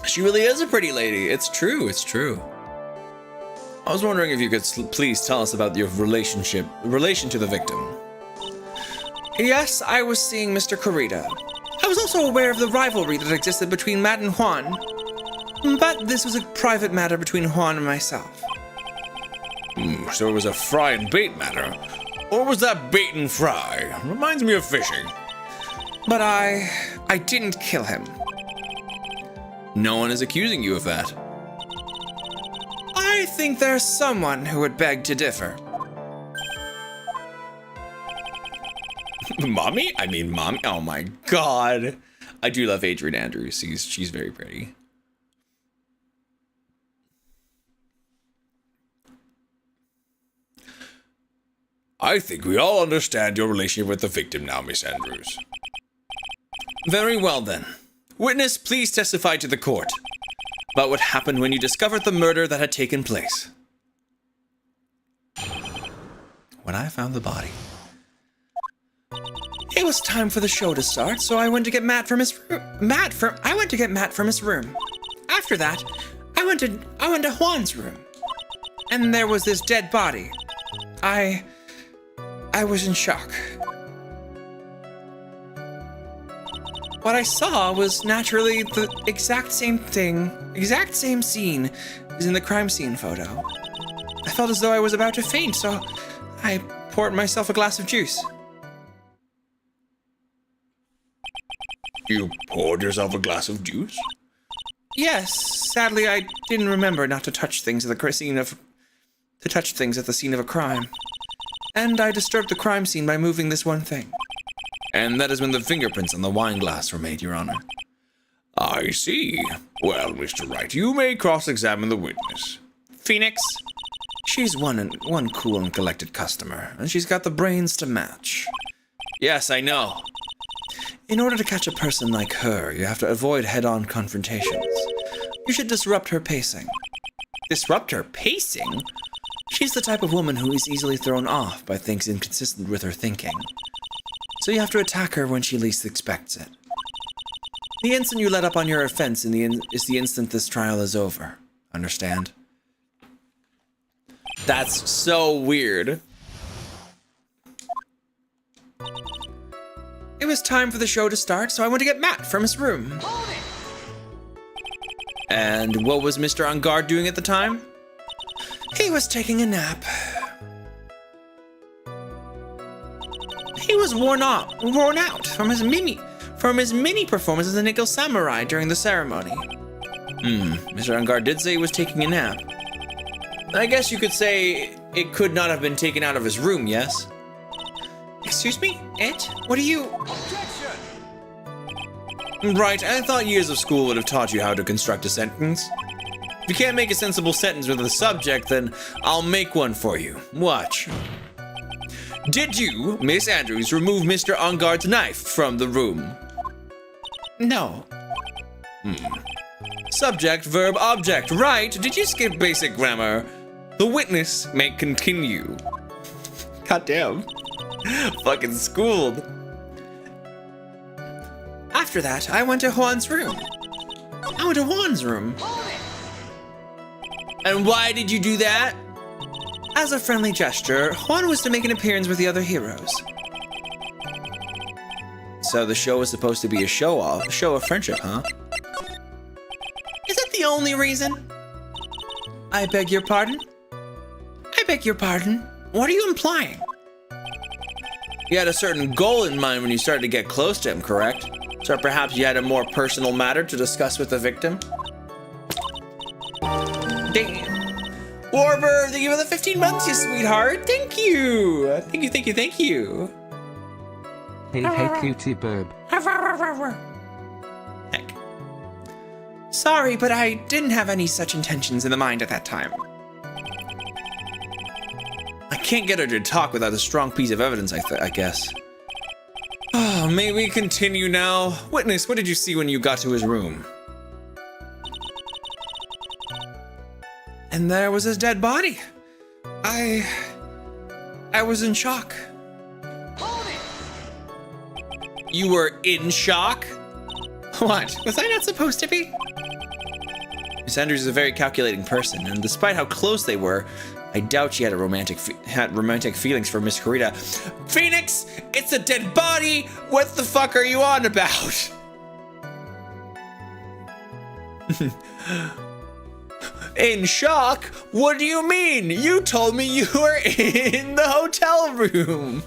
She really is a pretty lady. It's true, it's true. I was wondering if you could please tell us about your relation to the victim. Yes, I was seeing Mr. Corrida. I was also aware of the rivalry that existed between Matt and Juan. But this was a private matter between Juan and myself. So it was a fry and bait matter. Or was that bait and fry? Reminds me of fishing. But I didn't kill him. No one is accusing you of that. I think there's someone who would beg to differ. Mommy? I mean, Mommy? Oh my god. I do love Adrienne Andrews. She's very pretty. I think we all understand your relationship with the victim now, Miss Andrews. Very well then. Witness, please testify to the court about what happened when you discovered the murder that had taken place. When I found the body. It was time for the show to start, so I went to get Matt from his room. I went to get Matt from his room. After that, I went to Juan's room. And there was this dead body. I was in shock. What I saw was naturally the exact same scene as in the crime scene photo. I felt as though I was about to faint, so I poured myself a glass of juice. You poured yourself a glass of juice? Yes, sadly I didn't remember not to touch things at the scene of a crime. And I disturbed the crime scene by moving this one thing. And that is when the fingerprints on the wine glass were made, Your Honor. I see. Well, Mr. Wright, you may cross-examine the witness. Phoenix? She's one cool and collected customer, and she's got the brains to match. Yes, I know. In order to catch a person like her, you have to avoid head-on confrontations. You should disrupt her pacing. Disrupt her pacing? She's the type of woman who is easily thrown off by things inconsistent with her thinking. So you have to attack her when she least expects it. The instant you let up on your offense is the instant this trial is over. Understand? That's so weird. It was time for the show to start, so I went to get Matt from his room. And what was Mr. On Guard doing at the time? He was taking a nap. He was worn out from his mini performance as a Nickel Samurai during the ceremony. Mr. On Guard did say he was taking a nap. I guess you could say it could not have been taken out of his room, yes? Excuse me? It? What are you... Objection! Right, I thought years of school would have taught you how to construct a sentence. If you can't make a sensible sentence with a subject, then I'll make one for you. Watch. Did you, Miss Andrews, remove Mr. On Guard's knife from the room? No. Subject, verb, object. Right, did you skip basic grammar? The witness may continue. Goddamn. Fucking schooled. After that, I went to Juan's room. And why did you do that? As a friendly gesture, Juan was to make an appearance with the other heroes. So the show was supposed to be a show of friendship, huh? Is that the only reason? I beg your pardon? What are you implying? You had a certain goal in mind when you started to get close to him, correct? So perhaps you had a more personal matter to discuss with the victim? Damn. Warbird, thank you for the 15 months, you sweetheart. Thank you. Thank you. Hey, cutie burb. Heck. Sorry, but I didn't have any such intentions in the mind at that time. I can't get her to talk without a strong piece of evidence, I guess. Oh, may we continue now? Witness, what did you see when you got to his room? And there was his dead body. I was in shock. You were in shock? What? Was I not supposed to be? Miss Andrews is a very calculating person, and despite how close they were, I doubt she had romantic feelings for Miss Kurita. Phoenix, it's a dead body. What the fuck are you on about? In shock? What do you mean? You told me you were in the hotel room.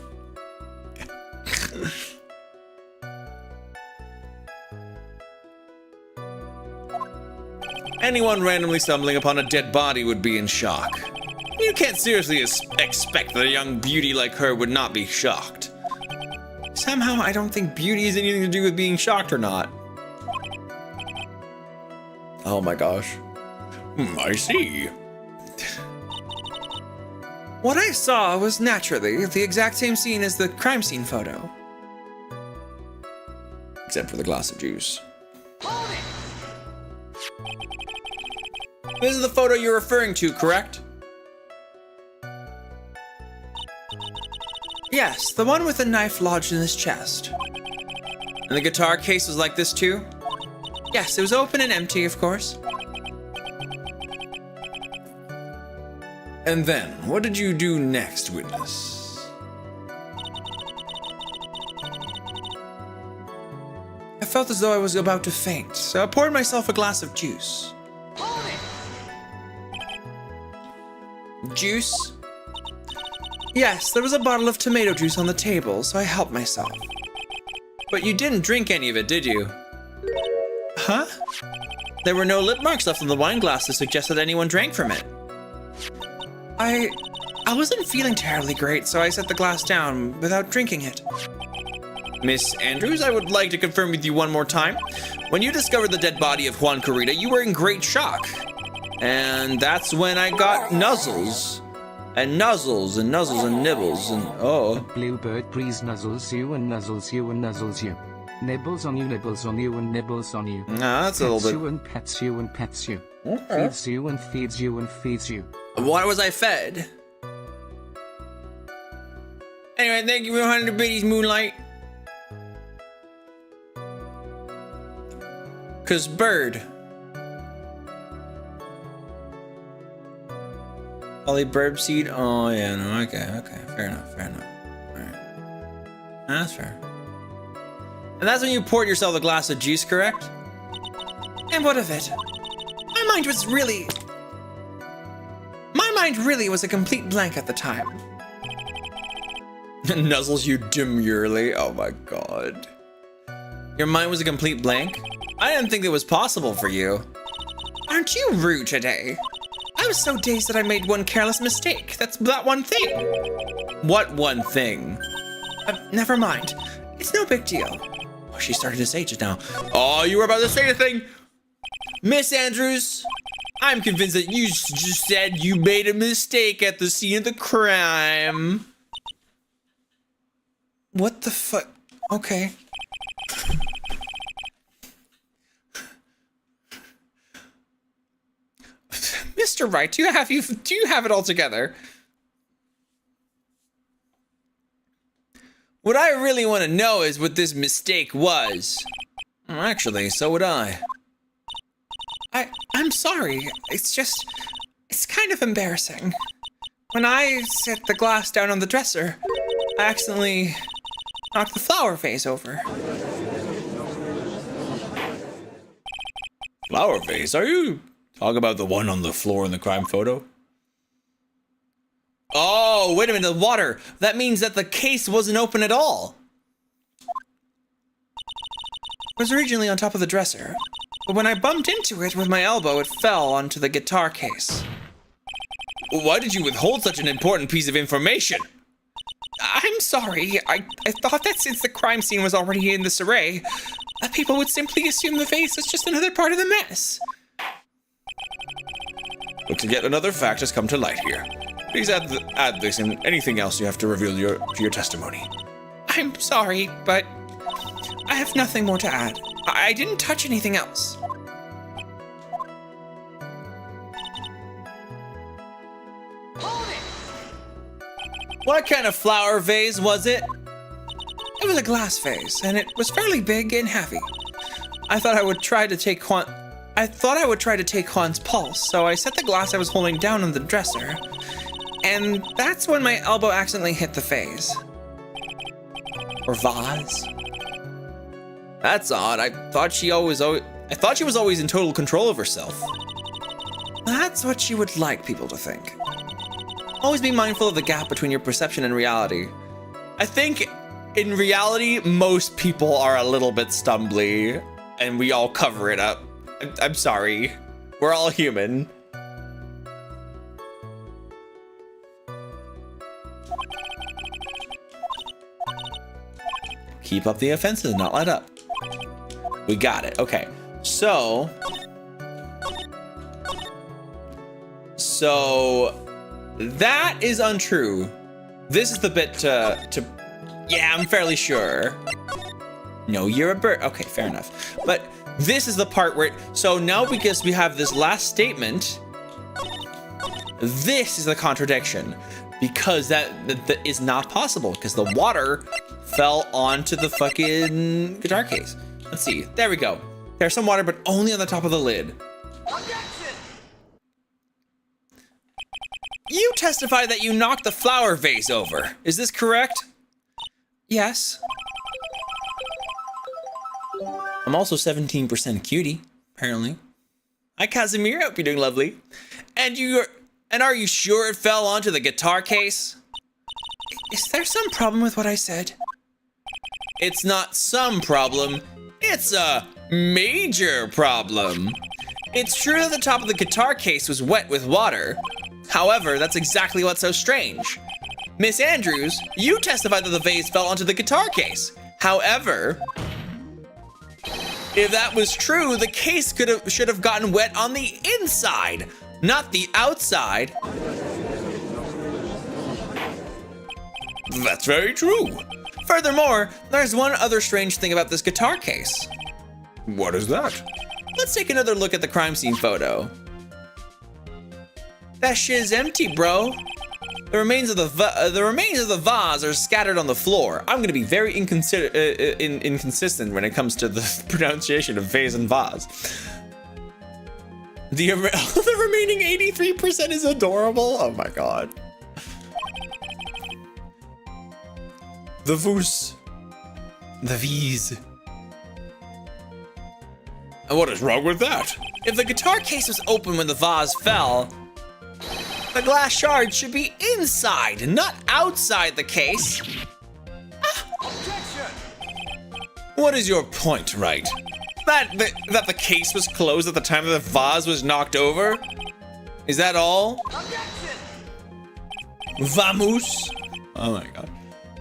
Anyone randomly stumbling upon a dead body would be in shock. You can't seriously expect that a young beauty like her would not be shocked. Somehow, I don't think beauty has anything to do with being shocked or not. Oh my gosh. I see. What I saw was naturally the exact same scene as the crime scene photo. Except for the glass of juice. This is the photo you're referring to, correct? Yes, the one with the knife lodged in his chest. And the guitar case was like this too? Yes, it was open and empty, of course. And then, what did you do next, witness? I felt as though I was about to faint, so I poured myself a glass of juice. Juice? Yes, there was a bottle of tomato juice on the table, so I helped myself. But you didn't drink any of it, did you? Huh? There were no lip marks left on the wine glass to suggest that anyone drank from it. I wasn't feeling terribly great, so I set the glass down without drinking it. Miss Andrews, I would like to confirm with you one more time. When you discovered the dead body of Juan Kurita, you were in great shock. And that's when I got nuzzles. And nuzzles and nuzzles and nibbles and oh. BlueBirdBreeze nuzzles you and nuzzles you and nuzzles you. Nibbles on you and nibbles on you. Nah, that's a little bit. You and pets you and pets you. Okay. Feeds you and feeds you and feeds you. Why was I fed? Anyway, thank you for 100 biddies, Moonlight. Cause bird. Holly burb seed. Oh yeah, no, okay, fair enough. All right, that's fair. And that's when you poured yourself a glass of juice, correct? And what of it? My mind really was a complete blank at the time. Nuzzles you demurely. Oh my god. Your mind was a complete blank? I didn't think it was possible for you. Aren't you rude today? I was so dazed that I made one careless mistake. That's that one thing. What one thing? Never mind. It's no big deal. Oh, she started to say it just now. Oh, you were about to say a thing. Miss Andrews, I'm convinced that you just said you made a mistake at the scene of the crime. What the fuck? Okay. Mr. Wright, do you have it all together? What I really want to know is what this mistake was. Actually, so would I. I'm sorry. It's kind of embarrassing. When I set the glass down on the dresser, I accidentally knocked the flower vase over. Flower vase? Are you talking about the one on the floor in the crime photo? Oh, wait a minute, the water. That means that the case wasn't open at all. It was originally on top of the dresser, but when I bumped into it with my elbow, it fell onto the guitar case. Why did you withhold such an important piece of information? I'm sorry. I thought that since the crime scene was already in disarray, that people would simply assume the vase is just another part of the mess. Looks like yet another fact has come to light here. Please add this and anything else you have to reveal to your testimony. I'm sorry, but I have nothing more to add. I didn't touch anything else. What kind of flower vase was it? It was a glass vase, and it was fairly big and heavy. I thought I would try to take Juan's pulse, so I set the glass I was holding down on the dresser, and that's when my elbow accidentally hit the vase. Or vase? That's odd. I thought she was always in total control of herself. That's what you would like people to think. Always be mindful of the gap between your perception and reality. I think in reality, most people are a little bit stumbly, and we all cover it up. I'm sorry. We're all human. Keep up the offenses, not let up. We got it. Okay. So that is untrue. This is the bit to yeah, I'm fairly sure. No, you're a bird. Okay, fair enough. But this is the part where, so now because we have this last statement, this is the contradiction, because that is not possible, because the water fell onto the fucking guitar case. Let's see. There we go. There's some water, but only on the top of the lid. You testified that you knocked the flower vase over. Is this correct? Yes. I'm also 17% cutie, apparently. Hi, Casimir. Hope you're doing lovely. And are you sure it fell onto the guitar case? Is there some problem with what I said? It's not some problem. It's a major problem. It's true that the top of the guitar case was wet with water. However, that's exactly what's so strange. Miss Andrews, you testified that the vase fell onto the guitar case. However, if that was true, the case should have gotten wet on the inside, not the outside. That's very true. Furthermore, there's one other strange thing about this guitar case. What is that? Let's take another look at the crime scene photo. That shit's empty, bro. The remains of the vase are scattered on the floor. I'm gonna be very inconsistent when it comes to the pronunciation of vase and vase. The remaining 83% is adorable. Oh my god. The vase. The vase. And what is wrong with that? If the guitar case was open when the vase fell, the glass shard should be inside, not outside the case. What is your point, right? That the case was closed at the time that the vase was knocked over? Is that all? Vamos? Oh my god.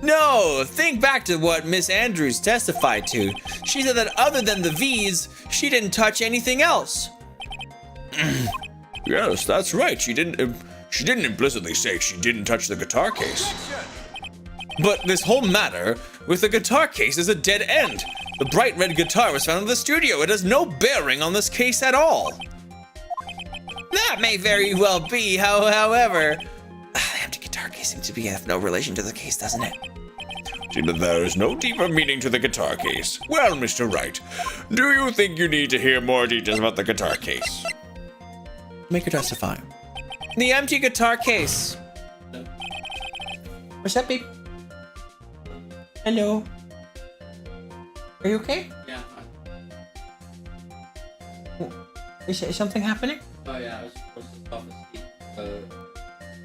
No, think back to what Miss Andrews testified to. She said that other than the V's, she didn't touch anything else. Yes, that's right. She didn't implicitly say she didn't touch the guitar case. But this whole matter with the guitar case is a dead end. The bright red guitar was found in the studio. It has no bearing on this case at all. That may very well be, however, the empty guitar case seems to have no relation to the case, doesn't it? See, but there is no deeper meaning to the guitar case. Well, Mr. Wright, do you think you need to hear more details about the guitar case? Make her testify. The empty guitar case. What's up, babe? Hello. Are you okay? Yeah. Is something happening? Oh yeah, I was supposed to stop asleep.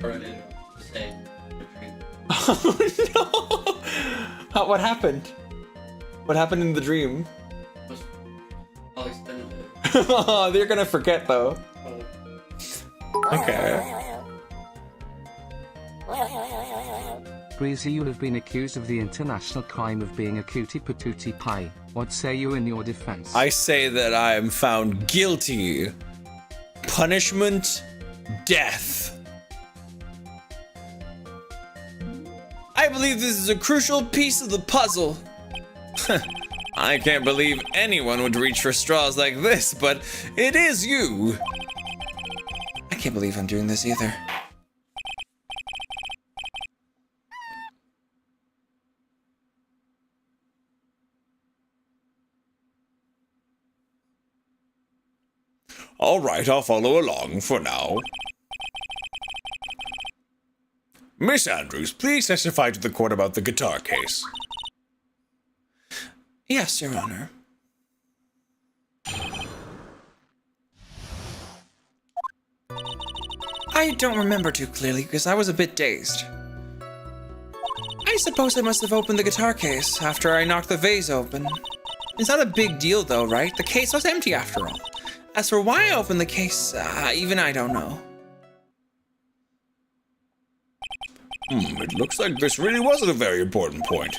Or I didn't say the dream. Oh no! What happened? What happened in the dream? I'll extend it. Oh, they're gonna forget though. Okay. Breezy, you have been accused of the international crime of being a cutie patootie pie. What say you in your defense? I say that I am found guilty. Punishment, death. I believe this is a crucial piece of the puzzle. I can't believe anyone would reach for straws like this, but it is you. I can't believe I'm doing this either. All right, I'll follow along for now. Miss Andrews, please testify to the court about the guitar case. Yes, Your Honor. I don't remember too clearly because I was a bit dazed. I suppose I must have opened the guitar case after I knocked the vase open. It's not a big deal though, right? The case was empty after all. As for why I opened the case, even I don't know. It looks like this really wasn't a very important point.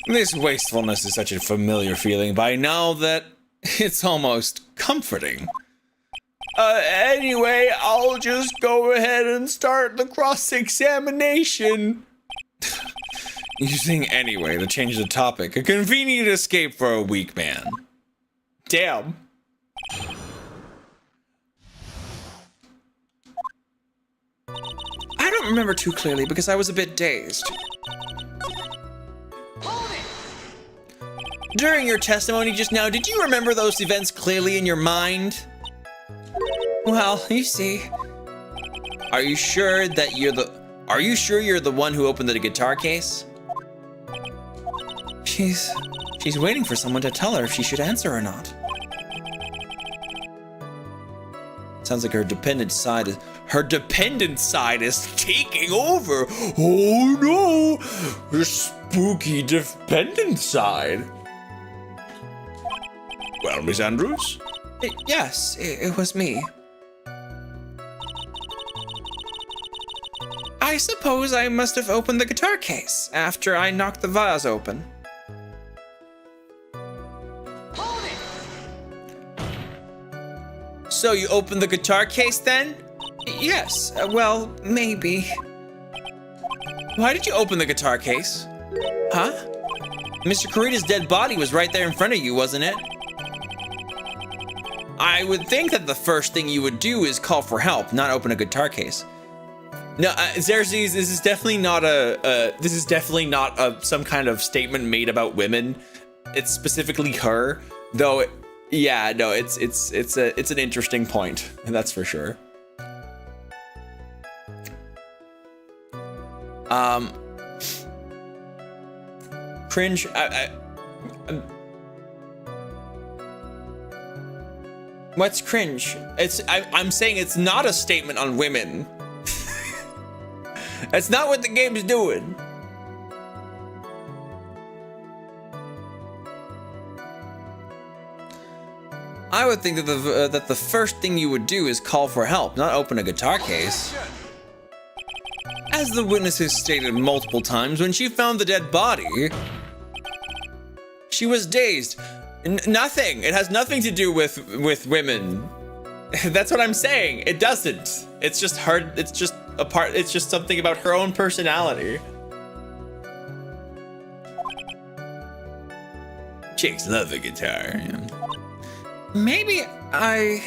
This wastefulness is such a familiar feeling by now that it's almost comforting. Anyway, I'll just go ahead and start the cross-examination. Using anyway to change the topic, a convenient escape for a weak man. Damn. I don't remember too clearly because I was a bit dazed. During your testimony just now, did you remember those events clearly in your mind? Well, you see. Are you sure you're the one who opened the guitar case? She's waiting for someone to tell her if she should answer or not. Sounds like her dependent side is taking over. Oh no, her spooky dependent side. Well, Miss Andrews? Yes, it was me. I suppose I must have opened the guitar case after I knocked the vase open. So you opened the guitar case then? Yes, well, maybe. Why did you open the guitar case? Huh? Mr. Karita's dead body was right there in front of you, wasn't it? I would think that the first thing you would do is call for help, not open a guitar case. No, Xerxes, this is definitely not some kind of statement made about women. It's specifically her, though. Yeah, no, it's an interesting point, that's for sure. Cringe. What's cringe? I'm saying it's not a statement on women. That's not what the game's doing. I would think that the first thing you would do is call for help, not open a guitar case. As the witnesses stated multiple times, when she found the dead body, she was dazed. Nothing. It has nothing to do with women. That's what I'm saying. It doesn't. It's just her. It's just a part. It's just something about her own personality. Chicks love the guitar. Maybe I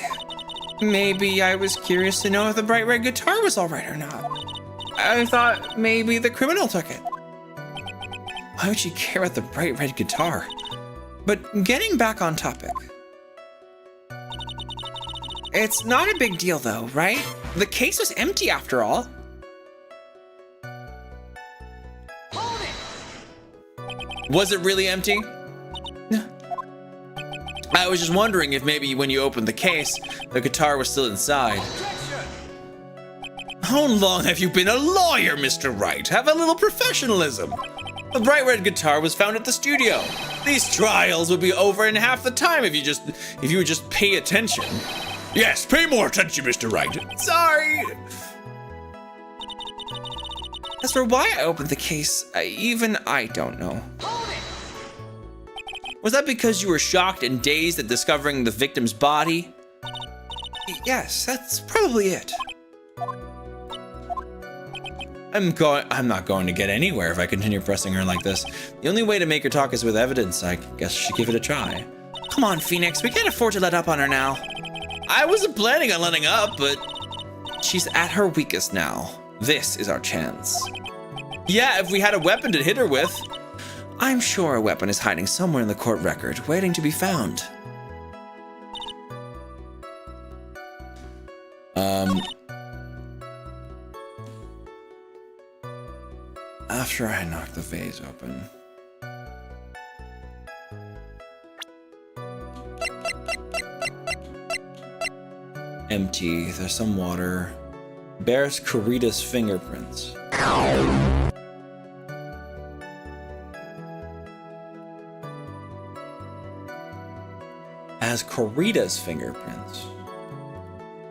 was curious to know if the bright red guitar was all right or not. I thought maybe the criminal took it. Why would she care about the bright red guitar? But getting back on topic. It's not a big deal though, right? The case was empty after all. Was it really empty? No. I was just wondering if maybe when you opened the case, the guitar was still inside. How long have you been a lawyer, Mr. Wright? Have a little professionalism. The bright red guitar was found at the studio. These trials would be over in half the time if you would just pay attention. Yes, pay more attention, Mr. Wright. Sorry. As for why I opened the case, even I don't know. Was that because you were shocked and dazed at discovering the victim's body? Yes, that's probably it. I'm not going to get anywhere if I continue pressing her like this. The only way to make her talk is with evidence. I guess she should give it a try. Come on, Phoenix, we can't afford to let up on her now. I wasn't planning on letting up, but she's at her weakest now. This is our chance. Yeah, if we had a weapon to hit her with. I'm sure a weapon is hiding somewhere in the court record, waiting to be found. After I knock the vase open. Empty, there's some water. Bears Corita's fingerprints. Has Corita's fingerprints.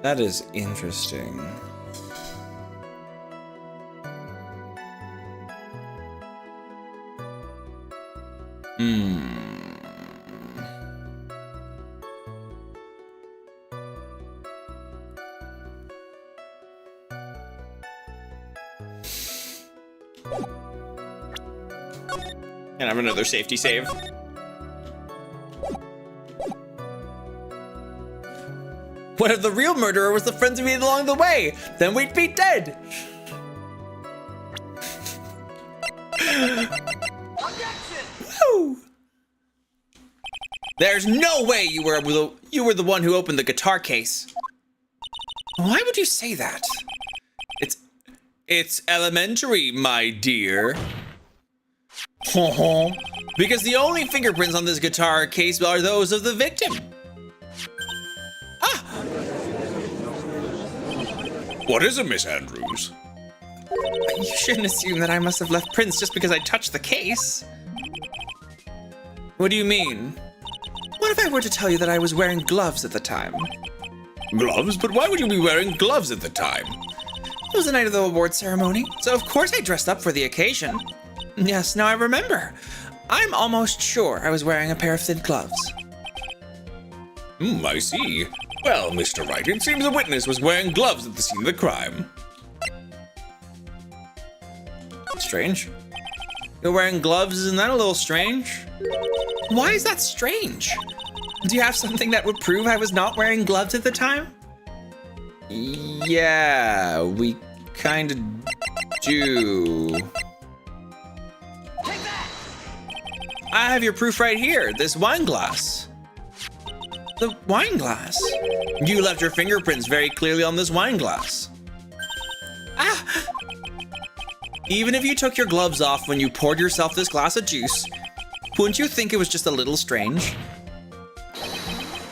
That is interesting. And have another safety save. What if the real murderer was the friends we made along the way? Then we'd be dead. Woo! There's no way you were the one who opened the guitar case. Why would you say that? It's elementary, my dear. Because the only fingerprints on this guitar case are those of the victim. What is it, Miss Andrews? You shouldn't assume that I must have left prints just because I touched the case. What do you mean? What if I were to tell you that I was wearing gloves at the time? Gloves? But why would you be wearing gloves at the time? It was the night of the award ceremony, so of course I dressed up for the occasion. Yes, now I remember. I'm almost sure I was wearing a pair of thin gloves. I see. Well, Mr. Wright, it seems the witness was wearing gloves at the scene of the crime. Strange. You're wearing gloves, isn't that a little strange? Why is that strange? Do you have something that would prove I was not wearing gloves at the time? Yeah, we kind of do. I have your proof right here, this wine glass. The wine glass? You left your fingerprints very clearly on this wine glass. Even if you took your gloves off when you poured yourself this glass of juice, wouldn't you think it was just a little strange?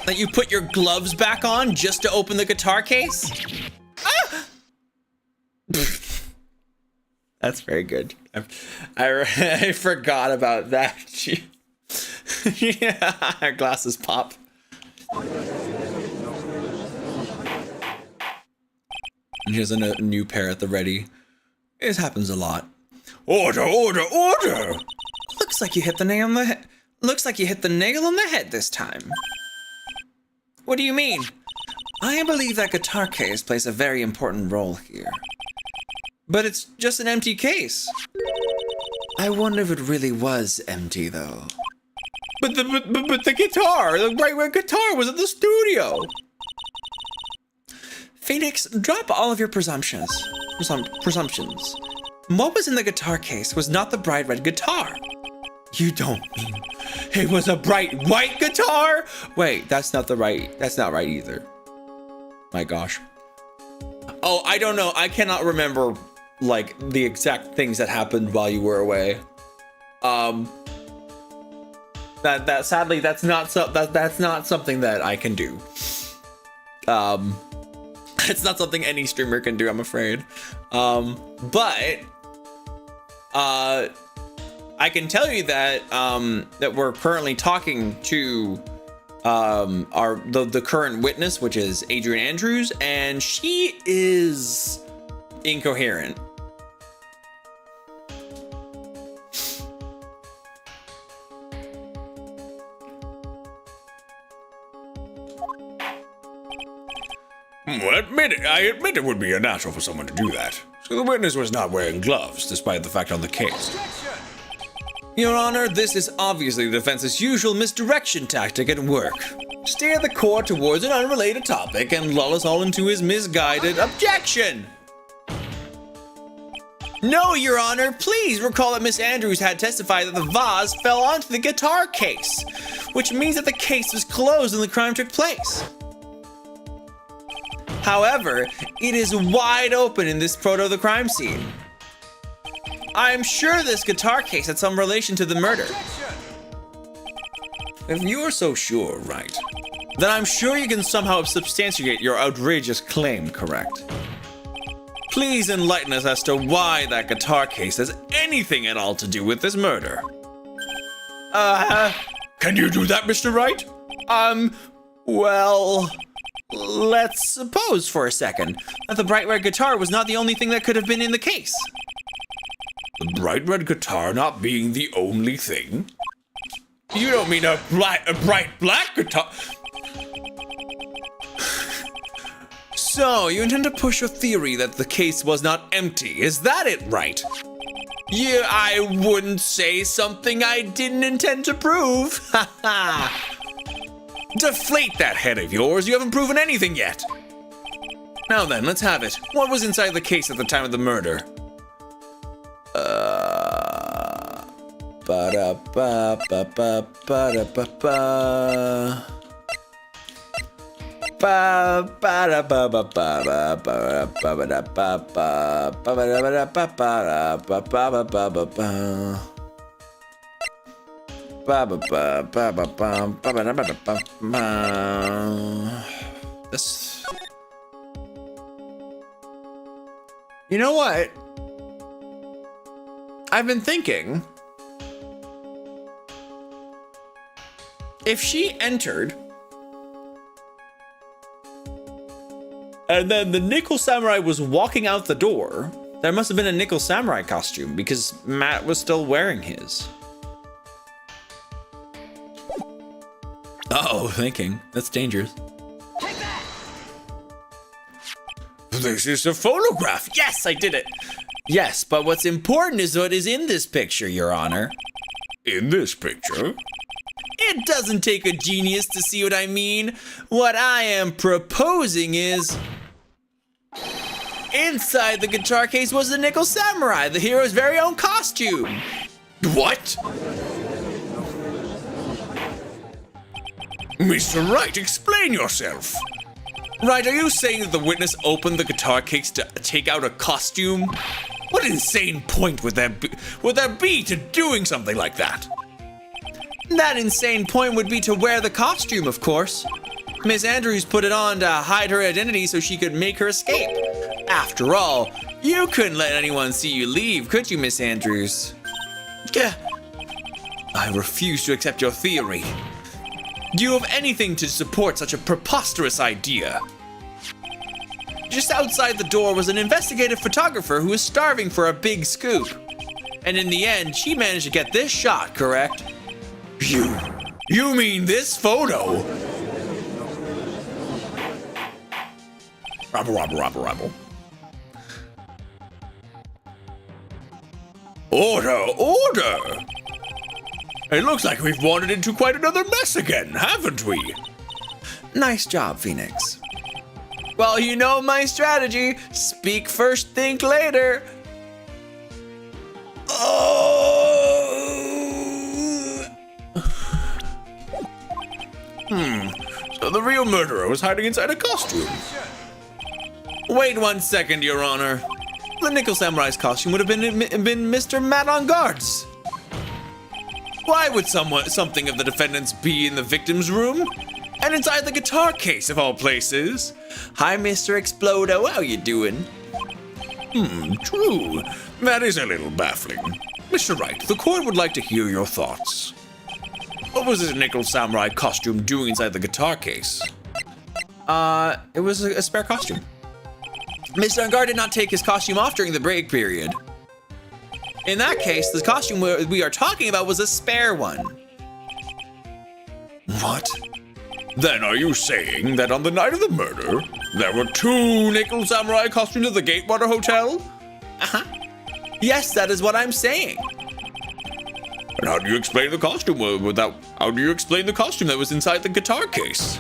That you put your gloves back on just to open the guitar case? That's very good. I forgot about that. Yeah, our glasses pop. Here's a new pair at the ready. It happens a lot. Order, order, order! Looks like you hit the nail on the head. Looks like you hit the nail on the head this time. What do you mean? I believe that guitar case plays a very important role here. But it's just an empty case. I wonder if it really was empty, though. But the guitar, the right guitar was at the studio. Phoenix, drop all of your presumptions. Presumptions. What was in the guitar case was not the bright red guitar. You don't mean it was a bright white guitar? Wait, that's not right either. My gosh. Oh, I don't know. I cannot remember like the exact things that happened while you were away. That sadly that's not something that I can do. It's not something any streamer can do, I'm afraid. But I can tell you that that we're currently talking to the current witness, which is Adrian Andrews, and she is incoherent. I admit it would be unnatural for someone to do that. So the witness was not wearing gloves, despite the fact on the case. Your Honor, this is obviously the defense's usual misdirection tactic at work. Steer the court towards an unrelated topic and lull us all into his misguided objection. No, Your Honor, please recall that Miss Andrews had testified that the vase fell onto the guitar case, which means that the case was closed when the crime took place. However, it is wide open in this photo of the crime scene. I am sure this guitar case had some relation to the murder. If you are so sure, right, then I'm sure you can somehow substantiate your outrageous claim, correct? Please enlighten us as to why that guitar case has anything at all to do with this murder. Can you do that, Mr. Wright? Well, let's suppose for a second that the bright red guitar was not the only thing that could have been in the case. The bright red guitar not being the only thing? You don't mean a bright black guitar? So, you intend to push your theory that the case was not empty, is that it, right? Yeah, I wouldn't say something I didn't intend to prove. Ha ha. Deflate that head of yours, you haven't proven anything yet. Now then, let's have it. What was inside the case at the time of the murder? This. You know what? I've been thinking. If she entered, and then the Nickel Samurai was walking out the door, there must have been a Nickel Samurai costume because Matt was still wearing his. Uh-oh, thinking. That's dangerous. This is a photograph. Yes, I did it. Yes, but what's important is what is in this picture, Your Honor. In this picture? It doesn't take a genius to see what I mean. What I am proposing is... inside the guitar case was the Nickel Samurai, the hero's very own costume. What? Mr. Wright, explain yourself. Right, are you saying that the witness opened the guitar case to take out a costume? What insane point would there be to doing something like that? That insane point would be to wear the costume, of course. Miss Andrews put it on to hide her identity so she could make her escape. After all, you couldn't let anyone see you leave, could you, Miss Andrews? I refuse to accept your theory. Do you have anything to support such a preposterous idea? Just outside the door was an investigative photographer who was starving for a big scoop. And in the end, she managed to get this shot, correct? You mean this photo? Rabble. Order! It looks like we've wandered into quite another mess again, haven't we? Nice job, Phoenix. Well, you know my strategy. Speak first, think later. So the real murderer was hiding inside a costume. Wait 1 second, Your Honor. The Nickel Samurai's costume would have been Mr. Matt on guards. Why would something of the defendant's be in the victim's room? And inside the guitar case, of all places. Hi, Mr. Explodo, how you doing? True. That is a little baffling. Mr. Wright, the court would like to hear your thoughts. What was this Nickel Samurai costume doing inside the guitar case? It was a spare costume. Mr. Ungar did not take his costume off during the break period. In that case, the costume we are talking about was a spare one. What? Then are you saying that on the night of the murder, There were 2 nickel samurai costumes at the Gatewater Hotel? Yes, that is what I'm saying. And how do you explain the costume how do you explain the costume that was inside the guitar case?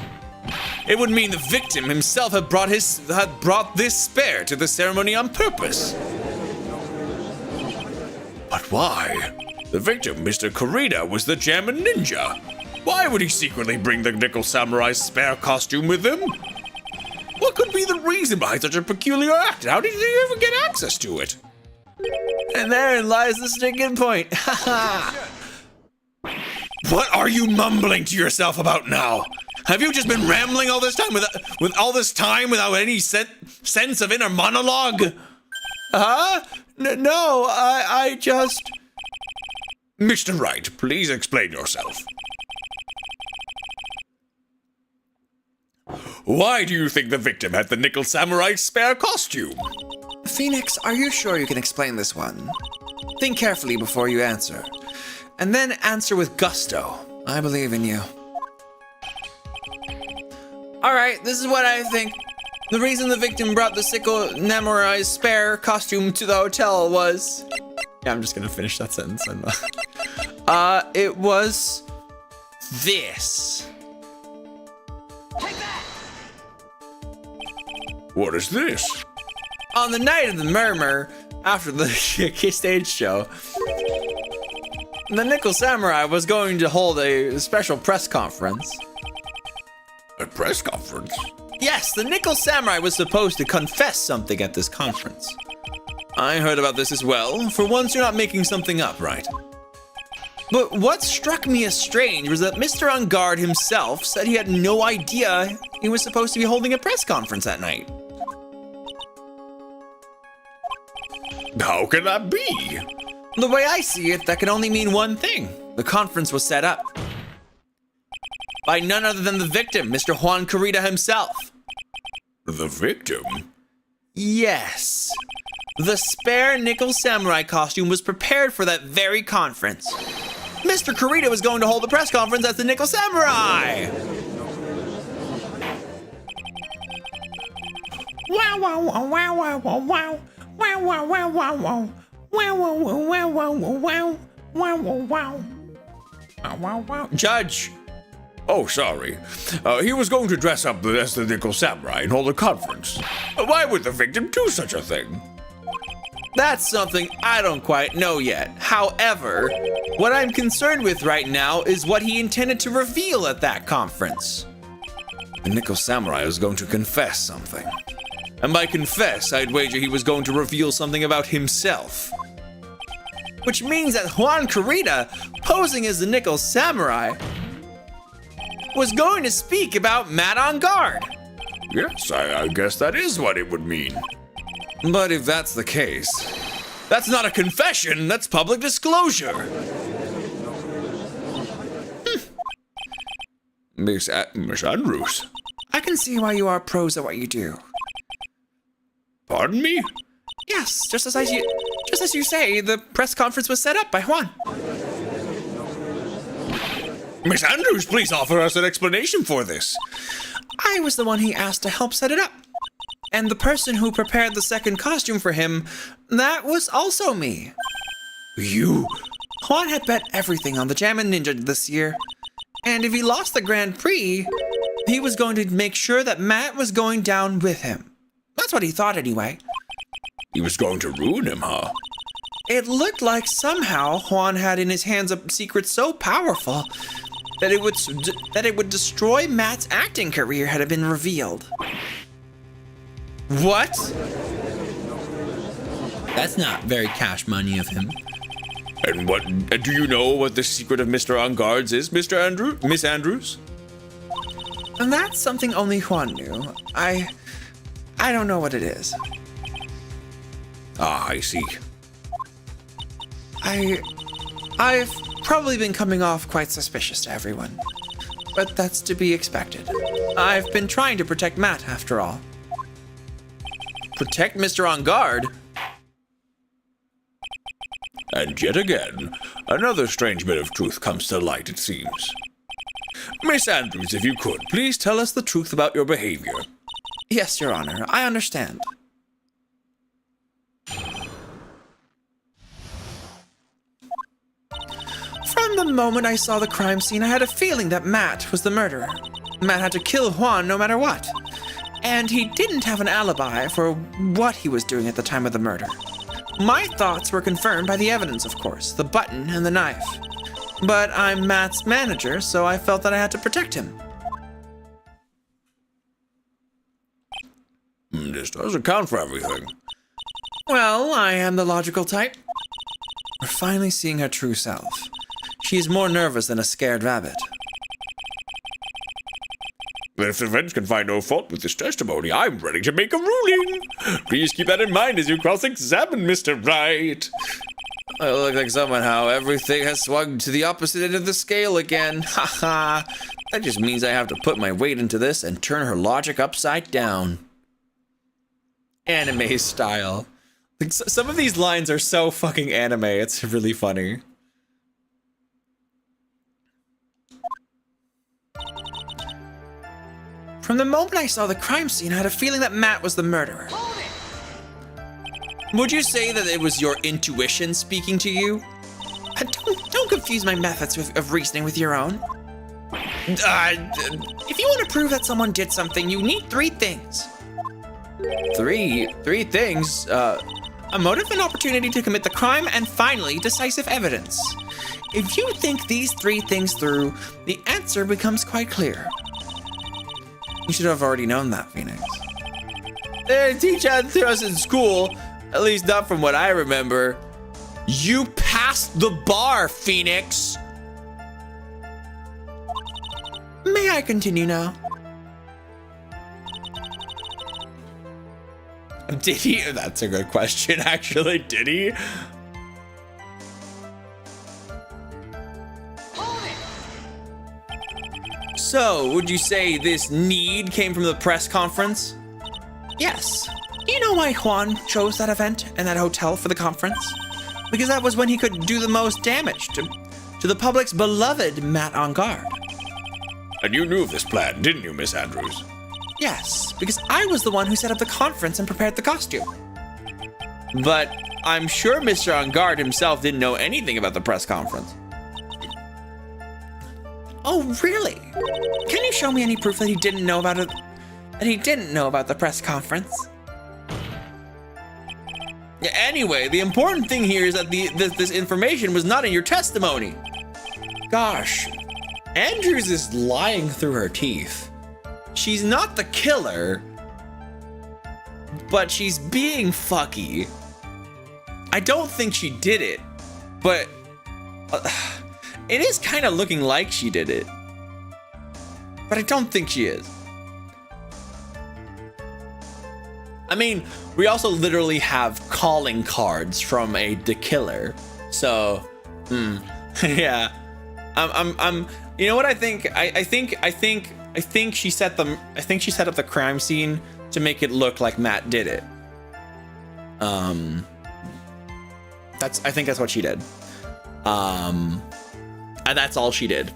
It would mean the victim himself had brought this spare to the ceremony on purpose. But why? The victim, Mr. Kurita, was the Jammin' Ninja. Why would he secretly bring the Nickel Samurai's spare costume with him? What could be the reason behind such a peculiar act? How did he ever get access to it? And therein lies the sticking point. What are you mumbling to yourself about now? Have you just been rambling all this time without any sense of inner monologue? No, I just... Mr. Wright, please explain yourself. Why do you think the victim had the Nickel Samurai's spare costume? Phoenix, are you sure you can explain this one? Think carefully before you answer. And then answer with gusto. I believe in you. Alright, this is what I think. The reason the victim brought the Sickle Namorai's spare costume to the hotel was... Yeah, I'm just gonna finish that sentence. It was... this. What is this? On the night of the murmur, after the stage show, the Nickel Samurai was going to hold a special press conference. A press conference? Yes, the Nickel Samurai was supposed to confess something at this conference. I heard about this as well. For once, you're not making something up, right? But what struck me as strange was that Mr. On Guard himself said he had no idea he was supposed to be holding a press conference that night. How can that be? The way I see it, that can only mean one thing. The conference was set up by none other than the victim, Mr. Juan Kurita himself. The victim? Yes. The spare Nickel Samurai costume was prepared for that very conference. Mr. Kurita was going to hold a press conference as the Nickel Samurai. Wow, wow, wow, wow, wow, wow. Wow, wow, wow, wow, wow. Wow, wow, wow, wow, wow, wow, wow, wow. Wow, wow, wow. Judge. Oh, sorry. He was going to dress up as the Nickel Samurai and hold a conference. Why would the victim do such a thing? That's something I don't quite know yet. However, what I'm concerned with right now is what he intended to reveal at that conference. The Nickel Samurai was going to confess something. And by confess, I'd wager he was going to reveal something about himself. Which means that Juan Kurita, posing as the Nickel Samurai, was going to speak about Matt On Guard. Yes, I guess that is what it would mean. But if that's the case, that's not a confession, that's public disclosure. Miss Andrews. I can see why you are pros at what you do. Pardon me? Yes, just as you say, the press conference was set up by Juan. Miss Andrews, please offer us an explanation for this. I was the one he asked to help set it up. And the person who prepared the second costume for him, that was also me. You? Juan had bet everything on the Jammin' Ninja this year. And if he lost the Grand Prix, he was going to make sure that Matt was going down with him. That's what he thought anyway. He was going to ruin him, huh? It looked like somehow Juan had in his hands a secret so powerful that it would destroy Matt's acting career had it been revealed. What? That's not very cash money of him. And do you know what the secret of Mr. On Guard's is, Miss Andrews? And that's something only Juan knew. I don't know what it is. Ah, I see. I've probably been coming off quite suspicious to everyone. But that's to be expected. I've been trying to protect Matt, after all. Protect Mr. On Guard? And yet again, another strange bit of truth comes to light, it seems. Miss Andrews, if you could, please tell us the truth about your behavior. Yes, Your Honor, I understand. From the moment I saw the crime scene, I had a feeling that Matt was the murderer. Matt had to kill Juan no matter what. And he didn't have an alibi for what he was doing at the time of the murder. My thoughts were confirmed by the evidence, of course, the button and the knife. But I'm Matt's manager, so I felt that I had to protect him. This does account for everything. Well, I am the logical type. We're finally seeing her true self. She's more nervous than a scared rabbit. But if the defense can find no fault with this testimony, I'm ready to make a ruling. Please keep that in mind as you cross-examine Mr. Wright. It looks like somehow everything has swung to the opposite end of the scale again. Haha. That just means I have to put my weight into this and turn her logic upside down. Anime style. Like, some of these lines are so fucking anime, it's really funny. From the moment I saw the crime scene, I had a feeling that Matt was the murderer. Would you say that it was your intuition speaking to you? Don't confuse my methods of reasoning with your own. If you want to prove that someone did something, you need 3 things. Three things? A motive, an opportunity to commit the crime, and finally, decisive evidence. If you think these 3 things through, the answer becomes quite clear. You should have already known that, Phoenix. They didn't teach that to us in school, at least not from what I remember. You passed the bar, Phoenix! May I continue now? Did he? That's a good question, actually. Did he? So, would you say this need came from the press conference? Yes. Do you know why Juan chose that event and that hotel for the conference? Because that was when he could do the most damage to the public's beloved Matt on guard. And you knew of this plan, didn't you, Miss Andrews? Yes, because I was the one who set up the conference and prepared the costume. But I'm sure Mr. On Guard himself didn't know anything about the press conference. Oh, really? Can you show me any proof that he didn't know about it? That he didn't know about the press conference? Anyway, the important thing here is that this information was not in your testimony. Gosh, Andrews is lying through her teeth. She's not the killer, but she's being fucky. I don't think she did it, but it is kind of looking like she did it. But I don't think she is. I mean, we also literally have calling cards from the killer. So, yeah. I'm you know what I think? I think she set up the crime scene to make it look like Matt did it. I think that's what she did. And that's all she did.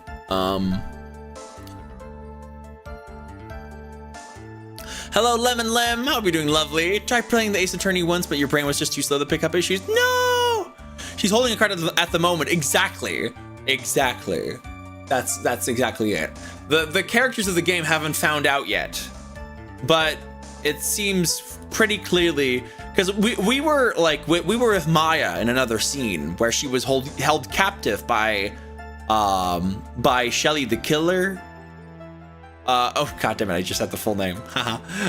Hello, Lemon Lem. Hope you're doing lovely. Tried playing the Ace Attorney once, but your brain was just too slow to pick up issues. No! She's holding a card at the moment. Exactly. That's exactly it. The characters of the game haven't found out yet, but it seems pretty clearly because we were with Maya in another scene where she was held captive by Shelly the Killer. Oh god damn it! I just had the full name.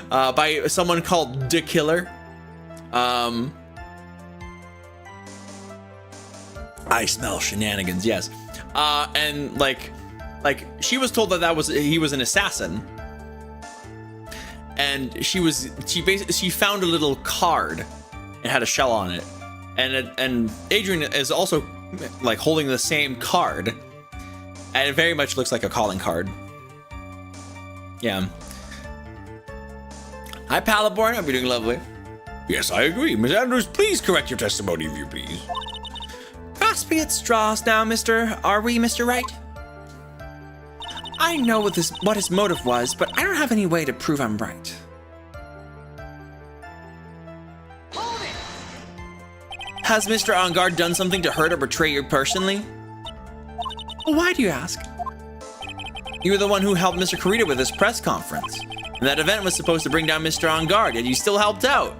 By someone called the Killer. I smell shenanigans. Yes. And like she was told that he was an assassin, and she found a little card. It had a shell on it, and Adrian is also like holding the same card, and it very much looks like a calling card. Yeah. Hi, Palaborn. Hope you're doing lovely. Yes, I agree. Miss Andrews, please correct your testimony if you please. Grasping at straws now, Are we, Mr. Wright? I know what his motive was, but I don't have any way to prove I'm right. Has Mr. On Guard done something to hurt or betray you personally? Well, why do you ask? You were the one who helped Mr. Kurita with his press conference. And that event was supposed to bring down Mr. On Guard, yet you still helped out.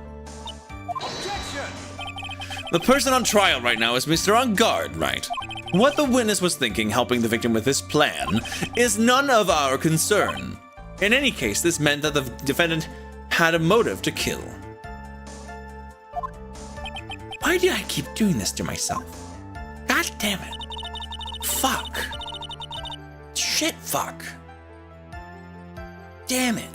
The person on trial right now is Mr. On Guard, right? What the witness was thinking helping the victim with this plan is none of our concern. In any case, this meant that the defendant had a motive to kill. Why do I keep doing this to myself? God damn it. Fuck. Shit, fuck. Damn it.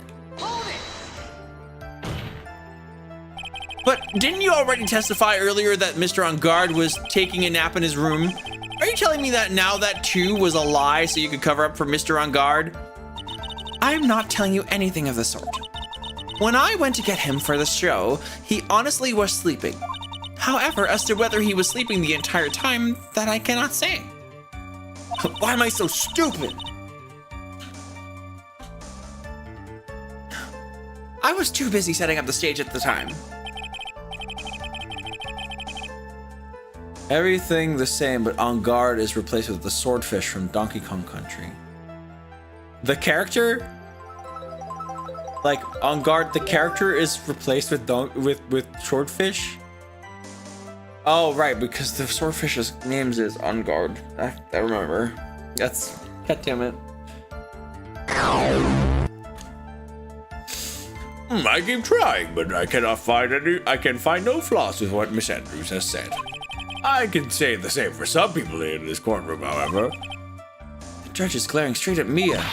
But didn't you already testify earlier that Mr. On Guard was taking a nap in his room? Are you telling me that now that too was a lie so you could cover up for Mr. On Guard? I'm not telling you anything of the sort. When I went to get him for the show, he honestly was sleeping. However, as to whether he was sleeping the entire time, that I cannot say. Why am I so stupid? I was too busy setting up the stage at the time. Everything the same, but On Guard is replaced with the swordfish from Donkey Kong Country. The character? Like, On Guard, the character is replaced with swordfish? Oh, right, because the swordfish's name is On Guard. I remember. That's... God damn it. I keep trying, but I cannot find any. I can find no flaws with what Miss Andrews has said. I can say the same for some people in this courtroom, however. The judge is glaring straight at Mia.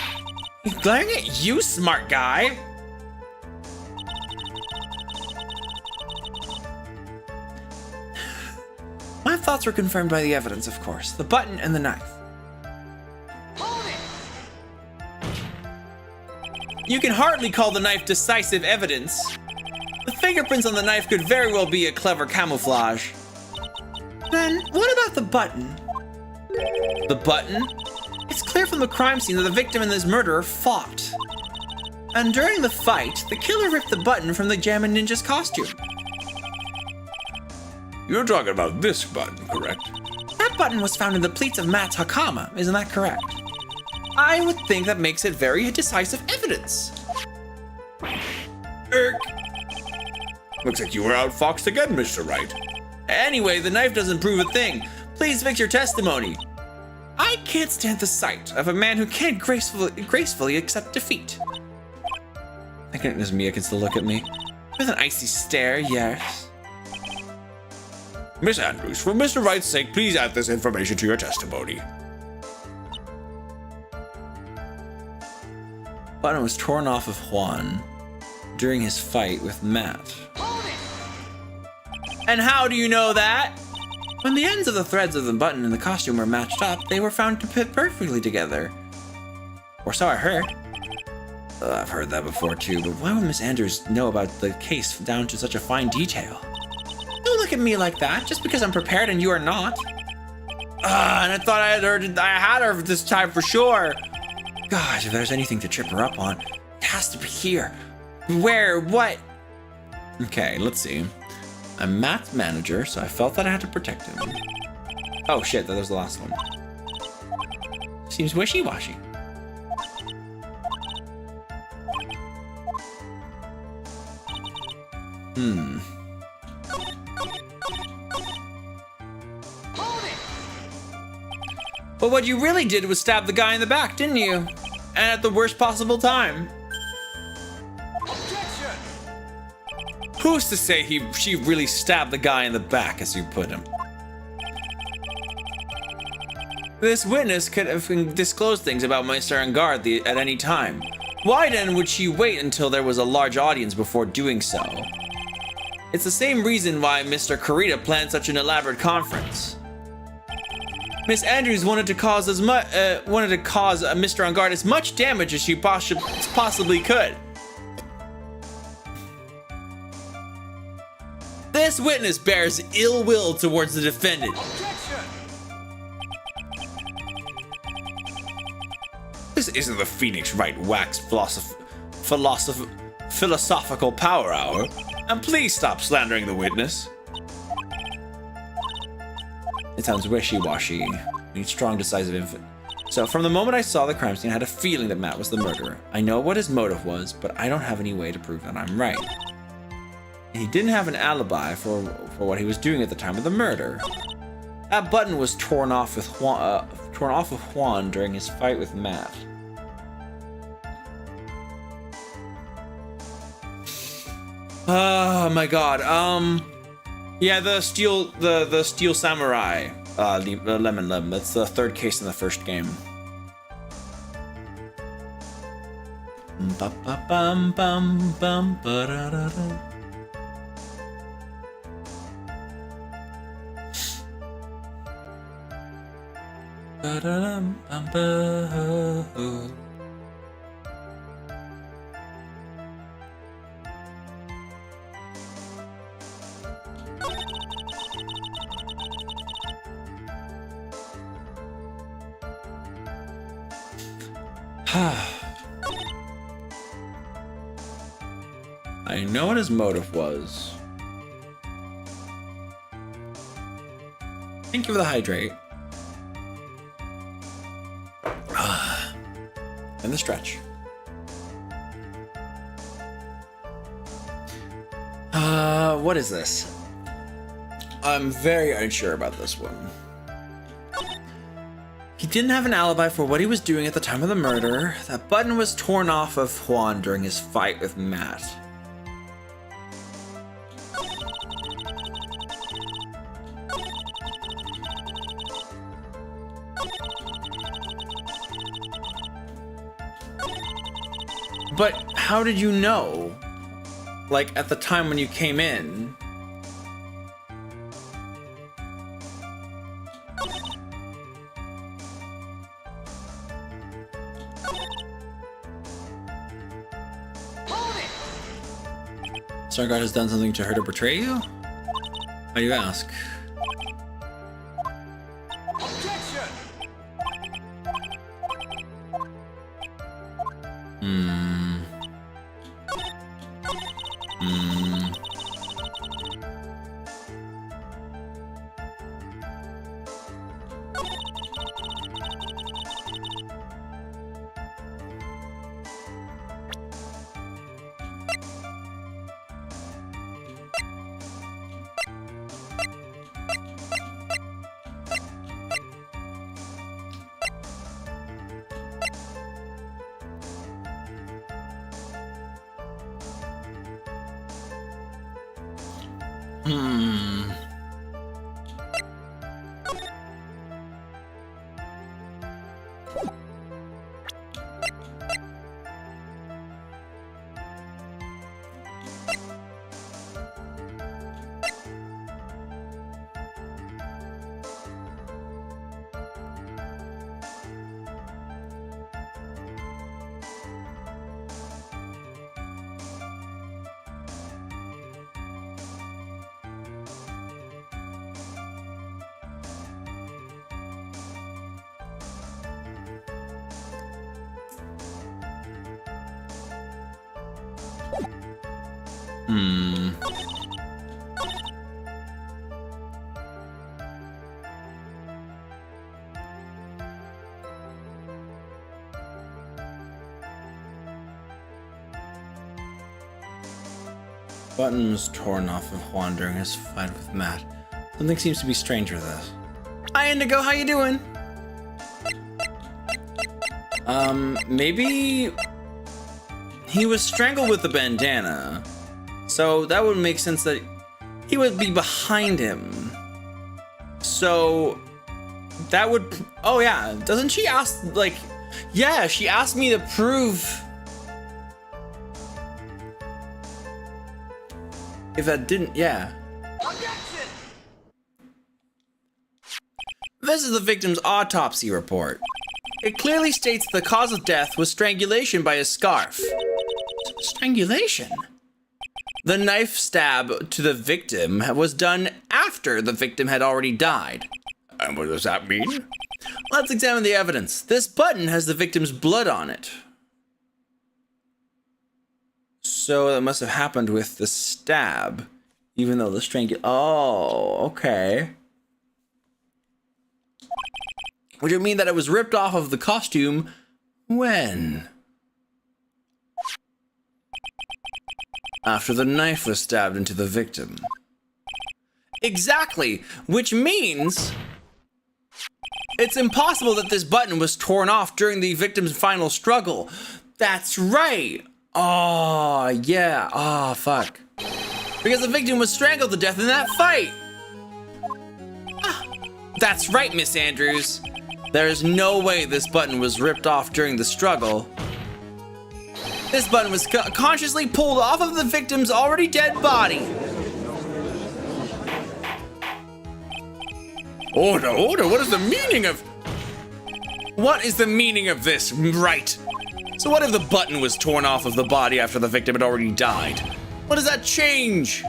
He's glaring at you, smart guy. My thoughts were confirmed by the evidence, of course. The button and the knife. You can hardly call the knife decisive evidence. The fingerprints on the knife could very well be a clever camouflage. Then, what about the button? The button? It's clear from the crime scene that the victim and his murderer fought. And during the fight, the killer ripped the button from the Jammin' Ninja's costume. You're talking about this button, correct? That button was found in the pleats of Matt's Hakama, isn't that correct? I would think that makes it very decisive evidence. Looks like you were outfoxed again, Mr. Wright. Anyway, the knife doesn't prove a thing. Please fix your testimony. I can't stand the sight of a man who can't gracefully accept defeat. Thank goodness Mia can still look at me. With an icy stare, yes. Miss Andrews, for Mr. Wright's sake, please add this information to your testimony. Button was torn off of Juan during his fight with Matt. And how do you know that? When the ends of the threads of the button and the costume were matched up, they were found to fit perfectly together. Or so I heard. I've heard that before too, but why would Miss Andrews know about the case down to such a fine detail? Don't look at me like that, just because I'm prepared and you are not. And I thought I had her this time for sure. Gosh, if there's anything to trip her up on, it has to be here. Where? What? Okay, let's see. I'm Matt's manager, so I felt that I had to protect him. Oh shit, that was the last one. Seems wishy-washy. But what you really did was stab the guy in the back, didn't you? And at the worst possible time. Who's to say she really stabbed the guy in the back, as you put him? This witness could have disclosed things about Meister and Guard at any time. Why then would she wait until there was a large audience before doing so? It's the same reason why Mr. Kurita planned such an elaborate conference. Miss Andrews wanted to cause Mr. On Guard as much damage as she possibly could. This witness bears ill will towards the defendant. This isn't the Phoenix Wright Wax philosophical power hour, and please stop slandering the witness. It sounds wishy-washy. We need strong, decisive info. So, from the moment I saw the crime scene, I had a feeling that Matt was the murderer. I know what his motive was, but I don't have any way to prove that I'm right. He didn't have an alibi for what he was doing at the time of the murder. That button was torn off with Juan during his fight with Matt. Oh my god. Yeah, the steel samurai, the lemon limb. That's the third case in the first game. Ba ba bum bum bum ba da da da. Ba da dum bum ba. I know what his motive was. Thank you for the hydrate. And the stretch. What is this? I'm very unsure about this one. He didn't have an alibi for what he was doing at the time of the murder. That button was torn off of Juan during his fight with Matt. But how did you know? Like, at the time when you came in? Starguard has done something to her to betray you? Why do you ask? Button was torn off of Juan during his fight with Matt. Something seems to be strange with this. Hi Indigo, how you doing? Maybe he was strangled with the bandana. So that would make sense that he would be behind him. So that would, oh yeah, doesn't she ask, like, yeah, she asked me to prove if that didn't, yeah. This is the victim's autopsy report. It clearly states the cause of death was strangulation by a scarf. Strangulation? The knife stab to the victim was done after the victim had already died. And what does that mean? Let's examine the evidence. This button has the victim's blood on it. So that must have happened with the stab, even though the oh, okay. which would mean that it was ripped off of the costume when? After the knife was stabbed into the victim. Exactly, which means it's impossible that this button was torn off during the victim's final struggle. That's right. Oh, yeah. Oh, fuck. Because the victim was strangled to death in that fight. That's right, Miss Andrews. There is no way this button was ripped off during the struggle. This button was consciously pulled off of the victim's already dead body. Order, order, what is the meaning of... What is the meaning of this? Right. So what if the button was torn off of the body after the victim had already died? What does that change?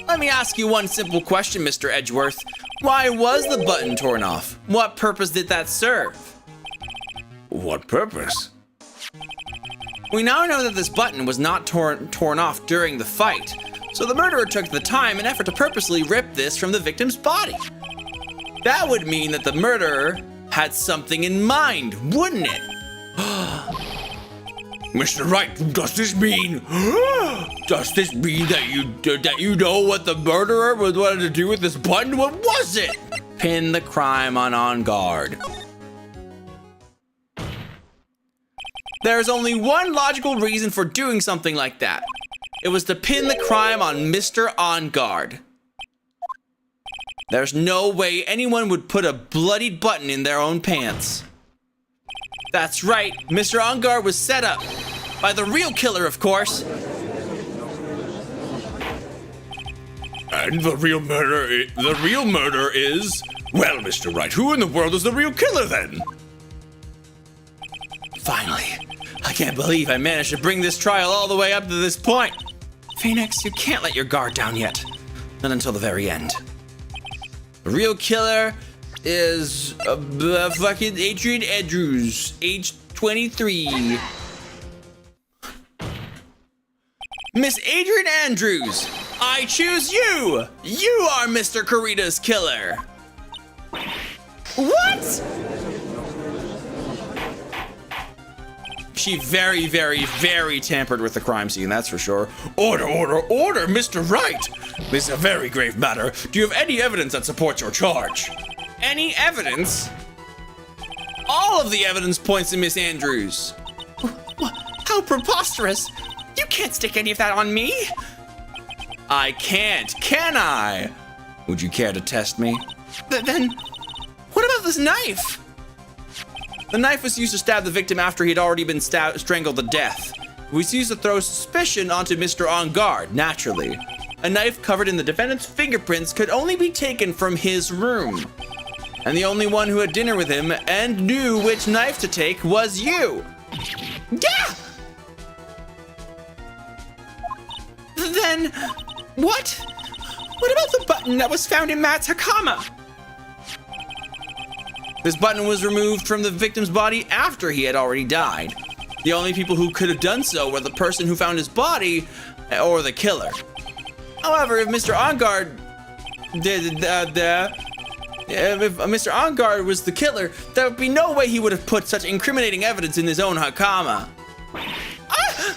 Let me ask you one simple question, Mr. Edgeworth. Why was the button torn off? What purpose did that serve? What purpose? We now know that this button was not torn off during the fight, so the murderer took the time and effort to purposely rip this from the victim's body. That would mean that the murderer had something in mind, wouldn't it? Mr. Wright, does this mean that you know what the murderer wanted to do with this button? What was it? Pin the crime on guard. There's only one logical reason for doing something like that. It was to pin the crime on Mr. On Guard. There's no way anyone would put a bloodied button in their own pants. That's right, Mr. On Guard was set up by the real killer, of course. And the real murder is... Well, Mr. Wright, who in the world is the real killer then? Finally, I can't believe I managed to bring this trial all the way up to this point. Phoenix, you can't let your guard down yet. Not until the very end. The real killer is fucking Adrian Andrews, age 23. Miss Adrian Andrews, I choose you! You are Mr. Corita's killer! What? She very, very, very tampered with the crime scene, that's for sure. Order, order, order, Mr. Wright! This is a very grave matter. Do you have any evidence that supports your charge? Any evidence? All of the evidence points to Miss Andrews. How preposterous! You can't stick any of that on me! I can't, can I? Would you care to test me? Then, what about this knife? The knife was used to stab the victim after he had already been strangled to death. It was used to throw suspicion onto Mr. On Guard, naturally. A knife covered in the defendant's fingerprints could only be taken from his room. And the only one who had dinner with him and knew which knife to take was you. Yeah! Then, what? What about the button that was found in Matt's Hakama? This button was removed from the victim's body after he had already died. The only people who could have done so were the person who found his body or the killer. However, if Mr. On Guard if Mr. On Guard was the killer, there would be no way he would have put such incriminating evidence in his own Hakama. Ah!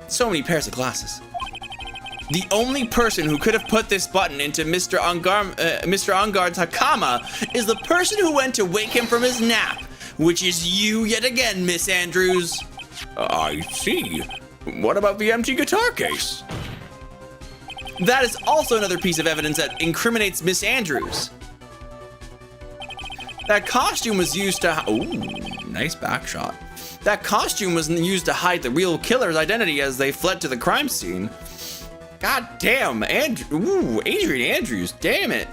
So many pairs of glasses. The only person who could have put this button into Mr. On Guard's Hakama is the person who went to wake him from his nap, which is you yet again, Miss Andrews. I see. What about the empty guitar case? That is also another piece of evidence that incriminates Miss Andrews. That costume was used to... Ooh, nice back shot. That costume was used to hide the real killer's identity as they fled to the crime scene. God damn, Adrian Andrews, damn it.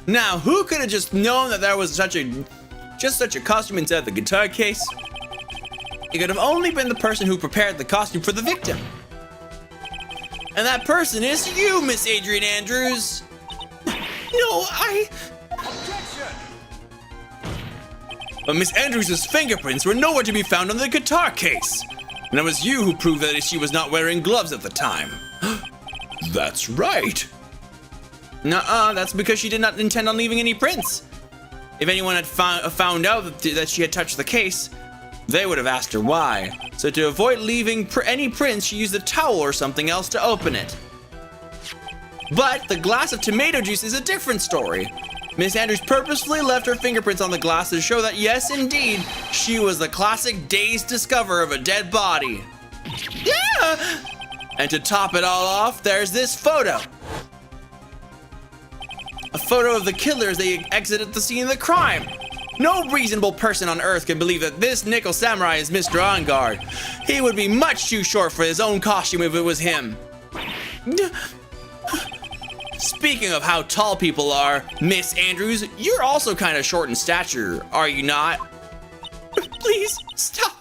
Now, who could have just known that there was such a costume inside the guitar case? It could have only been the person who prepared the costume for the victim. And that person is you, Miss Adrian Andrews. No, But Miss Andrews' fingerprints were nowhere to be found on the guitar case. And it was you who proved that she was not wearing gloves at the time. That's right. Nuh-uh, that's because she did not intend on leaving any prints. If anyone had found out that she had touched the case, they would have asked her why. So to avoid leaving any prints, she used a towel or something else to open it. But the glass of tomato juice is a different story. Miss Andrews purposefully left her fingerprints on the glass to show that yes, indeed, she was the classic dazed discoverer of a dead body. Yeah! And to top it all off, there's this photo. A photo of the killer as they exited the scene of the crime. No reasonable person on Earth can believe that this nickel samurai is Mr. On Guard. He would be much too short for his own costume if it was him. Speaking of how tall people are, Miss Andrews, you're also kind of short in stature, are you not? Please, stop.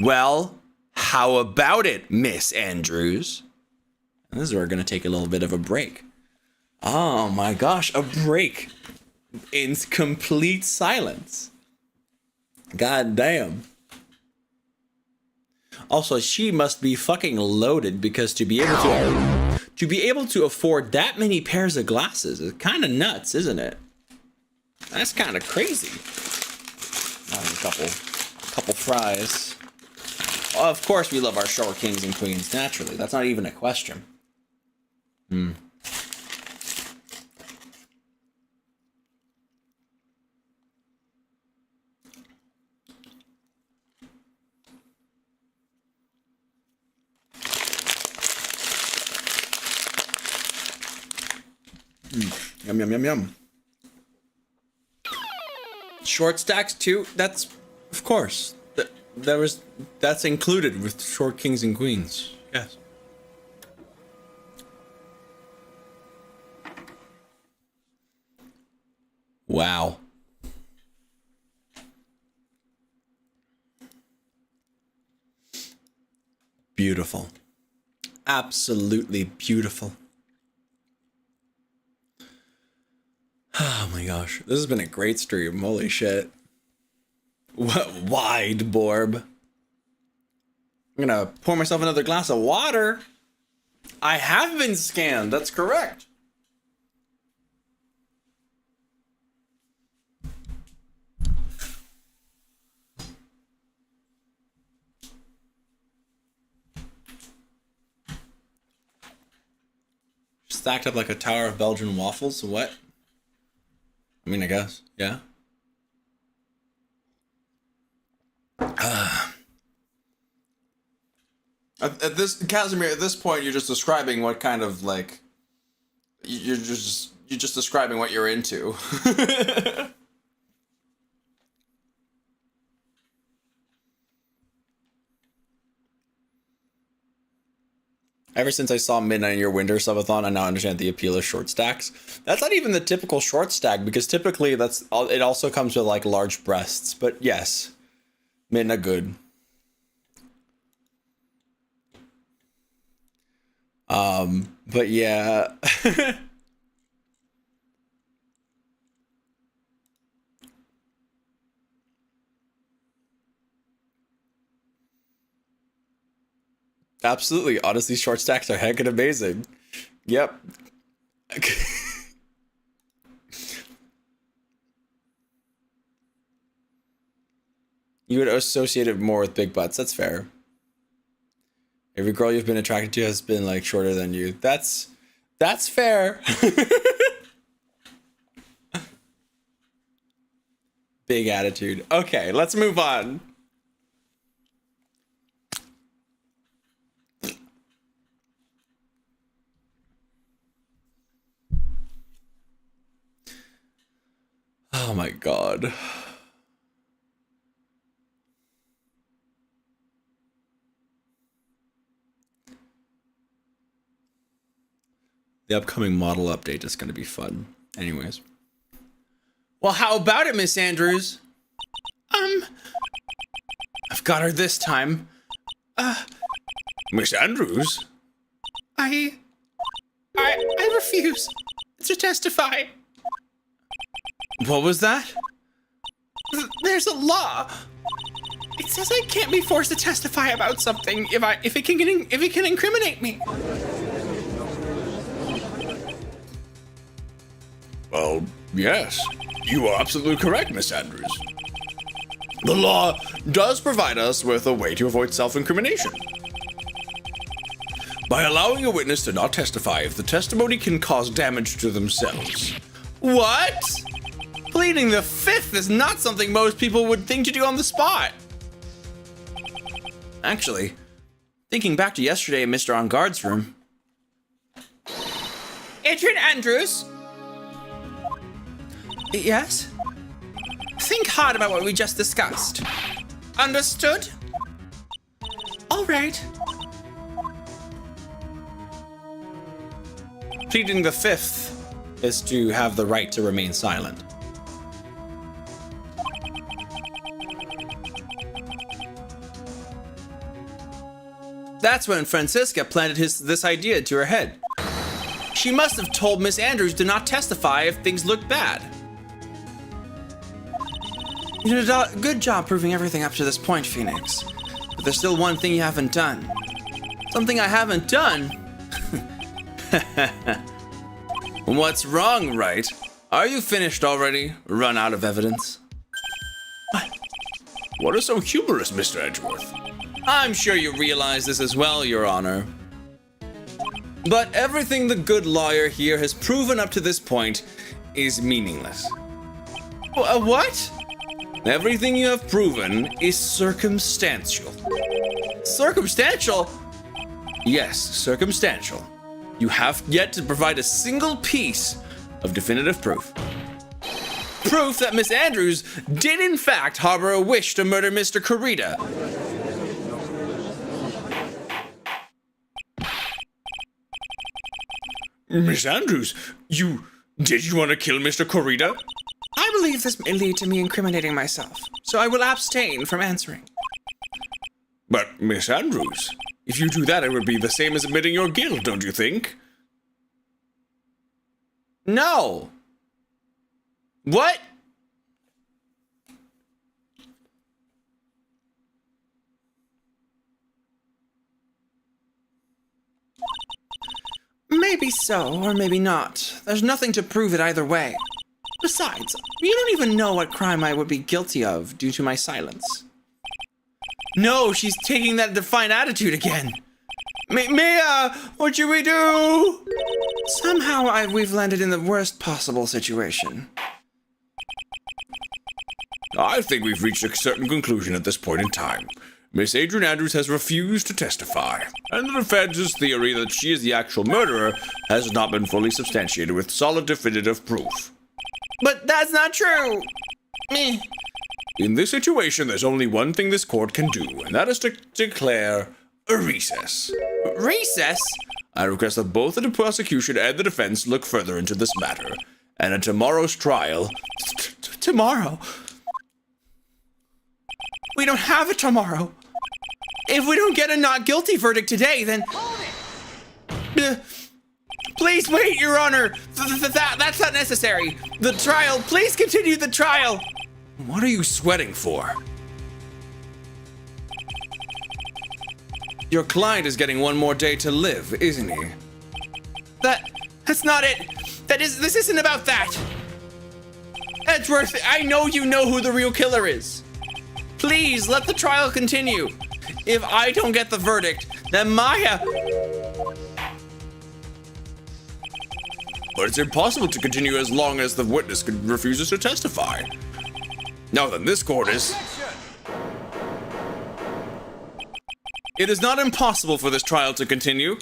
Well, how about it, Miss Andrews? And this is where we're gonna take a little bit of a break. Oh my gosh, a break in complete silence. God damn. Also, she must be fucking loaded because to be able to afford that many pairs of glasses is kind of nuts, isn't it? That's kind of crazy. A couple fries. Oh, of course, we love our short kings and queens. Naturally, that's not even a question. Yum, yum, yum, yum. Short stacks too? That's, of course. That's included with short kings and queens. Yes. Wow. Beautiful. Absolutely beautiful. Oh my gosh, this has been a great stream. Holy shit. Wide Borb. I'm gonna pour myself another glass of water. I have been scanned, that's correct. Stacked up like a tower of Belgian waffles, what? I mean, I guess, yeah. At this, Casimir, at this point, you're just describing what kind of, like, you're just describing what you're into. Ever since I saw Midnight in Your Winter subathon, I now understand the appeal of short stacks. That's not even the typical short stack, because typically it also comes with like large breasts. But yes, Midna good. But yeah. Absolutely. Honestly, short stacks are heckin' amazing. Yep. You would associate it more with big butts. That's fair. Every girl you've been attracted to has been like shorter than you. That's fair. Big attitude. Okay, let's move on. Oh my god. The upcoming model update is going to be fun. Anyways. Well, how about it, Miss Andrews? I've got her this time. Miss Andrews? I refuse to testify. What was that? There's a law. It says I can't be forced to testify about something if it can incriminate me. Well, yes. You are absolutely correct, Miss Andrews. The law does provide us with a way to avoid self-incrimination. By allowing a witness to not testify if the testimony can cause damage to themselves. What? Pleading the fifth is not something most people would think to do on the spot. Actually, thinking back to yesterday in Mr. On Guard's room. Adrian Andrews? Yes? Think hard about what we just discussed. Understood? All right. Pleading the fifth is to have the right to remain silent. That's when Francisca planted this idea to her head. She must have told Miss Andrews to not testify if things looked bad. You did a good job proving everything up to this point, Phoenix. But there's still one thing you haven't done. Something I haven't done? What's wrong, right? Are you finished already? Run out of evidence? What is so humorous, Mr. Edgeworth? I'm sure you realize this as well, Your Honor. But everything the good lawyer here has proven up to this point is meaningless. What? Everything you have proven is circumstantial. Circumstantial? Yes, circumstantial. You have yet to provide a single piece of definitive proof. Proof that Miss Andrews did in fact harbor a wish to murder Mr. Kurita. Miss Andrews, did you want to kill Mr. Kurita? I believe this may lead to me incriminating myself, so I will abstain from answering. But, Miss Andrews, if you do that, it would be the same as admitting your guilt, don't you think? No. What? Maybe so, or maybe not. There's nothing to prove it either way. Besides, you don't even know what crime I would be guilty of due to my silence. No, she's taking that defiant attitude again. Mia, what should we do? Somehow we've landed in the worst possible situation. I think we've reached a certain conclusion at this point in time. Miss Adrian Andrews has refused to testify, and the defense's theory that she is the actual murderer has not been fully substantiated with solid definitive proof. But that's not true! Meh. In this situation, there's only one thing this court can do, and that is to declare a recess. Recess? I request that both the prosecution and the defense look further into this matter, and at tomorrow's trial... Tomorrow? We don't have a tomorrow. If we don't get a not guilty verdict today, then... Please wait, Your Honor! That's not necessary! The trial, please continue the trial! What are you sweating for? Your client is getting one more day to live, isn't he? That's not it! This isn't about that! Edgeworth, I know you know who the real killer is. Please, let the trial continue. If I don't get the verdict, then Maya... But it's impossible to continue as long as the witness refuses to testify. Now then, this court is... It is not impossible for this trial to continue.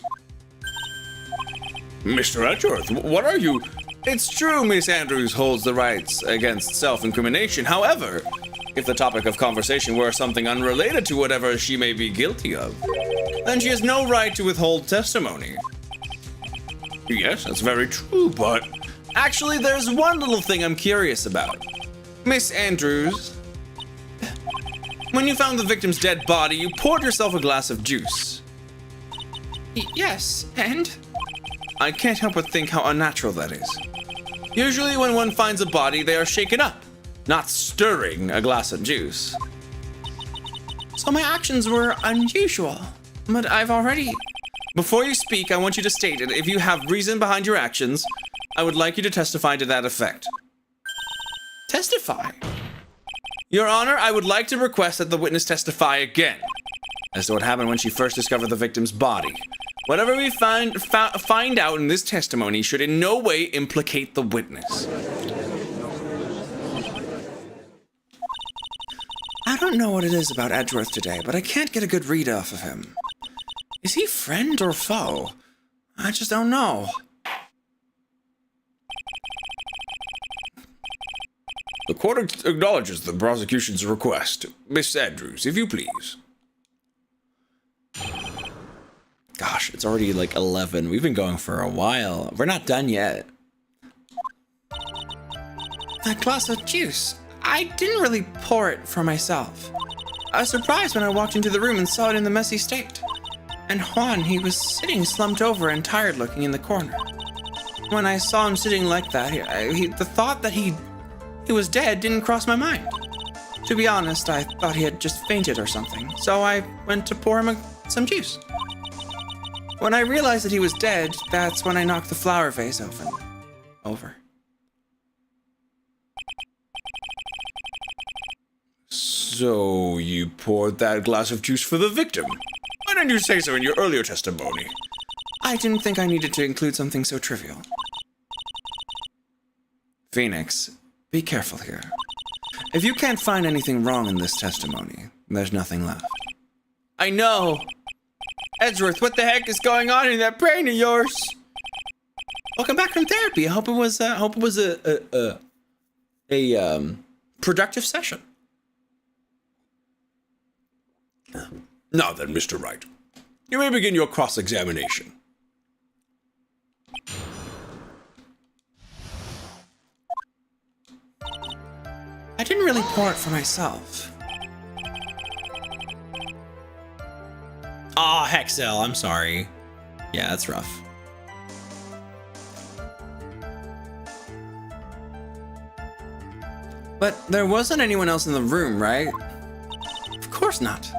Mr. Edgeworth, what are you... It's true Miss Andrews holds the rights against self-incrimination. However, if the topic of conversation were something unrelated to whatever she may be guilty of, then she has no right to withhold testimony. Yes, that's very true, but... Actually, there's one little thing I'm curious about. Miss Andrews, when you found the victim's dead body, you poured yourself a glass of juice. Yes, and? I can't help but think how unnatural that is. Usually when one finds a body, they are shaken up, not stirring a glass of juice. So my actions were unusual, but I've already... Before you speak, I want you to state it. If you have reason behind your actions, I would like you to testify to that effect. Testify? Your Honor, I would like to request that the witness testify again as to what happened when she first discovered the victim's body. Whatever we find out in this testimony should in no way implicate the witness. I don't know what it is about Edgeworth today, but I can't get a good read off of him. Is he friend or foe? I just don't know. The court acknowledges the prosecution's request. Miss Andrews, if you please. Gosh, it's already like 11. We've been going for a while. We're not done yet. That glass of juice, I didn't really pour it for myself. I was surprised when I walked into the room and saw it in the messy state. And Juan, he was sitting slumped over and tired looking in the corner. When I saw him sitting like that, the thought that he was dead didn't cross my mind. To be honest, I thought he had just fainted or something, so I went to pour him some juice. When I realized that he was dead, that's when I knocked the flower vase over. So you poured that glass of juice for the victim? Why didn't you say so in your earlier testimony? I didn't think I needed to include something so trivial. Phoenix, be careful here. If you can't find anything wrong in this testimony, there's nothing left. I know. Edgeworth, what the heck is going on in that brain of yours? Welcome back from therapy. I hope it was a productive session. Now then, Mr. Wright, you may begin your cross-examination. I didn't really pour it for myself. Aw, Hexel, I'm sorry. Yeah, that's rough. But there wasn't anyone else in the room, right? Of course not.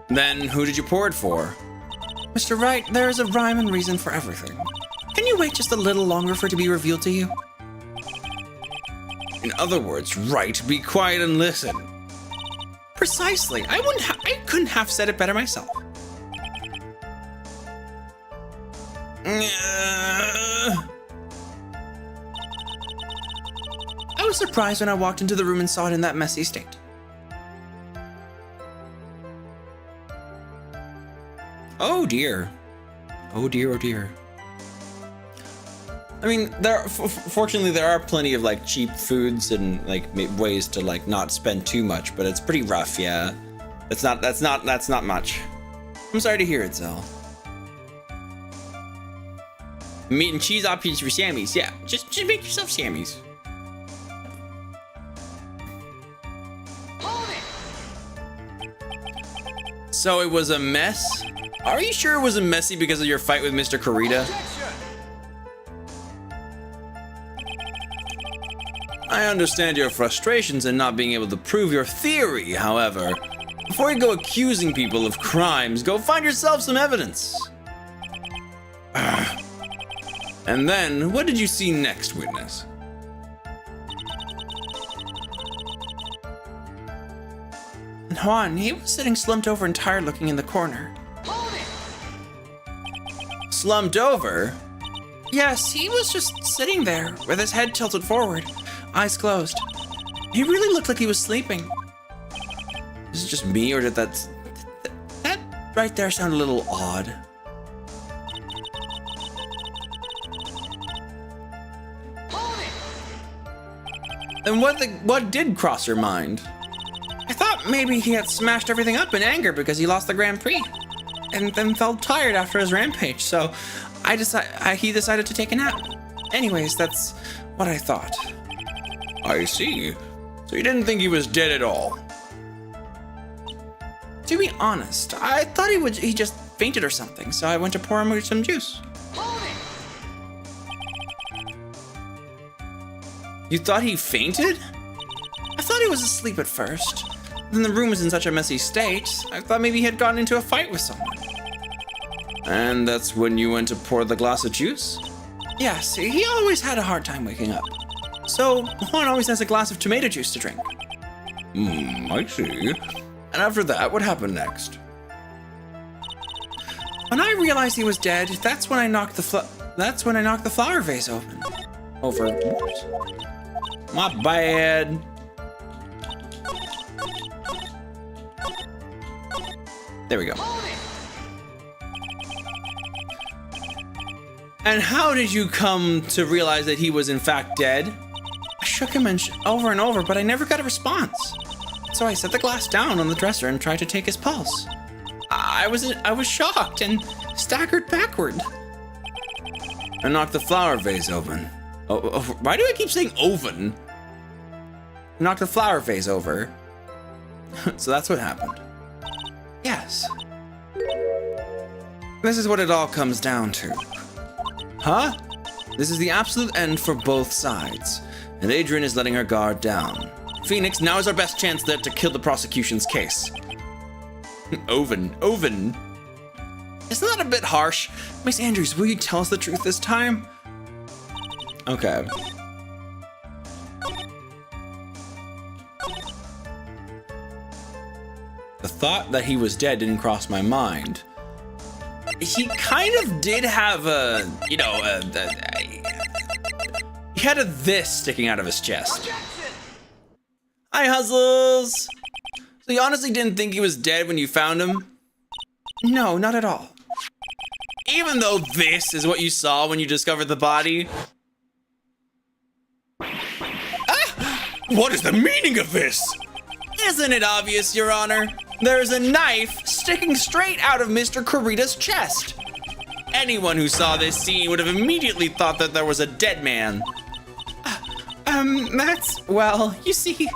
Then who did you pour it for? Mr. Wright, there is a rhyme and reason for everything. Can you wait just a little longer for it to be revealed to you? In other words, Wright, be quiet and listen. Precisely. I couldn't have said it better myself. I was surprised when I walked into the room and saw it in that messy state. Oh dear. Oh dear, oh dear. I mean, fortunately there are plenty of like cheap foods and like ways to like not spend too much, but it's pretty rough, yeah. That's not much. I'm sorry to hear it, Zell. Meat and cheese options for Sammys, yeah. Just make yourself Sammys. So it was a mess? Are you sure it was a messy because of your fight with Mr. Kurita? I understand your frustrations in not being able to prove your theory, however. Before you go accusing people of crimes, go find yourself some evidence. And then, what did you see next, witness? And Juan, he was sitting slumped over and tired looking in the corner. Slumped over? Yes, he was just sitting there with his head tilted forward, eyes closed. He really looked like he was sleeping. Is it just me, or did that right there sound a little odd? And what did cross your mind? I thought maybe he had smashed everything up in anger because he lost the Grand Prix, and then felt tired after his rampage. So, he decided to take a nap. Anyways, that's what I thought. I see. So you didn't think he was dead at all? To be honest, I thought he just fainted or something. So I went to pour him some juice. You thought he fainted? I thought he was asleep at first. Then the room was in such a messy state, I thought maybe he had gotten into a fight with someone. And that's when you went to pour the glass of juice? Yes, he always had a hard time waking up. So Juan always has a glass of tomato juice to drink. I see. And after that, what happened next? When I realized he was dead, that's when I knocked the flower vase open. Over what? My bad. There we go. And how did you come to realize that he was in fact dead? I shook him over and over, but I never got a response. So I set the glass down on the dresser and tried to take his pulse. I was shocked and staggered backward. And knocked the flower vase open. Oh, why do I keep saying oven? Knocked the flower vase over. So that's what happened. Yes. This is what it all comes down to. Huh? This is the absolute end for both sides. And Adrian is letting her guard down. Phoenix, now is our best chance to kill the prosecution's case. Oven. Isn't that a bit harsh? Miss Andrews, will you tell us the truth this time? Okay. The thought that he was dead didn't cross my mind. He kind of did have a, he had a this sticking out of his chest. Hi, Huzzles! So you honestly didn't think he was dead when you found him? No, not at all. Even though this is what you saw when you discovered the body? What is the meaning of this? Isn't it obvious, Your Honor? There's a knife sticking straight out of Mr. Kurita's chest. Anyone who saw this scene would have immediately thought that there was a dead man. Well, you see...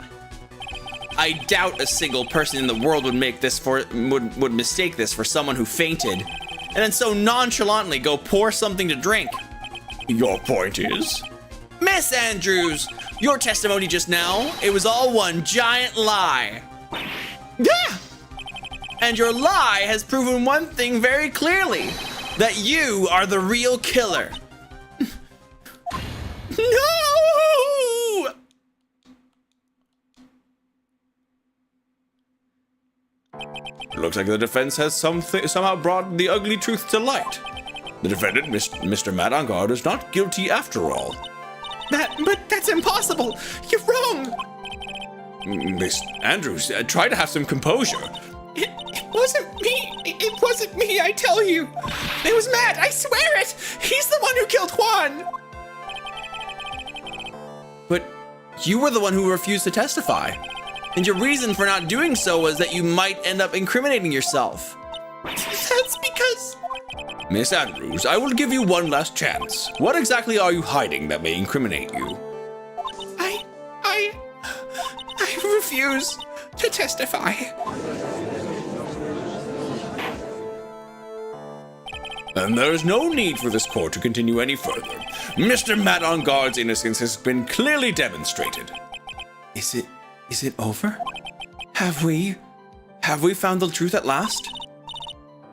I doubt a single person in the world would mistake this for someone who fainted, and then so nonchalantly go pour something to drink. Your point is? Miss Andrews, your testimony just now, it was all one giant lie. Yeah! And your lie has proven one thing very clearly, that you are the real killer. No! Looks like the defense has somehow brought the ugly truth to light. The defendant, Mr. Matt on guard, is not guilty after all. But that's impossible! You're wrong! Miss Andrews, try to have some composure. It wasn't me! It wasn't me, I tell you! It was Matt, I swear it! He's the one who killed Juan! But you were the one who refused to testify. And your reason for not doing so was that you might end up incriminating yourself. That's because... Miss Andrews, I will give you one last chance. What exactly are you hiding that may incriminate you? I refuse to testify. And there is no need for this court to continue any further. Mr. Matt on guard's innocence has been clearly demonstrated. Is it over? Have we found the truth at last?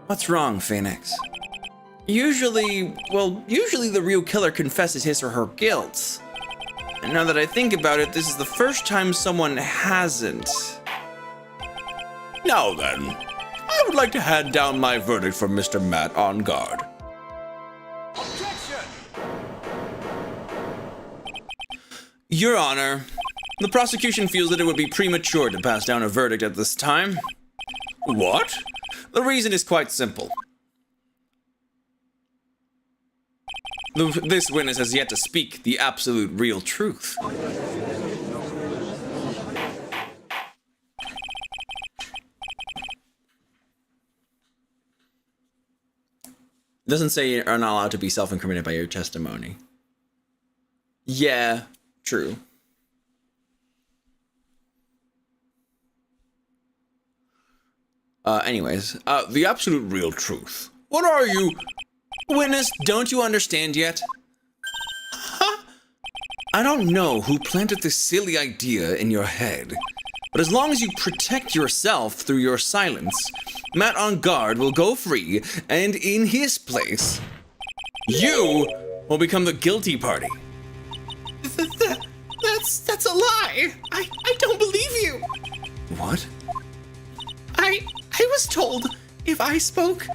What's wrong, Phoenix? Usually the real killer confesses his or her guilt. And now that I think about it, this is the first time someone hasn't. Now then, I would like to hand down my verdict for Mr. Matt on guard. Your Honor, the prosecution feels that it would be premature to pass down a verdict at this time. What? The reason is quite simple. This witness has yet to speak the absolute real truth. It doesn't say you are not allowed to be self-incriminated by your testimony. Yeah, true. Anyways, the absolute real truth. What are you? Witness, don't you understand yet? Huh? I don't know who planted this silly idea in your head, but as long as you protect yourself through your silence, Matt on guard will go free, and in his place, you will become the guilty party. That's a lie. I don't believe you. What? I was told if I spoke,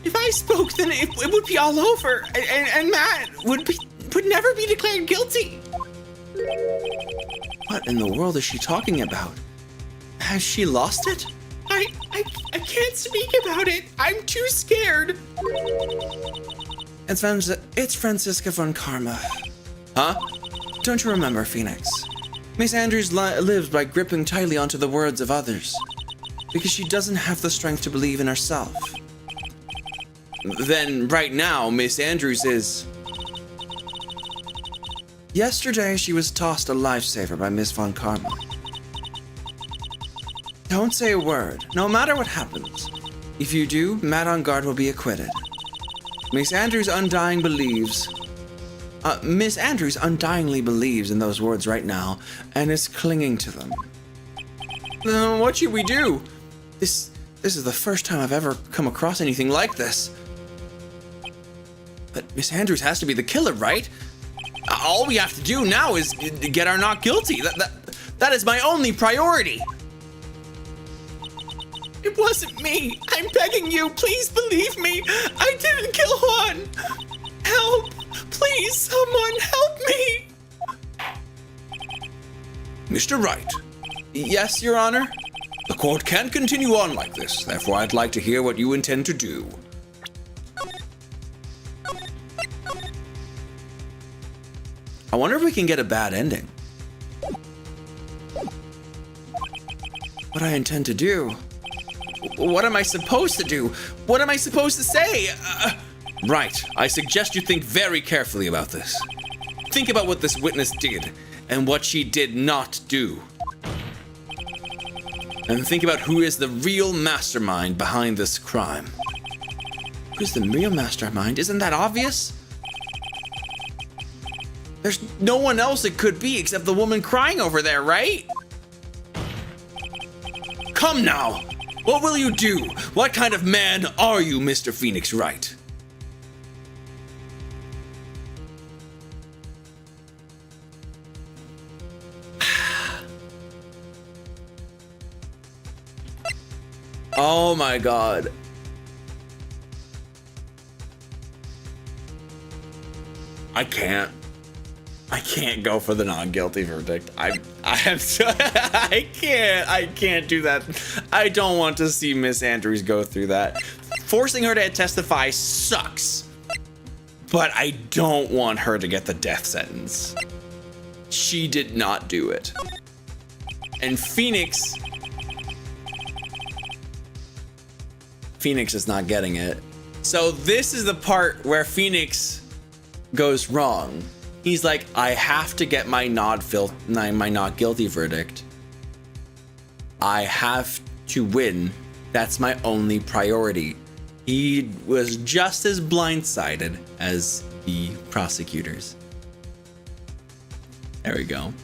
then it would be all over, and Matt would never be declared guilty. What in the world is she talking about? Has she lost it? I can't speak about it. I'm too scared. It's Franziska von Karma. Huh? Don't you remember, Phoenix? Miss Andrews lives by gripping tightly onto the words of others, because she doesn't have the strength to believe in herself. Then, right now, Miss Andrews is... Yesterday, she was tossed a lifesaver by Miss von Karma. Don't say a word, no matter what happens. If you do, Matt on guard will be acquitted. Miss Andrews undyingly believes in those words right now, and is clinging to them. What should we do? This is the first time I've ever come across anything like this. But Miss Andrews has to be the killer, right? All we have to do now is get her not guilty. That is my only priority. It wasn't me. I'm begging you, please believe me. I didn't kill Juan. Help. Please, someone help me. Mr. Wright. Yes, Your Honor? The court can't continue on like this, therefore I'd like to hear what you intend to do. I wonder if we can get a bad ending. What I intend to do? What am I supposed to do? What am I supposed to say? Right, I suggest you think very carefully about this. Think about what this witness did and what she did not do. And think about who is the real mastermind behind this crime. Who's the real mastermind? Isn't that obvious? There's no one else it could be except the woman crying over there, right? Come now! What will you do? What kind of man are you, Mr. Phoenix Wright? Oh my god. I can't go for the non-guilty verdict. I can't do that. I don't want to see Miss Andrews go through that. Forcing her to testify sucks. But I don't want her to get the death sentence. She did not do it. And Phoenix is not getting it. So this is the part where Phoenix goes wrong. He's like, I have to get my not guilty verdict. I have to win. That's my only priority. He was just as blindsided as the prosecutors. There we go.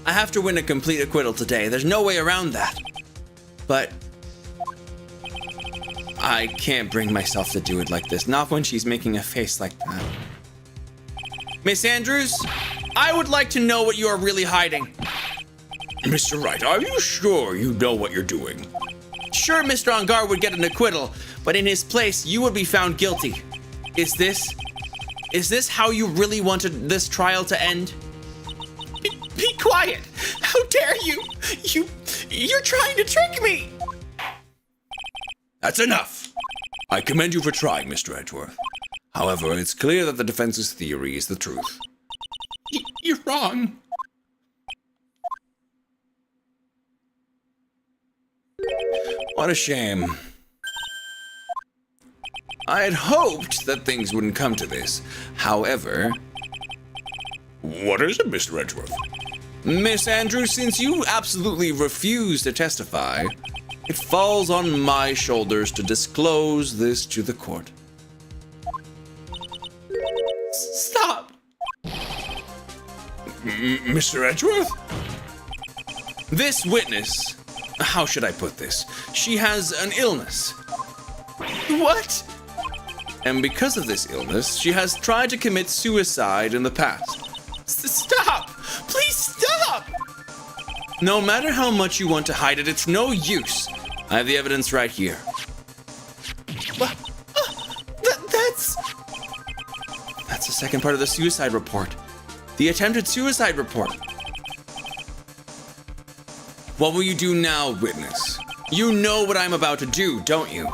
I have to win a complete acquittal today. There's no way around that. But I can't bring myself to do it like this. Not when she's making a face like that. Miss Andrews, I would like to know what you are really hiding. Mr. Wright, are you sure you know what you're doing? Sure, Mr. Ongar would get an acquittal, but in his place, you would be found guilty. Is this how you really wanted this trial to end? Be quiet. How dare you? You're trying to trick me. That's enough. I commend you for trying, Mr. Edgeworth. However, it's clear that the defense's theory is the truth. You're wrong. What a shame. I had hoped that things wouldn't come to this. However... What is it, Mr. Edgeworth? Miss Andrews, since you absolutely refuse to testify, it falls on my shoulders to disclose this to the court. Mr. Edgeworth? This witness, how should I put this? She has an illness. What? And because of this illness, she has tried to commit suicide in the past. Stop! Please stop! No matter how much you want to hide it, it's no use. I have the evidence right here. That's the second part of the suicide report. The attempted suicide report. What will you do now, witness? You know what I'm about to do, don't you?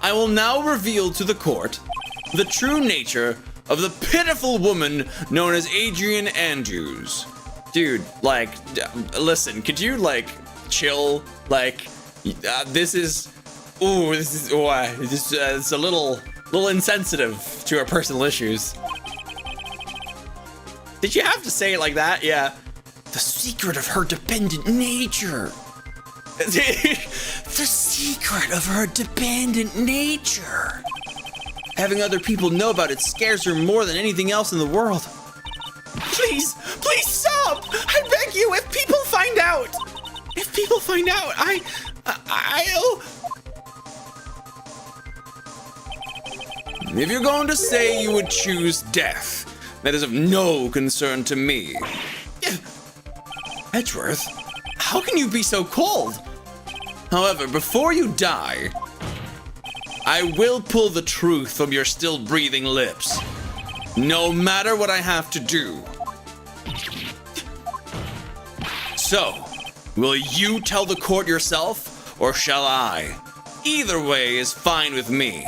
I will now reveal to the court the true nature of the pitiful woman known as Adrian Andrews. Dude, like, listen, could you, like, chill? Like, it's a little insensitive to our personal issues. Did you have to say it like that? Yeah. The secret of her dependent nature. The secret of her dependent nature. Having other people know about it scares her more than anything else in the world. Please stop! I beg you, if people find out, I'll... If you're going to say you would choose death, that is of no concern to me. Edgeworth, how can you be so cold? However, before you die, I will pull the truth from your still breathing lips, no matter what I have to do. So, will you tell the court yourself, or shall I? Either way is fine with me.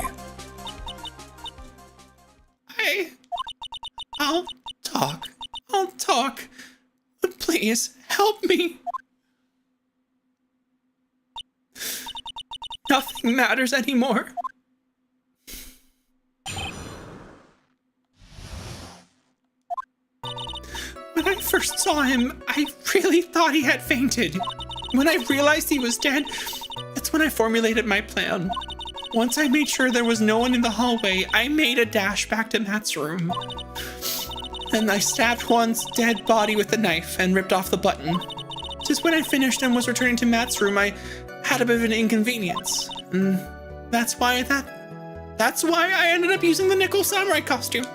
I'll talk. But please, help me. Nothing matters anymore. When I first saw him, I really thought he had fainted. When I realized he was dead, that's when I formulated my plan. Once I made sure there was no one in the hallway, I made a dash back to Matt's room. Then I stabbed Juan's dead body with a knife and ripped off the button. Just when I finished and was returning to Matt's room, I had a bit of an inconvenience. And that's why I ended up using the nickel samurai costume.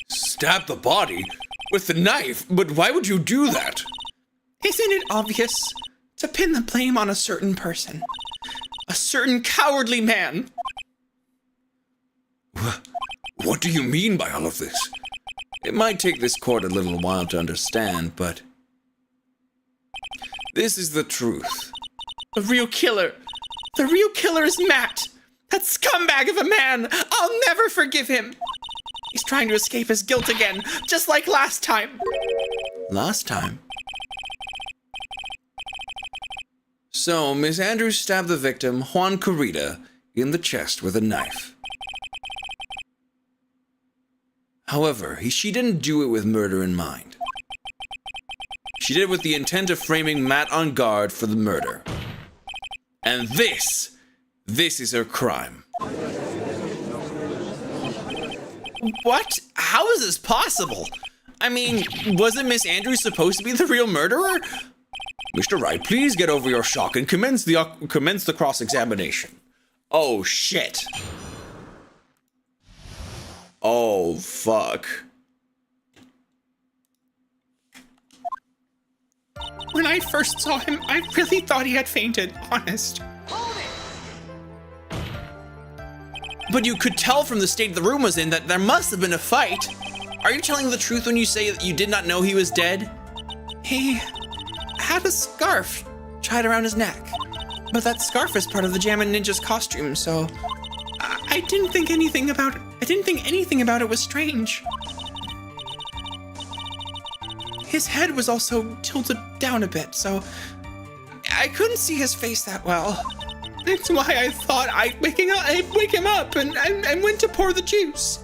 Stab the body with the knife? But why would you do that? Isn't it obvious? To pin the blame on a certain person. A certain cowardly man. What do you mean by all of this? It might take this court a little while to understand, but this is the truth. The real killer is Matt. That scumbag of a man. I'll never forgive him. He's trying to escape his guilt again, just like last time. Last time? So, Miss Andrews stabbed the victim, Juan Corrida, in the chest with a knife. However, she didn't do it with murder in mind. She did it with the intent of framing Matt on guard for the murder. And this is her crime. What? How is this possible? I mean, wasn't Miss Andrews supposed to be the real murderer? Mr. Wright, please get over your shock and commence the cross-examination. Oh, shit. Oh, fuck. When I first saw him, I really thought he had fainted, honest. But you could tell from the state the room was in that there must have been a fight. Are you telling the truth when you say that you did not know he was dead? He had a scarf tied around his neck. But that scarf is part of the Jammin' Ninja's costume, so I didn't think anything about it. I didn't think anything about it was strange. His head was also tilted down a bit, so I couldn't see his face that well. That's why I thought I'd wake him up and went to pour the juice.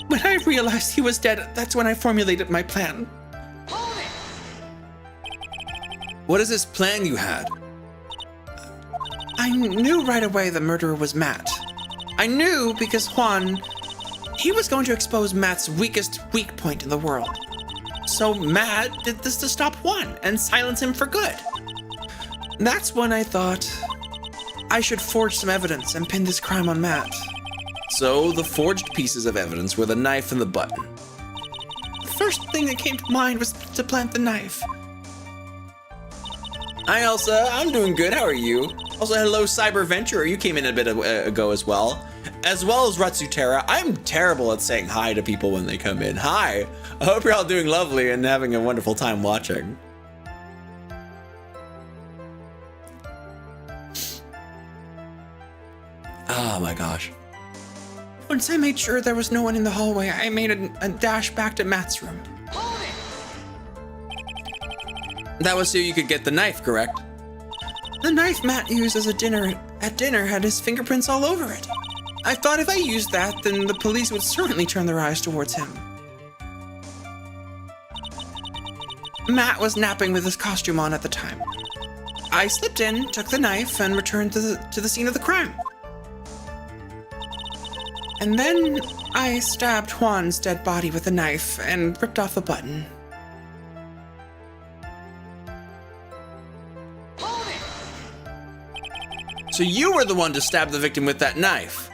When I realized he was dead, that's when I formulated my plan. What is this plan you had? I knew right away the murderer was Matt. I knew because Juan, he was going to expose Matt's weakest weak point in the world. So Matt did this to stop Juan and silence him for good. That's when I thought I should forge some evidence and pin this crime on Matt. So the forged pieces of evidence were the knife and the button. The first thing that came to mind was to plant the knife. Hi Elsa, I'm doing good, how are you? Also hello Cyber Venturer, you came in a bit ago as well. As well as Ratsutera. I'm terrible at saying hi to people when they come in. Hi, I hope you're all doing lovely and having a wonderful time watching. Oh my gosh. Once I made sure there was no one in the hallway, I made a dash back to Matt's room. That was so you could get the knife, correct? The knife Matt used at dinner had his fingerprints all over it. I thought if I used that, then the police would certainly turn their eyes towards him. Matt was napping with his costume on at the time. I slipped in, took the knife, and returned to the scene of the crime. And then I stabbed Juan's dead body with the knife and ripped off the button. So you were the one to stab the victim with that knife?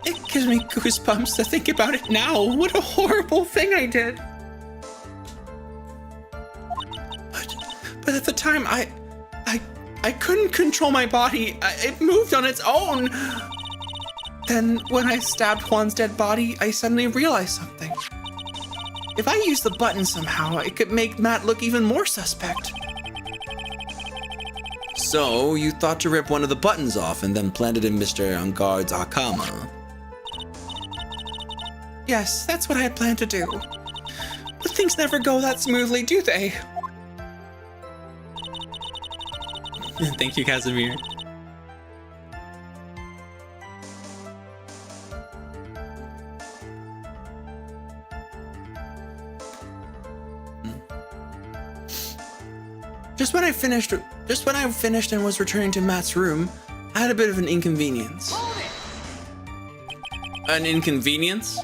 It gives me goosebumps to think about it now. What a horrible thing I did. But at the time, I couldn't control my body. It moved on its own. Then when I stabbed Juan's dead body, I suddenly realized something. If I used the button somehow, it could make Matt look even more suspect. So you thought to rip one of the buttons off and then plant it in Mr. Angard's Akama? Yes, that's what I had planned to do. But things never go that smoothly, do they? Thank you, Casimir. Just when I finished and was returning to Matt's room, I had a bit of an inconvenience. An inconvenience?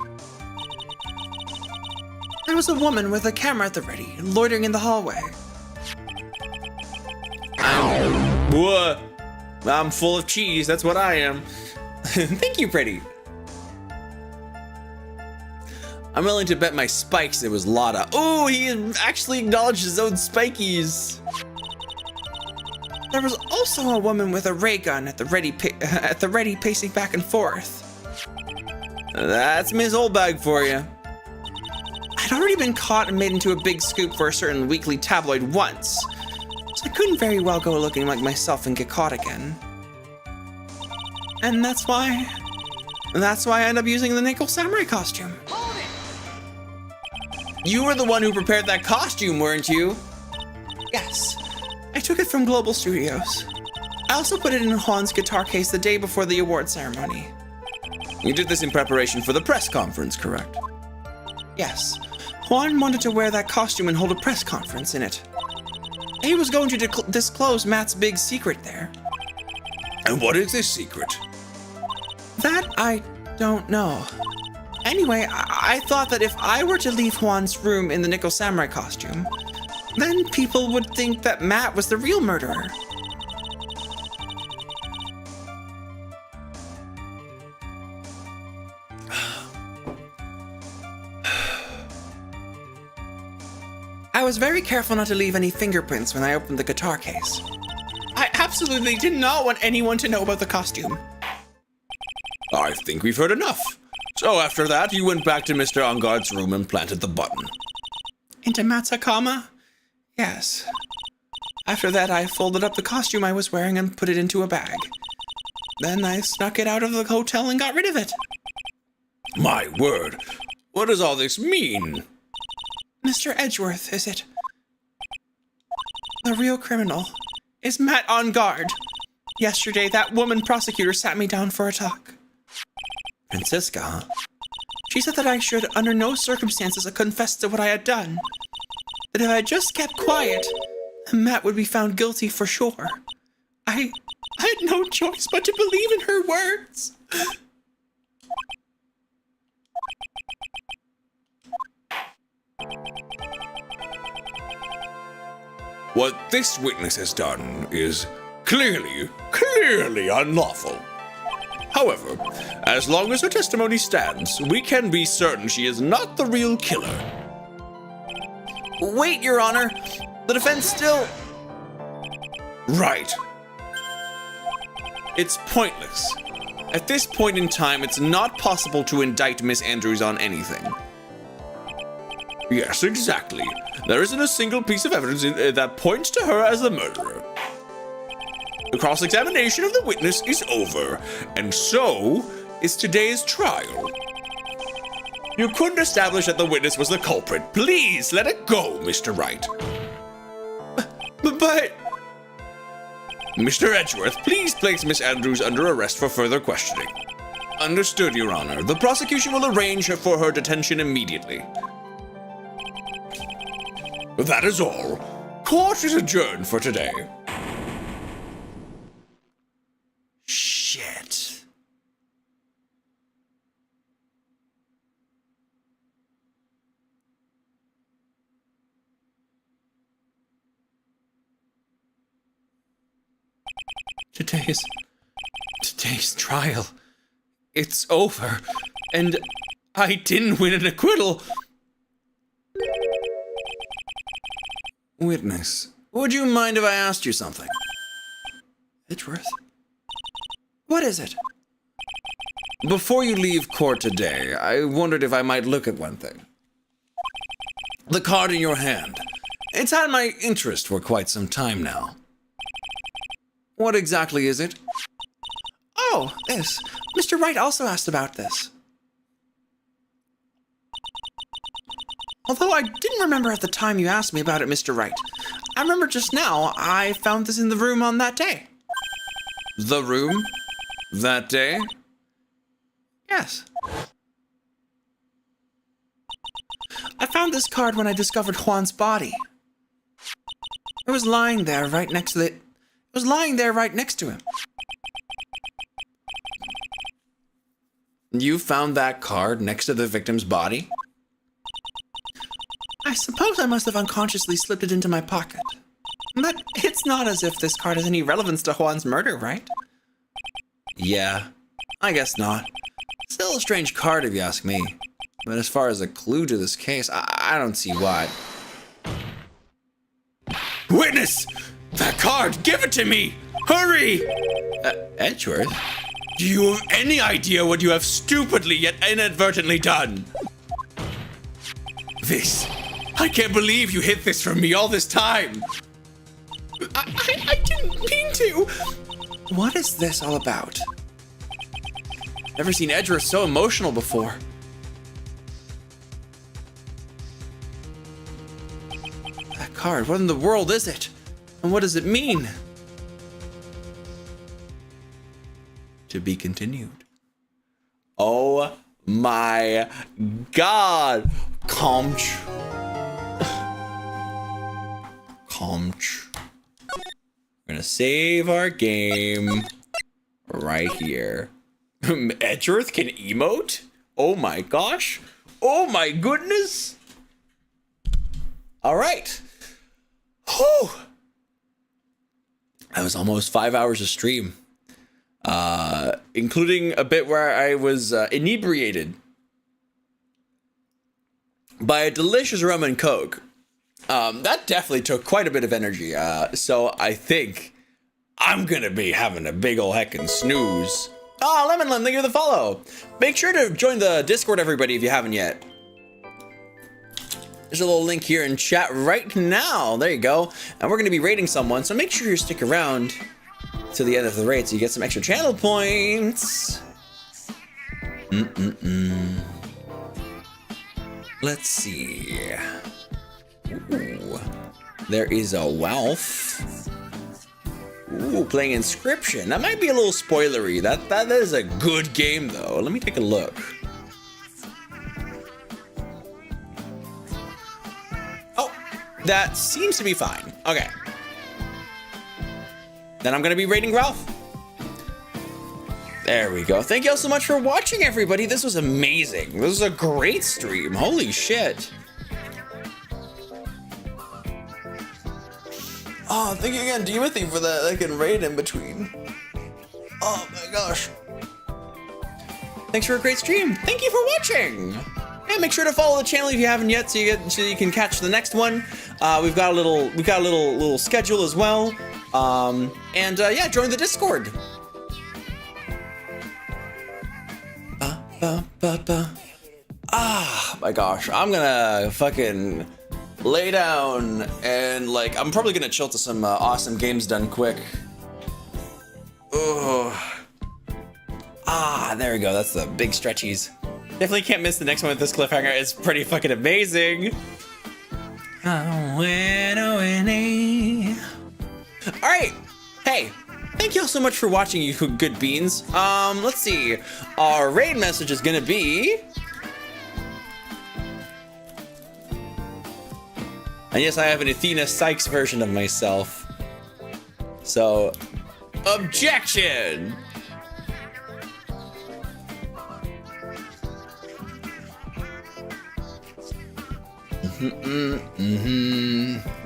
There was a woman with a camera at the ready, loitering in the hallway. What? I'm full of cheese, that's what I am. Thank you, pretty. I'm willing to bet my spikes it was Lotta. Oh, he actually acknowledged his own spikies. There was also a woman with a ray gun at the ready pacing back and forth. That's Ms. Oldbag for you. I'd already been caught and made into a big scoop for a certain weekly tabloid once, so I couldn't very well go looking like myself and get caught again. And that's why I ended up using the Nickel Samurai costume. You were the one who prepared that costume, weren't you? Yes, I took it from Global Studios. I also put it in Juan's guitar case the day before the award ceremony. You did this in preparation for the press conference, correct? Yes, Juan wanted to wear that costume and hold a press conference in it. He was going to disclose Matt's big secret there. And what is this secret? That I don't know. Anyway, I thought that if I were to leave Juan's room in the Nickel Samurai costume, then people would think that Matt was the real murderer. I was very careful not to leave any fingerprints when I opened the guitar case. I absolutely did not want anyone to know about the costume. I think we've heard enough. So after that, you went back to Mr. Angard's room and planted the button. Into Matt's Hakama? Yes. After that, I folded up the costume I was wearing and put it into a bag. Then I snuck it out of the hotel and got rid of it. My word, what does all this mean? Mr. Edgeworth, is it? The real criminal is Matt Angard. Yesterday, that woman prosecutor sat me down for a talk. Francisca, huh? She said that I should, under no circumstances, confess to what I had done. That if I just kept quiet, Matt would be found guilty for sure. I had no choice but to believe in her words. What this witness has done is clearly unlawful. However, as long as her testimony stands, we can be certain she is not the real killer. Wait, Your Honor. The defense still... Right. It's pointless. At this point in time, it's not possible to indict Miss Andrews on anything. Yes, exactly. There isn't a single piece of evidence that points to her as the murderer. The cross-examination of the witness is over, and so is today's trial. You couldn't establish that the witness was the culprit. Please let it go, Mr. Wright. But... Mr. Edgeworth, please place Miss Andrews under arrest for further questioning. Understood, Your Honor. The prosecution will arrange for her detention immediately. That is all. Court is adjourned for today. Shit. Today's trial. It's over. And I didn't win an acquittal. Witness, would you mind if I asked you something? Edgeworth? What is it? Before you leave court today, I wondered if I might look at one thing. The card in your hand. It's had my interest for quite some time now. What exactly is it? Oh, this. Mr. Wright also asked about this. Although I didn't remember at the time you asked me about it, Mr. Wright. I remember just now I found this in the room on that day. The room? That day? Yes. I found this card when I discovered Juan's body. It was lying there right next to him. You found that card next to the victim's body? I suppose I must have unconsciously slipped it into my pocket. But it's not as if this card has any relevance to Juan's murder, right? Yeah, I guess not. Still a strange card if you ask me. But as far as a clue to this case, I don't see why. Witness! That card! Give it to me! Hurry! Edgeworth? Do you have any idea what you have stupidly yet inadvertently done? This. I can't believe you hid this from me all this time. I didn't mean to. What is this all about? Never seen Edgeworth so emotional before. That card, what in the world is it? And what does it mean? To be continued. Oh my God. Comch. We're gonna save our game right here. Edgeworth can emote? Oh my gosh. Oh my goodness. All right. Whew. That was almost 5 hours of stream. Including a bit where I was inebriated by a delicious rum and coke. That definitely took quite a bit of energy. So I think I'm gonna be having a big ol' heckin' snooze. Oh, Lemonland, thank you for the follow. Make sure to join the Discord, everybody, if you haven't yet. There's a little link here in chat right now. There you go. And we're gonna be rating someone, so make sure you stick around to the end of the raid so you get some extra channel points. Let's see. Ooh, there is a Walf. Ooh, playing Inscription. That might be a little spoilery. That is a good game though. Let me take a look. Oh, that seems to be fine. Okay. Then I'm gonna be rating Ralph. There we go. Thank you all so much for watching, everybody. This was amazing. This was a great stream. Holy shit. Oh, thank you again, Timothy, for that. I can raid in between. Oh my gosh. Thanks for a great stream. Thank you for watching. Yeah, make sure to follow the channel if you haven't yet, so you can catch the next one. We've got a little schedule as well. Yeah, join the Discord. Ah, my gosh, I'm gonna fucking lay down and like I'm probably gonna chill to some awesome games done quick. Ugh. Ah, there we go. That's the big stretchies. Definitely can't miss the next one with this cliffhanger. It's pretty fucking amazing. All right. Hey, thank you all so much for watching, you good beans. Let's see. Our raid message is gonna be. And yes, I have an Athena Sykes version of myself. So, objection.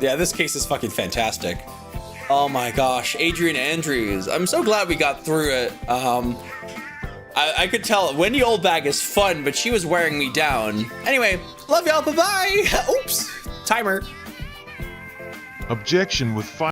Yeah, this case is fucking fantastic. Oh my gosh, Adrian Andrews. I'm so glad we got through it. I could tell Wendy Oldbag is fun, but she was wearing me down. Anyway, love y'all, bye-bye. Oops, timer. Objection with fire.